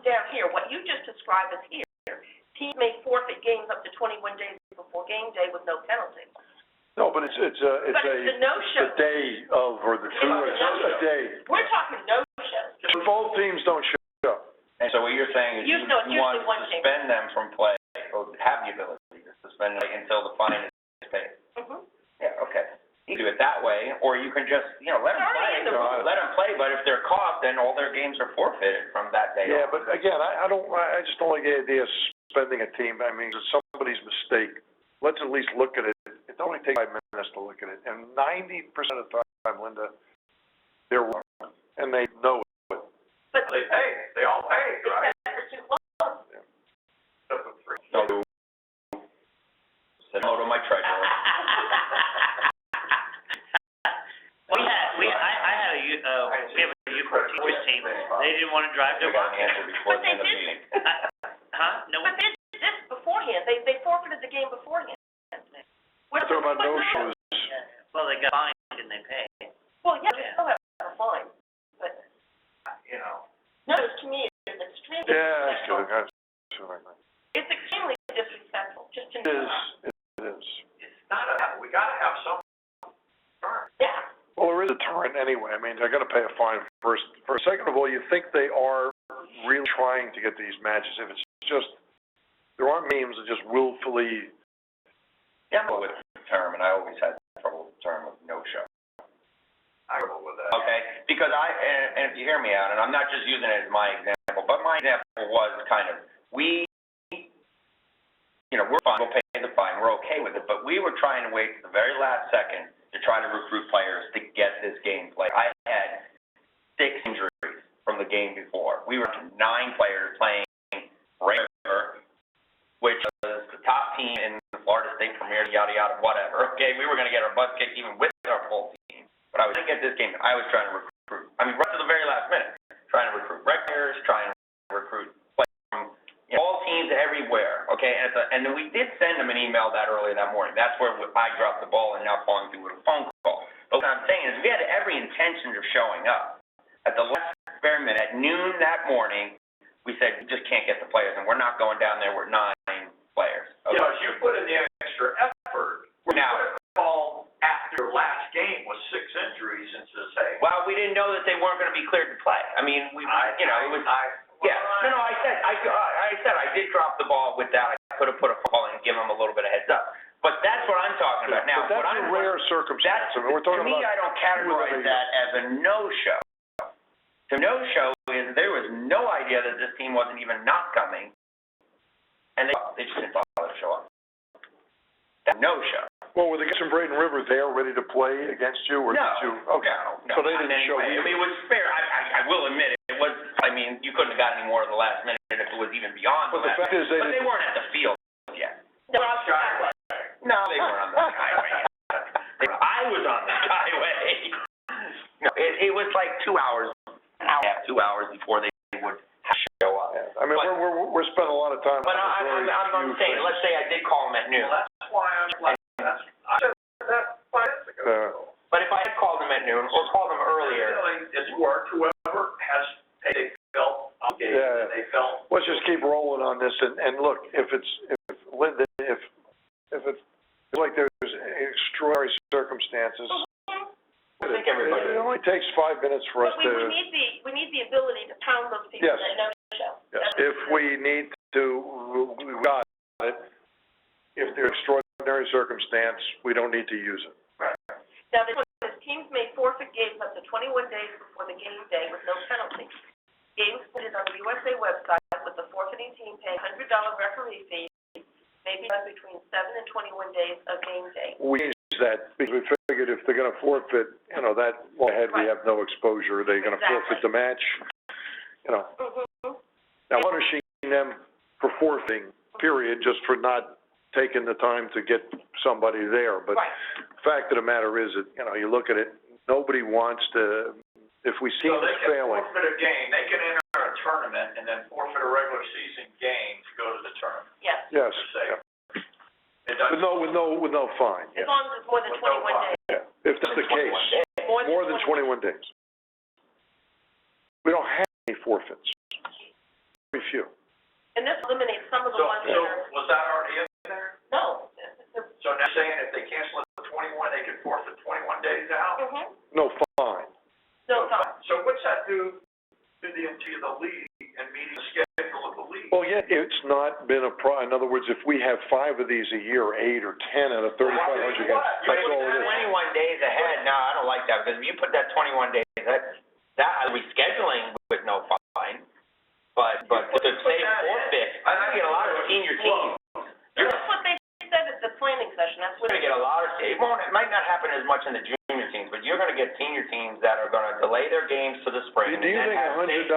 down here, what you just described is here. Teams may forfeit games up to 21 days before game day with no penalty. no, but it's But it's the no-show. the day of, or the two, It's the a day. We're talking no-shows. If both teams don't show up, And so what you're saying is You know, it's you want usually to one game. suspend them from play, or have the ability to suspend them until the fine is paid. Mhm. Yeah, okay. You can do it that way, or you can just, let them It's already in the play. rules. Let them play, but if they're caught, then all their games are forfeited from that day yeah, on. but again, I just don't like the idea of suspending a team. I mean, it's somebody's mistake. Let's at least look at it. It only takes 5 minutes to look at it, and 90% of the time, Linda, they're wrong, and they know it. But They pay, they all pay, right? it's too close. Except for three. So, send out to my treasurer. We had a U14 team, they didn't wanna drive to We got work. an answer before the end of the meeting. Huh? No, But they did this beforehand, they forfeited the game beforehand. What Talking about no-shows. well, they got fined and they paid. Well, yeah, they still have a fine, but You know, no-shows to me is extremely Yeah, that's disrespectful. good. That's what I meant. It's extremely disrespectful, just to. It is, it is. it's not we gotta have some term. Yeah. Well, there is a deterrent anyway. I mean, they're gonna pay a fine first. Second of all, you think they are really trying to get these matches. If it's just, there aren't teams that just willfully, Yeah, but with the term, and I always had trouble with the term of no-show. I go with that. Okay, because and if you hear me out, and I'm not just using it as my example, but my example was kind of, we're fine, we'll pay the fine, we're okay with it, but we were trying to wait to the very last second to try to recruit players to get this game played. I had 6 injuries from the game before. We were 9 players playing River, which was the top team in the Florida State Premier, yada, yada, whatever. Okay, we were going to get our butts kicked even with our full team. But I was going to get this game. I was trying to recruit. I mean, right to the very last minute. Trying to recruit players, trying to recruit players from all teams everywhere. Okay, and then we did send them an email that early that morning. That's where I dropped the ball and now following through with a phone call. But what I'm saying is we had every intention of showing up. At the last very minute, at noon that morning, we said, we just can't get the players, and we're not going down there with 9 players. Okay? You know, you put in the extra effort. Now, Call after your last game with 6 injuries and says, hey. well, we didn't know that they weren't going to be cleared to play. I mean, it was. Yeah, no, I said I did drop the ball with that. I could have put a call and give them a little bit of heads up. But that's what I'm talking about now. but that's a rare circumstance. I mean, we're talking to me, about. I don't categorize that as a no-show. The no-show is there was no idea that this team wasn't even not coming, and they just didn't bother to show up. That's a no-show. Well, were the guys from Braden River there ready to play against you, or No, did you? Okay. no, So they not in didn't any show way. you. I mean, it was fair. I will admit it was. I mean, you couldn't have got any more at the last minute if it was even beyond But the the last fact minute. is they But they didn't. weren't at the field yet. They're on Skyway. No, they weren't on the skyway. I was on the skyway. No, it was like 2 hours, an hour and a half, 2 hours before they would show up. Yeah. I mean, But- we're spending a lot of time. But on very I'm few saying, things. let's say I did call them at noon. Well, that's why I'm like, I said that 5 minutes ago. But if I had called them at noon or called them earlier, It's worked, whoever has, they felt obligated, Yeah. they felt. Let's just keep rolling on this, and look, if Linda, if it's like there's extraordinary circumstances, I think everybody. it only takes 5 minutes for us But to. we need the ability to pound those people Yes. that no-show. Yes, That's- if we need to, we got it. If there's extraordinary circumstance, we don't need to use it. Now, this one says teams may forfeit games up to 21 days before the game day with no penalty. Games printed on the USA website with the forfeiting team paying $100 referee fee may be done between 7 and 21 days of game day. We use that because we figured if they're gonna forfeit, that long ahead, we have no exposure, they're gonna forfeit the match, Mm-hmm. Now, punishing them for forfeiting, period, just for not taking the time to get somebody there, but Right. fact of the matter is that, you know, you look at it, nobody wants to, if we see So it they can failing. forfeit a game, they can enter a tournament and then forfeit a regular season game to go to the tournament. Yes, Yes, Per se. yeah. It doesn't. With no fine, as yeah. long as it's more than With no 21 days. Yeah, if that's the case, more than 21 days. We don't have any forfeits. Very few. And this eliminates some of the So, ones that are, was that already in there? no. So now saying if they cancel it for 21, they can forfeit 21 days out? Mm-hmm. No fine. No, fine. So what's that do to the league and meeting the schedule of the league? Well, yeah, it's not been in other words, if we have 5 of these a year, 8 or 10 out of 3,500 games, that's all it is. 21 days ahead, no, I don't like that, because if you put that 21 days, that rescheduling with no fine, but to say forfeit, I get a lot of senior teams. That's what they said at the planning session, that's what. You're gonna get a lot of, it might not happen as much in the junior teams, but you're gonna get senior teams that are gonna delay their games to the spring. Do you think $100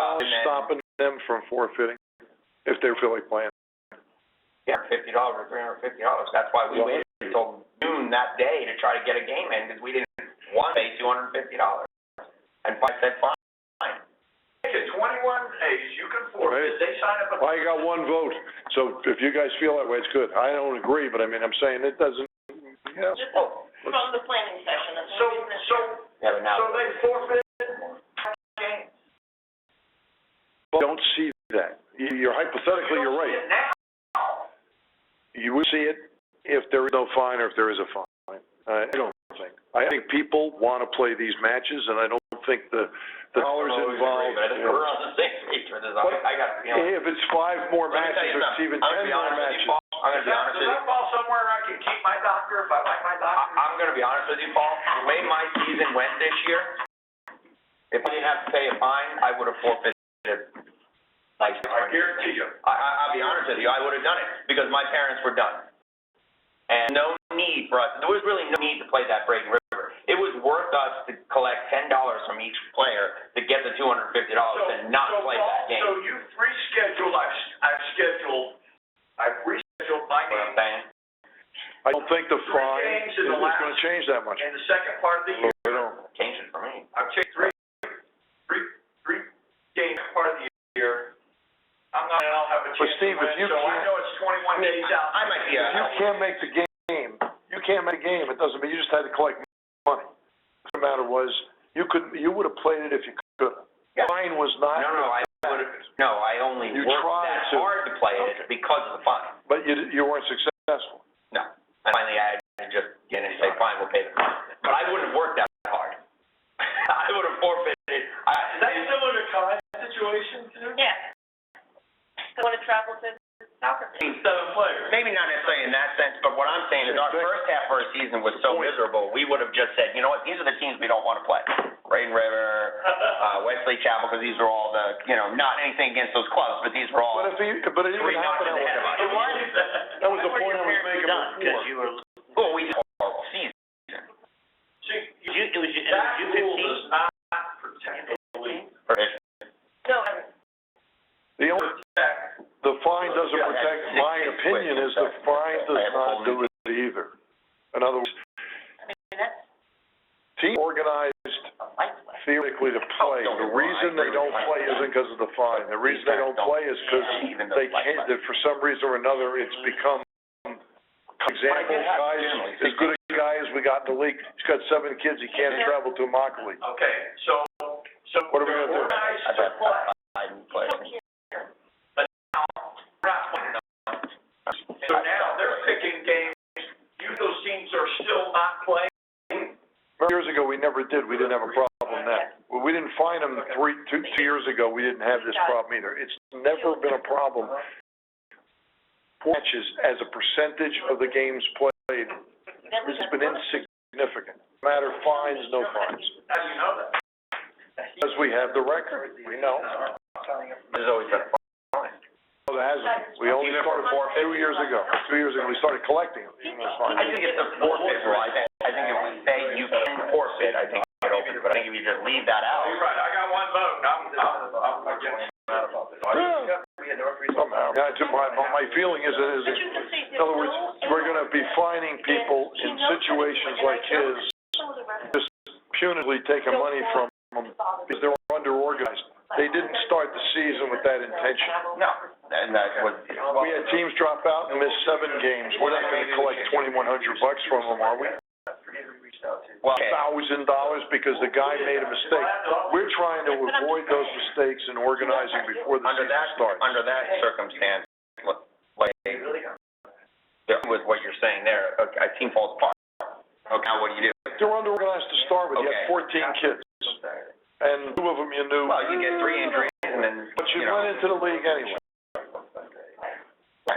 stopping them from forfeiting if they feel like playing? Yeah, $50 or $350, that's why we waited until noon that day to try to get a game in, because we didn't want to pay $250. And I said, fine. In 21 days, you can forfeit, they sign up. Well, I got 1 vote, so if you guys feel that way, it's good. I don't agree, but I mean, I'm saying it doesn't, yeah. This is from the planning session, that's So, what we so, Yeah, but now. so they forfeit games. Don't see that. You're hypothetically, you're right. Now. You would see it if there is no fine or if there is a fine. I don't think. I think people want to play these matches, and I don't think the dollars involved. But I think we're on the same page with this. I got a feeling. If it's 5 more Let me tell matches you or it's something. even I'm 10 gonna be more honest with you, matches. Paul. I'm gonna be honest with Does you. that fall somewhere I can keep my doctor if I like my doctor? I'm gonna be honest with you, Paul. The way my season went this year, if I didn't have to pay a fine, I would have forfeited. Like, I guarantee you. I'll be honest with you, I would have done it, because my parents were done. And no need for us, there was really no need to play that Braden River. It was worth us to collect $10 from each player to get the $250 and not play that game. So you've rescheduled, I've rescheduled my You know what I'm game saying? I don't think the fine games is in the going to last- change that much. in the second part of the year. I don't. Change it for me. I've checked three games part of the year. I'll have a chance But Steve, to win, if you so I can't- know it's 21 days out. I might be If you can't make the game, it doesn't mean you just had to collect money. The matter was, you would have played it if you could have. Yeah. Fine was not. I only You worked tried that to. hard to play it Okay. because of the fine. But you weren't successful. No. And finally, I had to just get in and say, fine, we'll pay the fine. But I wouldn't have worked that hard. I would have forfeited. Is that similar to Kai's situation too? Yeah. I want to travel to soccer games. 7 players. Maybe not necessarily in that sense, but what I'm saying is our first half of our season was so miserable, we would have just said, you know what, these are the teams we don't want to play. Braden River, Wesley Chapel, because these are all the, not anything against those clubs, but these were all. But it didn't 3 happen notches ahead of us. That was the point I was making Done, because before. you were, Well, we just horrible season. See, it was that you rule 15. does not protect the league. No, The fine doesn't protect, my opinion is the fine does not do it either. In other words, that's team organized theoretically to play. The reason they don't play isn't because of the fine. The reason they don't play is because they can't, that for some reason or another, it's become, example, guys, as good a guy as we got in the league, he's got 7 kids, he can't travel to a mock league. Okay, so What are we gonna do? organized to play. I didn't play. But now, we're not playing them. So now they're picking games, those teams are still not playing. Years ago, we never did, we didn't have a problem then. We didn't find them 2 years ago, we didn't have this problem either. It's never been a problem. Matches as a percentage of the games played, this has been insignificant. Matter of fines, no fines. How do you know that? Because we have the record, we know. There's always been a fine. No, there hasn't. We only started 2 years ago. 2 years ago, we started collecting them. Even those fines. I think it's a forfeit rule. I think if we say you can forfeit, I think it opens, but I think if you just leave that out. You're right, I got 1 vote, I'm against that about this. Somehow. Yeah, my feeling is, But you can see, in other words, we're gonna be fining people in situations like his, just punitively taking money from them because they're under-organized. They didn't start the season with that intention. No, and that was, We had teams drop out and miss 7 games. We're not gonna collect $2,100 from them, are we? well, $1,000 because the guy made a mistake. We're trying to avoid those mistakes in organizing before the season starts. under that circumstance, like, with what you're saying there, a team falls apart. Okay, now what do you do? They're under-organized to start with. You had 14 kids. And 2 of them you knew. Well, you get 3 injuries and then, But you went into the league anyway.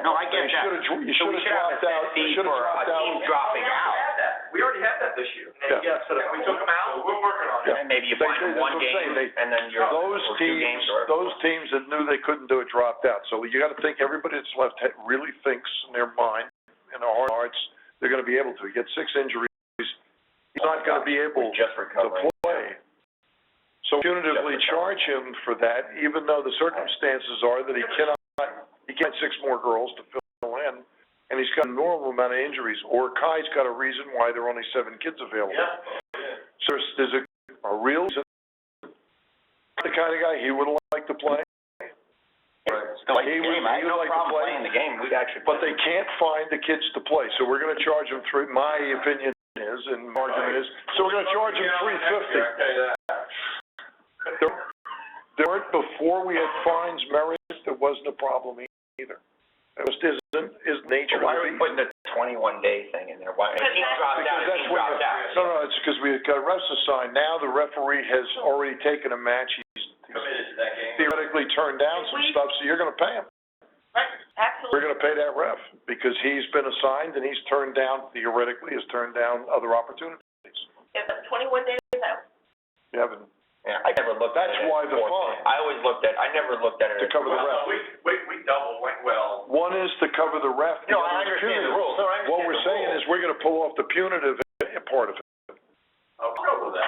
No, I get that. You So we should should have have dropped out. a fee for a team dropping out. We already had that this year. Yeah. So we took them out, we're working on it. Yeah. And maybe you They- find them that's one what I'm saying. game They- and then you're, Those or 2 games teams, or. those teams that knew they couldn't do it dropped out. So you gotta think, everybody that's left really thinks in their mind, in their hearts, they're gonna be able to. You get 6 injuries, he's not gonna be able Just to recovering. play. So punitively charge him for that, even though the circumstances are that he can't 6 more girls to fill in, and he's got a normal amount of injuries, or Kai's got a reason why there are only 7 kids available. So there's a real reason, the kind of guy he would like to play, Like He the would- game, I he have would no like to problem play. playing the game, we'd actually. but they can't find the kids to play, so we're gonna charge them my opinion is, and my argument is, so we're gonna charge them $350. There weren't, before we had fines, Meredith, there wasn't a problem either. It just isn't nature Why of are the we beast. putting the 21-day thing in there? Why, if he dropped out, Because if he that's what, dropped out. no, it's because we got refs assigned. Now the referee has already taken a match. He's Committed to that game. theoretically turned down some stuff, so you're gonna pay him. Right, We're absolutely. gonna pay that ref because he's been assigned and he's turned down, theoretically, has turned down other opportunities. If it's 21 days out. You haven't, Yeah, I never looked at it. That's as why the forfeit. fine. I never looked at it to as. cover the ref. We double went well. One is to cover the ref. the No, other I is understand the punitive. rules. No, I understand What we're the saying rules. is we're gonna pull off the punitive part of it. I'll go with that.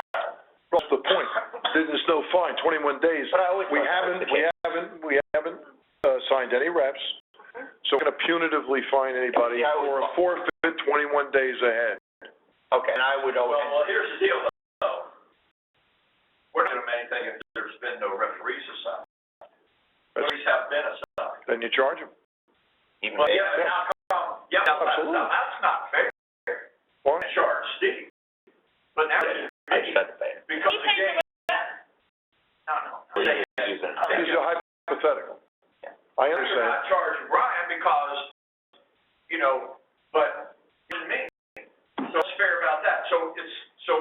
That's the point. There's no fine, 21 days. But I always We thought that was haven't signed any refs, so we're gonna punitively fine anybody Yeah, I would- or a forfeit 21 days ahead. Okay, and I would always. Well, here's the deal though. We're not gonna do anything if there's been no referees assigned. Referees have been assigned. Then you charge them. Even Well, if- yeah, but how come, yeah, now Absolutely. that's not fair. Why? Charge Steve. But now, I just had to pay it. because He the pays game. the ref. No. Use it. These are hypothetical. I You're understand. not charging Brian because, but it's me. So it's fair about that. So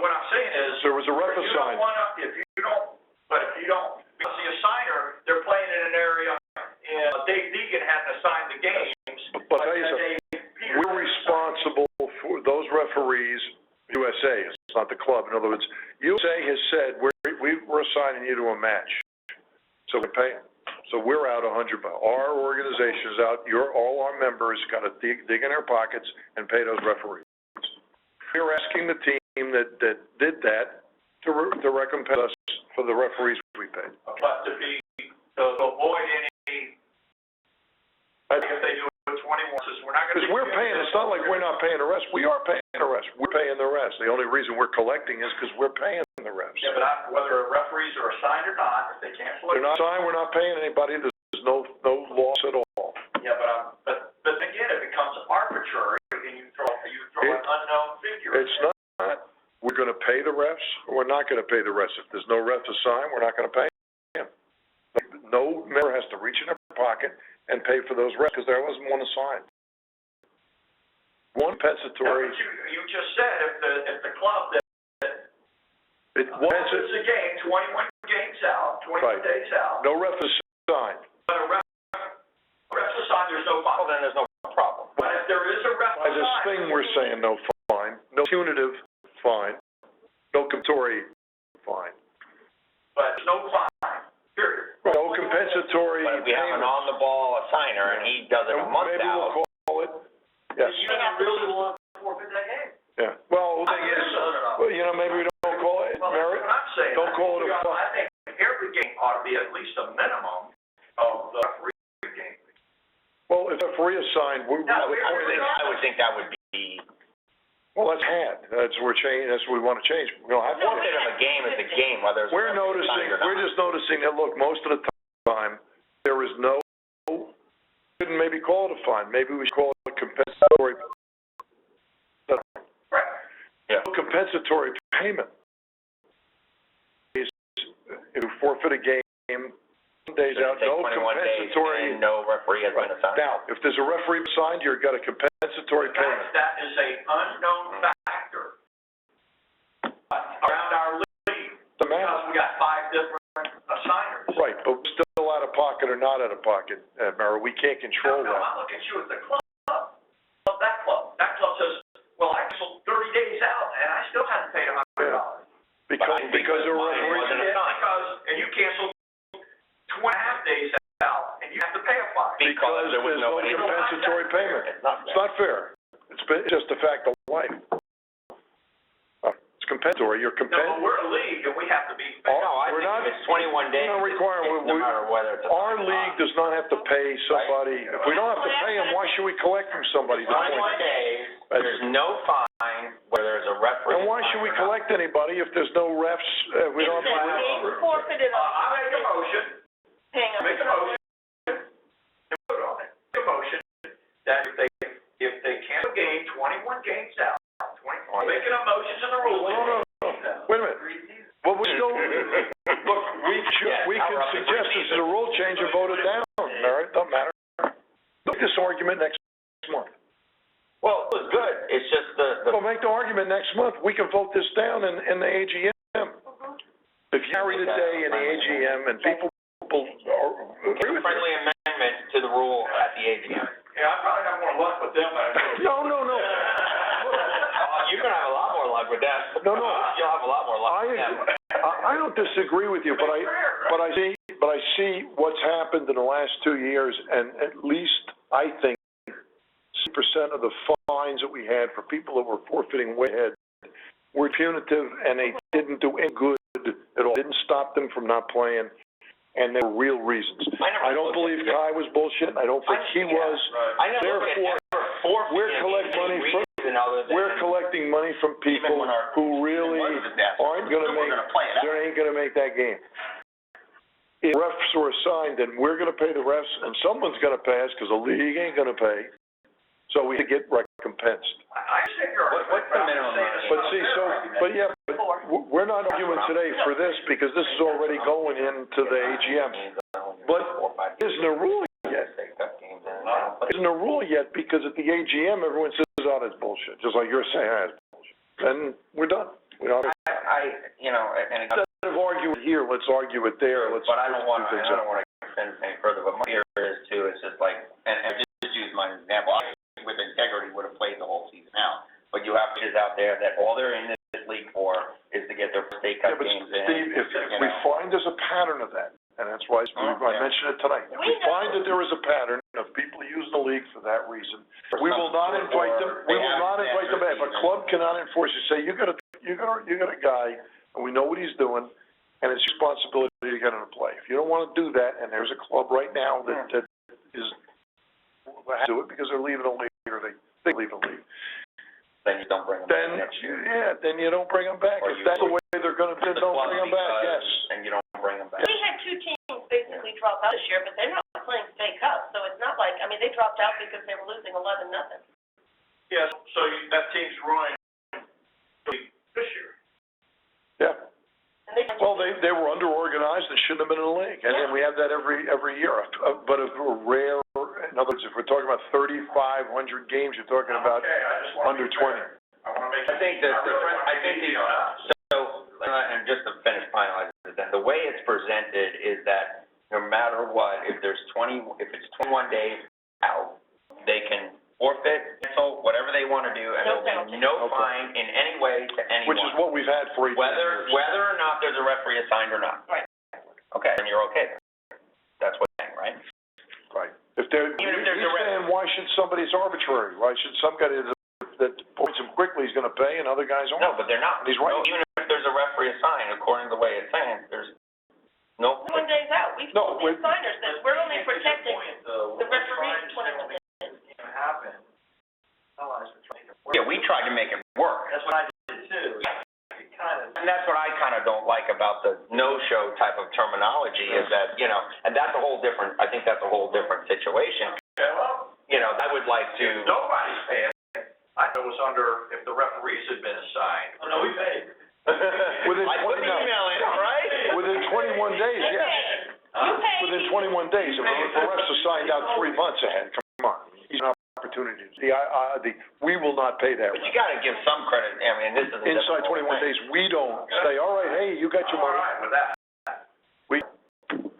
what I'm saying is. There was a ref If you assigned. don't wanna, if you don't, because the assigner, they're playing in an area, and Dave Deegan hadn't assigned the games. But tell you something, we're responsible for those referees, USA, it's not the club. In other words, USA has said, we're assigning you to a match. So we pay them. So we're out $100. Our organization is out, all our members gotta dig in their pockets and pay those referees. We're asking the team that did that to recompense us for the referees we paid. But to avoid any, if they do it 21, says we're not gonna. Because we're paying, it's not like we're not paying the rest, we are paying the rest, we're paying the rest. The only reason we're collecting is because we're paying the rest. Yeah, but whether referees are assigned or not, if they can't play. They're not signed, we're not paying anybody, there's no loss at all. Yeah, but again, it becomes arbitrary, and you throw an unknown figure. It's not, we're gonna pay the refs, or we're not gonna pay the refs. If there's no ref assigned, we're not gonna pay them. No member has to reach in their pocket and pay for those refs, because there wasn't one assigned. One Yeah, compensatory, but you just said if the club that it's it's a game, 21 games out, 21 Right. days out, no ref assigned. but a ref's assigned, there's no Well, fine. then there's no problem. But if there is a ref By this assigned. thing, we're saying no fine, no punitive fine, no compensatory fine, But there's no fine, period. no compensatory But if we have an payment. on-the-ball assigner and he does it a month Maybe out. we'll call it, yes, You don't really want to forfeit that game. yeah. Well, the thing is, well, maybe we don't call it Well, merit. that's what I'm saying. Don't call it a fine. I think every game ought to be at least a minimum of the referee game. Well, if a free assigned, No, I would think that would be, well, that's half. That's what we wanna change. We don't have to. Forfeit of a game is a game, whether it's. We're just noticing that, look, most of the time, there is no, shouldn't maybe call it a fine, maybe we should call it a compensatory. Yeah. Compensatory payment. If you forfeit a game, 1 days out, no 21 days compensatory. and no referee has been assigned. Now, if there's a referee assigned, you've got a compensatory payment. That is a unknown factor around our league, Doesn't matter. because we got 5 different assigners. Right, but we're still out of pocket or not out of pocket, Mara, we can't control No, that. I look at you as the club, of that club. That club says, well, I canceled 30 days out, and I still haven't paid $100. Because there were mine wasn't referees. And you canceled 2.5 days out, and you have to pay a fine. Because there was there's no nobody. compensatory payment. It's not fair. It's just a fact of life. It's compensatory, you're No, but we're a league, and we have to be fair. We're not, It's 21 days. we're not requiring, No matter whether it's. our league does not have to pay somebody. If we don't have to pay them, why should we collect from somebody? The point. 21 days, there's no fine where there's a referee. And why should we collect anybody if there's no refs, we don't If have the to? game forfeited, I make a motion, paying up. make a motion, and vote on it. Make a motion that if they cancel a game, 21 games out, making a motion to the rules. No. Wait a minute. Well, we still, look, we can suggest this is a rule change and vote it down, Mary, it doesn't matter. Make this argument next month. Well, it was good, it's just Well, make the argument next month, we can vote this down in the AGM. If you carry the day in the AGM and people agree with you. friendly amendment to the rule at the AGM. Yeah, I probably have more luck with them than I do. No. You're gonna have a lot more luck with that. No. You'll have a lot more luck with them. I don't disagree with you, but I see what's happened in the last 2 years, and at least I think 60% of the fines that we had for people that were forfeiting way ahead were punitive, and they didn't do any good at all. Didn't stop them from not playing, and there were real reasons. I don't believe Kai was bullshit. I don't think he was. I never Therefore, forfeited we're collecting money from. reason other than. We're collecting money from people Even when our- who really aren't gonna We're gonna play it out. they ain't gonna make that game. If refs were assigned, then we're gonna pay the refs, and someone's gonna pay us, because the league ain't gonna pay. So we get recompensed. I understand your argument. What's the minimum? But we're not arguing today for this, because this is already going into the AGM. But isn't a rule yet. Isn't a rule yet, because at the AGM, everyone says, oh, that's bullshit, just like you're saying, that's bullshit. And we're done. We don't. And Instead of arguing here, let's argue it there, let's. But I don't want things to up. extend any further, but my fear is too, it's just like, and just use my example, I, with integrity, would have played the whole season out. But you have kids out there that all they're in this league for is to get their state Yeah, cup but games in. Steve, if we find there's a pattern of that, and that's why I mentioned it tonight, if we find that there is a pattern of people using the league for that reason, we will not invite them, back. If a club cannot enforce it, say, you got a guy, and we know what he's doing, and it's responsibility to get him to play. If you don't wanna do that, and there's a club right now that is, has to do it because they're leaving the league, or they leave the league, Then you don't bring them then, back next year. then you don't bring them back. Or If you- that's the way they're gonna, then don't bring them back, yes. And you don't bring them back. We had 2 teams basically drop out this year, but they're not playing state cup, so it's not like, I mean, they dropped out because they were losing 11-0. Yes, so that team's ruined this year. Yeah. And they Well, they were under-organized and shouldn't have been in the league, and we have that every year. But if we're rare, in other words, if we're talking about 3,500 games, you're talking about Okay, I just want to under be clear. 20. I wanna make. I think and just to finish finalizing it, then the way it's presented is that no matter what, if it's 21 days out, they can forfeit, cancel, whatever they want to do, and No there'll be penalty. no fine in any way to anyone. Which is what we've had for 18 years. Whether or not there's a referee assigned or not. Right. Okay, then you're okay then. That's what I'm saying, right? Right. If they're, Even if there's a he's saying, why should somebody's arbitrary? Why should some guy that points him quickly is gonna pay and other guys aren't? No, but they're not. He's right. Even if there's a referee assigned, according to the way it's saying, there's no. 21 days out, we've No, told the signers that we're only protecting the referees 21 days. Happen. Penalize for trying to Yeah, we tried to make it work. That's what I did too. It kind of. And that's what I kind of don't like about the no-show type of terminology is that, you know, and that's a whole different, I think that's a whole different situation. Okay, well, You know, I would like to. if nobody's paying, I know it was under, if the referees had been assigned. Oh, no, we paid. Within I put an email in, right? Within 21 days, yes. You paid. Within 21 days, I mean, if the refs are signed out 3 months ahead, come on, he's an opportunity. We will not pay that. But you gotta give some credit, I mean, this is a Inside difficult 21 thing. days, we don't say, all right, hey, you got your I'm all money. right with that.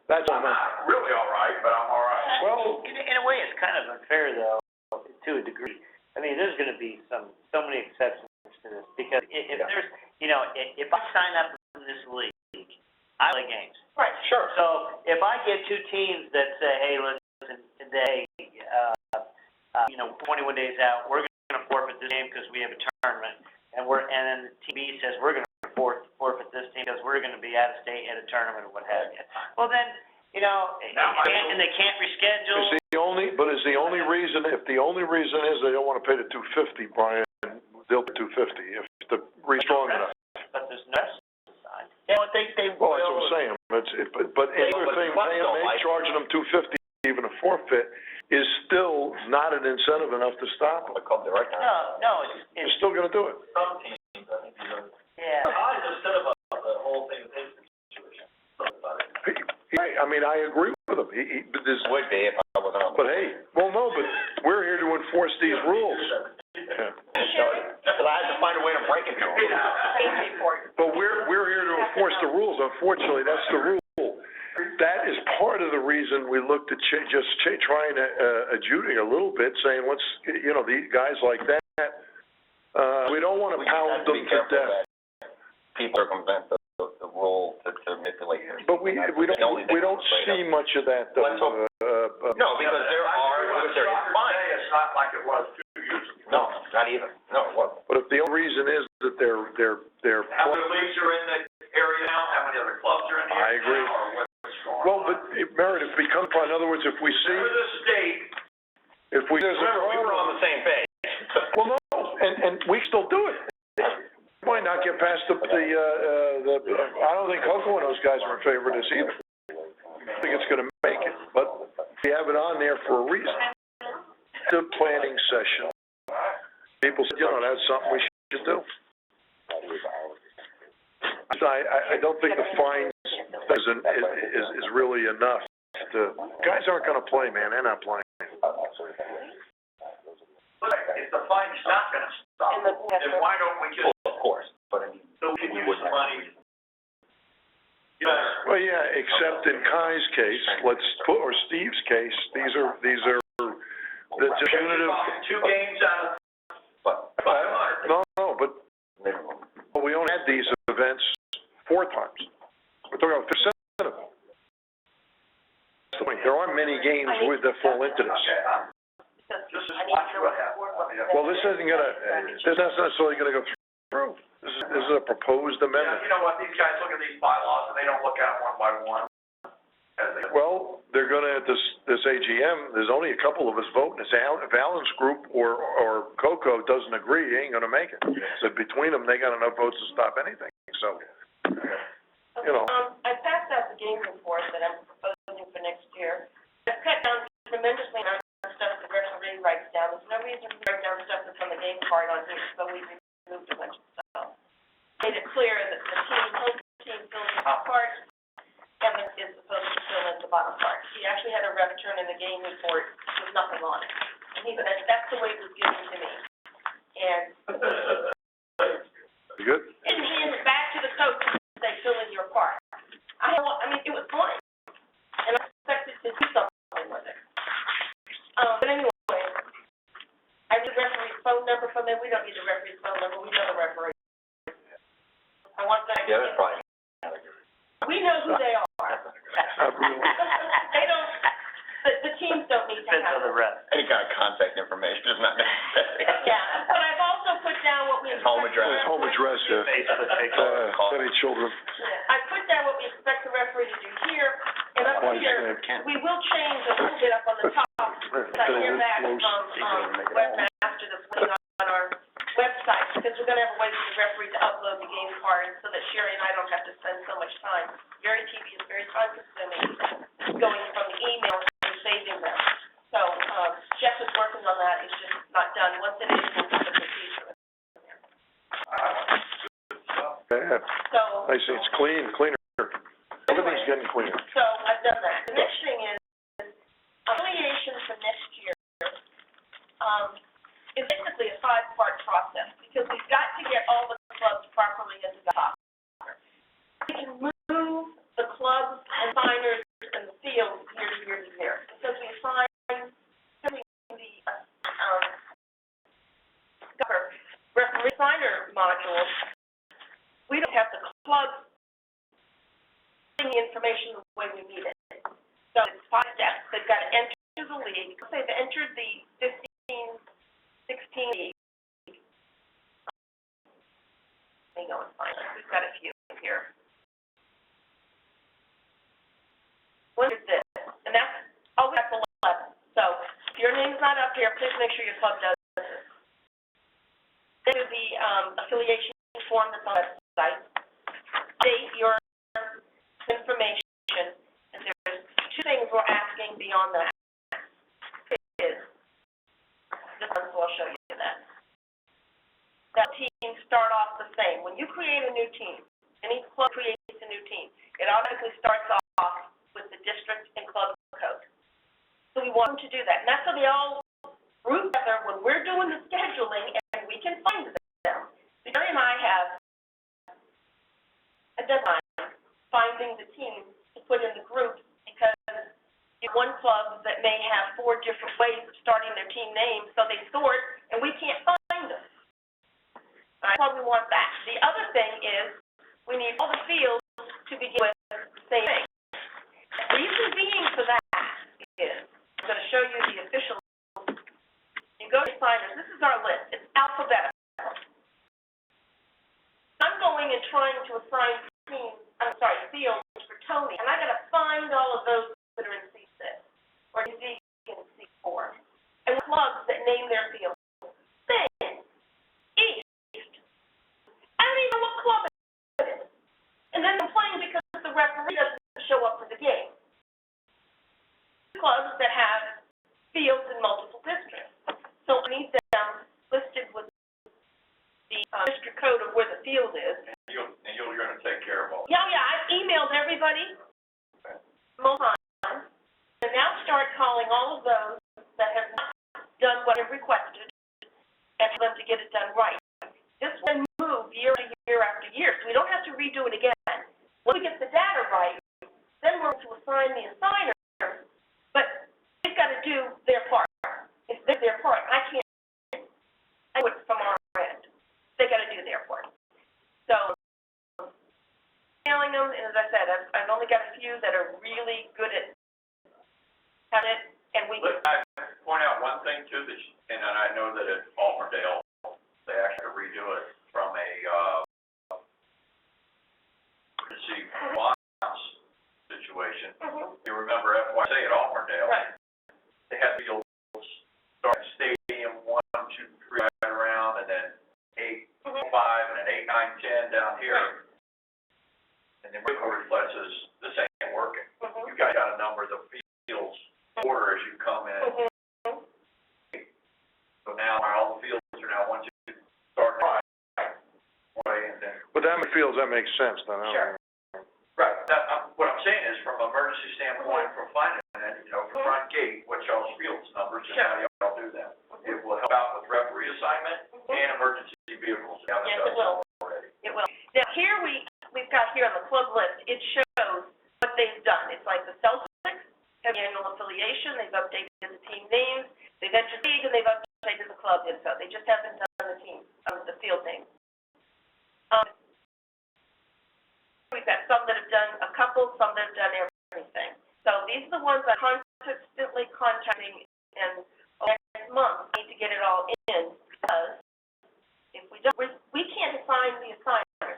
That's I'm not really all right, but I'm all right. Well, In a way, it's kind of unfair though, to a degree. I mean, there's gonna be so many exceptions to this, because if there's, you know, if I sign up in this league, I play games. Right. Sure. So if I get two teams that say, hey, listen, today, you know, 21 days out, we're gonna forfeit this game because we have a tournament, and then Team B says we're gonna forfeit this team because we're gonna be out of state at a tournament or what have you. Well then, you know, and they can't reschedule. is the only reason, if the only reason is they don't want to pay the $250, Brian, they'll pay $250 if the reason strong enough. But there's no side. Yeah, but they Well, that's what I'm saying. But another thing, charging them $250, even a forfeit, is still not an incentive enough to stop them. Called direct. No, They're still going to do it. Some teams, I think you're. yeah. I just said about the whole thing with his situation. I mean, I agree with him. But there's, Would be if I wasn't on. but hey, well, no, but we're here to enforce these rules. Yeah. But I had to find a way to break it to them. Safety report. But we're here to enforce the rules. Unfortunately, that's the rule. That is part of the reason we looked at trying to adjudicate a little bit, saying, let's, you know, these guys like that, we don't want to pound them to death. People circumvent the rule to manipulate it. But we don't see much of that, though. Let's hope. No, because there is fine. It's not like it was 2 years ago. No, not even. No, it wasn't. But if the only reason is that they're How many leagues are in the area now? How many other clubs are in the I area agree. now? Or what's going on? well, but Meredith, it becomes, in other words, if we see, Remember the state, if we, there's a Remember, we were on problem. the same page. Well, no, and we still do it. Might not get past the, I don't think Coco and those guys are in favor of this either. I think it's gonna make it, but we have it on there for a reason. The planning session, people said, you know, that's something we should do. So I don't think the fines is really enough to, guys aren't gonna play, man, they're not playing. but if the fine's not gonna stop, then why don't we just, Of course, but I mean, so we can use the money? Yes. Well, yeah, except in Kai's case, or Steve's case, these are the punitive. 2 games out of but 500. No, but we only had these events 4 times. We're talking about 5% of them. That's the point. There aren't many games that fall into this. Just watch what happens. Well, this isn't necessarily gonna go through. This is a proposed Yeah, amendment. you know what, these guys look at these bylaws and they don't look at them one by one. As they- Well, they're gonna, at this AGM, there's only a couple of us voting. If Alan's group or Coco doesn't agree, he ain't gonna make it. So between them, they got enough votes to stop anything, so, you know. I passed out the game report that I'm proposing for next year. I've cut down tremendously on stuff the referee writes down. There's no reason to write down stuff that's on the game card on here, so we removed a bunch of stuff. Made it clear that the home team fills the top part, Kevin is supposed to fill in the bottom part. He actually had a ref turn in the game report with nothing on it. And he said, that's the way it was given to me. And You good? didn't hand it back to the coach and say, fill in your part. I mean, it was fine. And I expected to do something with it. But anyway, I need the referee's phone number from them. We don't need the referee's phone number. We know the referee. I want that. yeah, that's probably. We know who they are. They don't, the teams don't need to Depends on have the it. rep. Any kind of contact information is not necessary. Yeah, but I've also put down what we And expect. home address. His home address, yeah. Facebook page. Any children. I put down what we expect the referee to do here, and up here, we will change a little bit up on the top. So I hear back from, webmaster that's putting on our referee to upload the game cards so that Sherry and I don't have to spend so much time. Gary TV is very time consuming, going from the email and saving them. So, Jeff is working on that, it's just not done. Once it is, we'll put the procedure in there. Yeah, So, I see, it's cleaner. Everything's getting cleaner. so I've done that. The next thing is, affiliation for next year, is basically a 5-part process, because we've got to get all the clubs properly into the roster. We can move the clubs and signers and the fields year to year to year, because we assign the, referee signer modules. We don't have the clubs the information the way we need it. So it's 5 steps. They've got to enter the league. Let's say they entered the 15, 16 league. Let me go and find it. We've got a few here. What is this? And that's always at the 11. So if your name's not up here, please make sure your club does this. Then do the affiliation form that's on the website. State your information, and there's 2 things we're asking beyond that. Is this one, so I'll show you that. That teams start off the same. When you create a new team, any club creates a new team, it automatically starts off with the district and club code. So we want them to do that. And that's so they all group together when we're doing the scheduling and we can find them. Gary and I have a deadline finding the team to put in the groups, because you have one club that may have 4 different ways of starting their team names, so they sort, and we can't find them. That's why we want that. The other thing is we need all the fields to begin with the same thing. The reason being for that is, I'm going to show you the official. You go to signers. This is our list. It's alphabetical. I'm going and trying to assign fields for Tony, and I gotta find all of those that are in C6 or in C4, and clubs that name their fields. Same. East. I don't even know what club it is. And then complain because the referee doesn't show up for the game. Clubs that have fields in multiple districts. So I need them listed with the district code of where the field is. You're gonna take care of all that. Yeah, I've emailed everybody multiple times, and now start calling all of those that have not done what I've requested, and for them to get it done right. This will move year to year after year, so we don't have to redo it again. When we get the data right, then we're to assign the assigner, but they've got to do their part. It's their part. I can't do it from our end. They got to do their part. So, emailing them, and as I said, I've only got a few that are really good at having it, and we. But I point out one thing too, and I know that at Almerdale, they actually redo it from a emergency response situation. You remember FYC at Almerdale? Right. They had fields starting stadium 1, 2, 3 right around, and then 8, 5, and then 8, 9, 10 down here. Right. And the medical reflexes, this ain't working. You guys got to number the fields order as you come in. So now all the fields are now, once you start right, and then. With that many fields, that makes sense then, huh? Sure. Right, what I'm saying is from an emergency standpoint, from finding it, from front gate, what y'all's fields numbers, and how y'all do that. It will help out with referee assignment and emergency vehicles. Yes, it will. It will. Now, here we've got here on the club list, it shows what they've done. It's like the Celtics have annual affiliation, they've updated the team names, they've entered league, and they've updated the club info. They just haven't done the team, the field names. We've got some that have done a couple, some that have done everything. So these are the ones I'm constantly contacting, and next month I need to get it all in, because if we don't, we can't assign the assigners.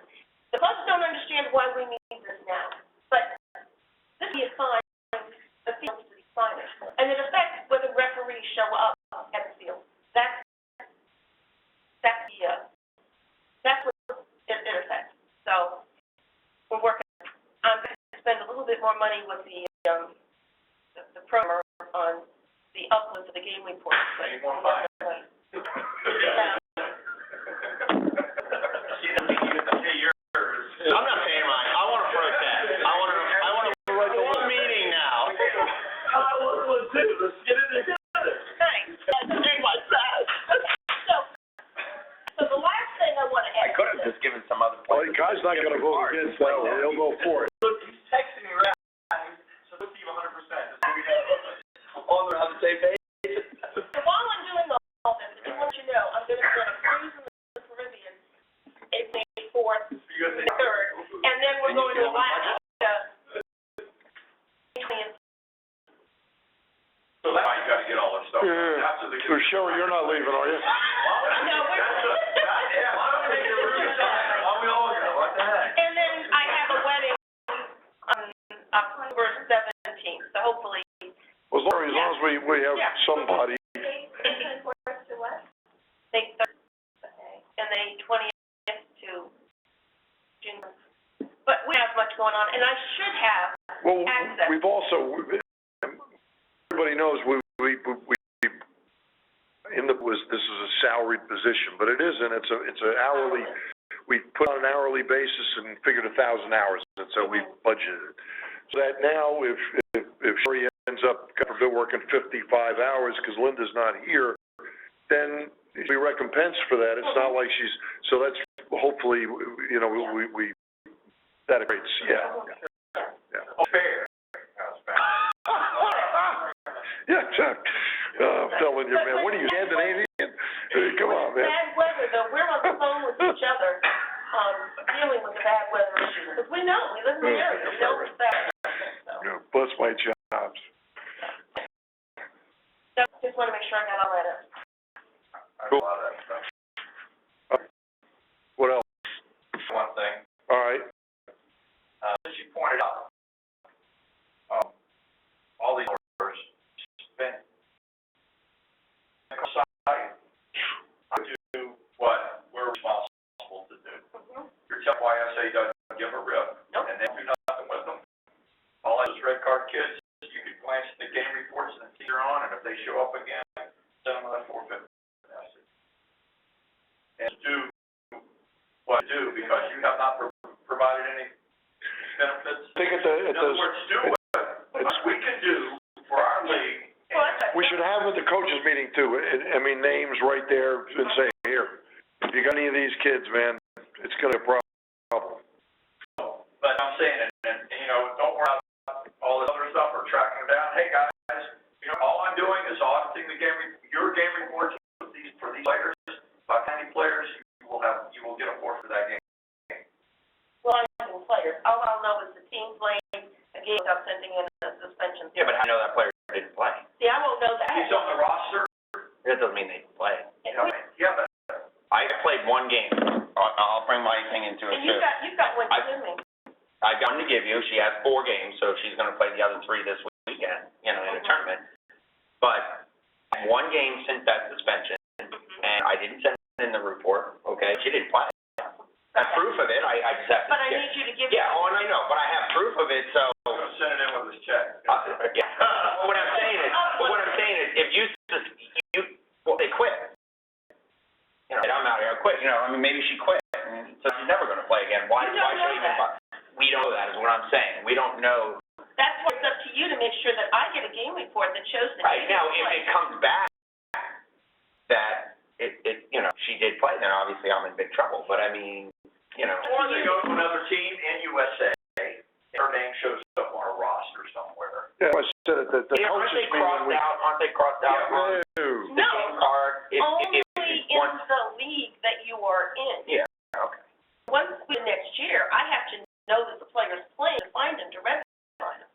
The clubs don't understand why we need this now, but this is assigned the fields to the assigners, and it affects whether referees show up at the field. That's what bit more money with the programmer on the upload for the game report, but. Any more fine? I'm not paying mine. I want to protest. I want to write the whole meeting now. I want one too, let's get it together. Thanks. So the last thing I want to I add. could have just given some other. Well, the guy's not gonna vote against that one, he'll vote for it. Look, he's texting me right now, so let's see 100%, so we have, all on the same page. So while I'm doing all this, I just want you to know, I'm gonna go to cruise in the Caribbean, April 4th, You're gonna 3rd, and then we're going to Alaska. So that's why you gotta get all this stuff. Yeah. After the. So Sherry, you're not leaving, are you? No, we're. Yeah, why don't we make it really exciting? Why don't we all go, what the heck? And then I have a wedding on October 17th, so hopefully. As long as we have somebody. May 3rd, and the 20th to June. But we have much going on, and I should have Well, access. we've also, everybody knows this is a salaried position, but it isn't, it's an hourly, we put on an hourly basis and figured 1,000 hours, and so we budgeted. So that now, if Sherry ends up, God forbid, working 55 hours because Linda's not here, then we recompense for that. It's not like she's, so that's hopefully, you know, we that equates, yeah. Fair. Yeah, Chuck. I'm telling you, man, what are you, Scandinavian? Come on, man. Bad weather, though, we're on the phone with each other, dealing with the bad weather issues, because we know, we live in the area, we know it's bad. So, Yeah, bust my chops. just want to make sure I got all that up. Cool. A lot of that stuff. What else? One thing, All right. as you pointed out, all these orders spent side to do what we're responsible to do. Your YSA doesn't give a rip, Nope. and they do nothing with them. All those red card kids, you can glance at the game reports and see they're on, and if they show up again, send them a forfeit message. And do what to do, because you have not provided any benefits. I think In other words, do what we can do for our league. we should have at the coaches meeting too, I mean, names right there and say, here, if you got any of these kids, man, it's gonna be a problem. But I'm saying, and you know, don't worry about all this other stuff or tracking them down. Hey, guys, you know, all I'm doing is auditing the your game reports for these players. About 90 players, you will get a forfeit for that game. Well, I'm players, all I'll know is the team playing a game without sending in a suspension. Yeah, but I know that player didn't play. See, I won't know that. He's on the roster. That doesn't mean they didn't play. Yeah, but I played one game. I'll bring my thing into it And too. you've got one to give me. I've got one to give you. She has 4 games, so she's going to play the other 3 this weekend, you know, in a tournament. But one game since that suspension, and I didn't send in the report, okay? She didn't play. I have proof of it. I just have to. But I need you to give me. Yeah, oh, and I know, but I have proof of it, so. I'm going to send it in with this check. Yeah. What I'm saying is, if well, they quit. You know, I'm out here, I quit. You know, I mean, maybe she quit, so she's never going to play again. Why You don't should know she even? We don't know that, is what I'm saying. We don't know. That's why it's up to you to make sure that I get a game report that shows that. Right now, if it comes back that it, you know, she did play, then obviously I'm in big trouble. But I mean, you know. Or they go to another team in USA, and her name shows up on a roster somewhere. Yeah, I said the Yeah, aren't coaches they meeting. Aren't they crossed out on the No, game card? only If in one, the league that you are in. yeah, okay. Once we next year, I have to know that the player's playing, find him, to register him.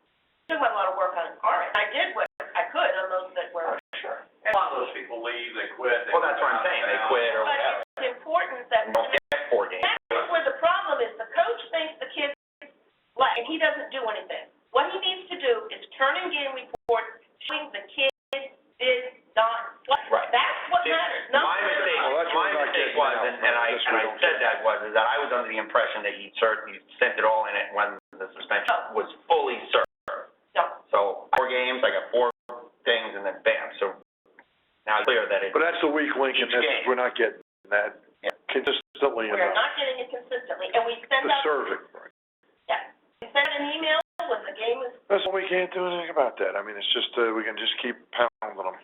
Still have a lot of work on it. All right, I did what I could on those that were. Sure. A lot of those people leave, they quit. Well, that's what I'm saying. They quit or But whatever. it's important that. Don't get 4 games. That's where the problem is. The coach thinks the kid, and he doesn't do anything. What he needs to do is turn in game reports showing the kid did not play. Right. That's what matters. Not My whether- mistake, Well, that's what my we're not mistake getting was, now. and I That's what we don't said that was, is that I was under under the impression that you sent it all in it when the suspension was fully served. No. So, 4 games, I got 4 things, and then bam, so now it's clear that it's. But that's the weak link, and Each that's, game. we're not getting that Yeah. consistently We're enough. not getting it consistently, and we send The out, serving, right. yeah, we send an email when the game is, That's why we can't do anything about that. I mean, it's just, we can just keep pounding them.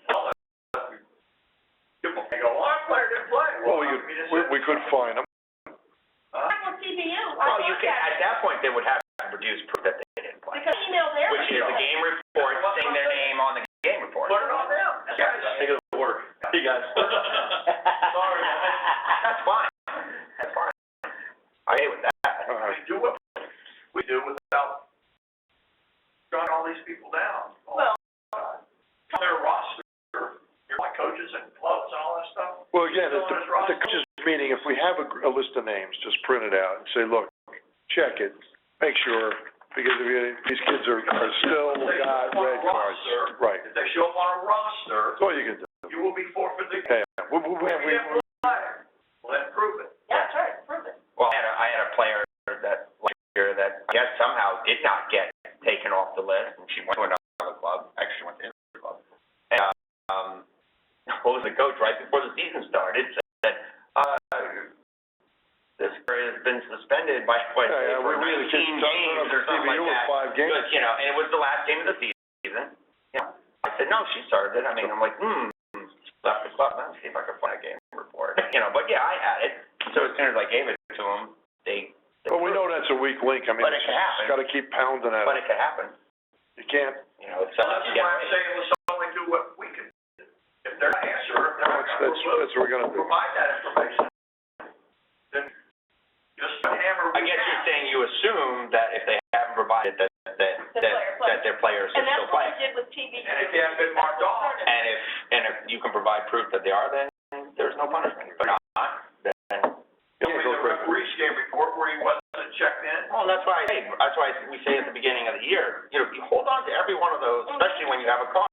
People can go, well, our player didn't play. Well, we could fine them. like with TBU, Well, you can, at that point, they would have to produce proof that they didn't play, because email there. which is the game report, saying their name on the game report. Put it on them. Yes. Take it to work. You guys. Sorry. That's fine. That's fine. I hate with that. Uh, We do what we do without drawing all these people down. Well, Their roster, my coaches and clubs and all that stuff. Well, again, at the coaches' meeting, if we have a list of names, just print it out and say, look, check it, make sure, because these kids are still got red cards. Right. If they show up on a roster, That's all you can do. you will be forfeited. Okay. We, Well, then prove it. yeah, that's right, prove it. Well, I had a player that last year that I guess somehow did not get taken off the list, and she went to another club. Actually, she went to another club. And what was the coach right before the season started said, this player has been suspended by for 19 games or something like that. 5 games. But, you know, and it was the last game of the season. You know, I said, no, she served it. I mean, I'm like, left the club. Let's see if I can find a game report. You know, but yeah, I had it. So as soon as I gave it to them, they Well, we know that's a weak link. I mean, But it can happen. got to keep pounding at but it. it could happen. You can't. You know, it's So that's why I'm saying let's only do what we can do. If they're not answering, if they're not That's what we're gonna do. provide that information, then just hammer. I guess you're saying you assume that if they haven't provided that their players are And that's still what playing. we did with TBU. And if they haven't been marked off, And if you can provide proof that they are, then there's no punishment. If they're not, then the referee's game report where he wasn't checked in. well, that's why we say at the beginning of the year, you know, you hold on to every one of those, especially when you have a card.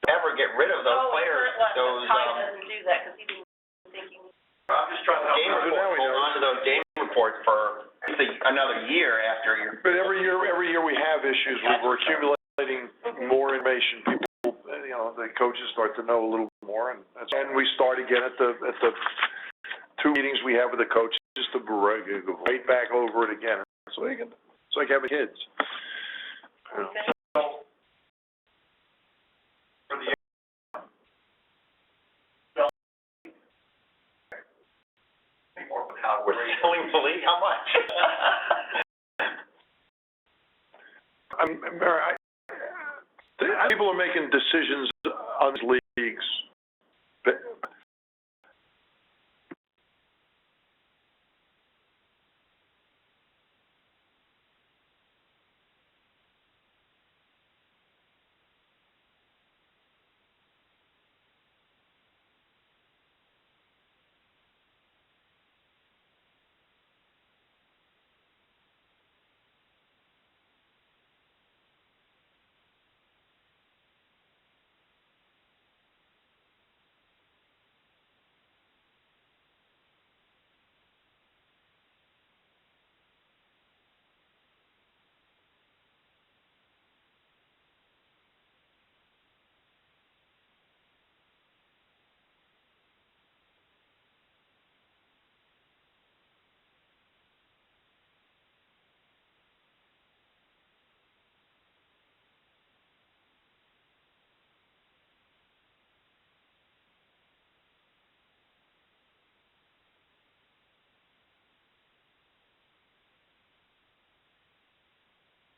Never get rid of those players, those Ty doesn't do that, because he didn't think he. I'm just trying to help game you. reports. Hold on to those game reports for another year after you're. But every year we have issues where we're accumulating more information. People, you know, the coaches start to know a little more, and we start again at the 2 meetings we have with the coaches to go right back over it again. So it's like having kids. You know. For the We're selling the league, how much? Mary, people are making decisions on this league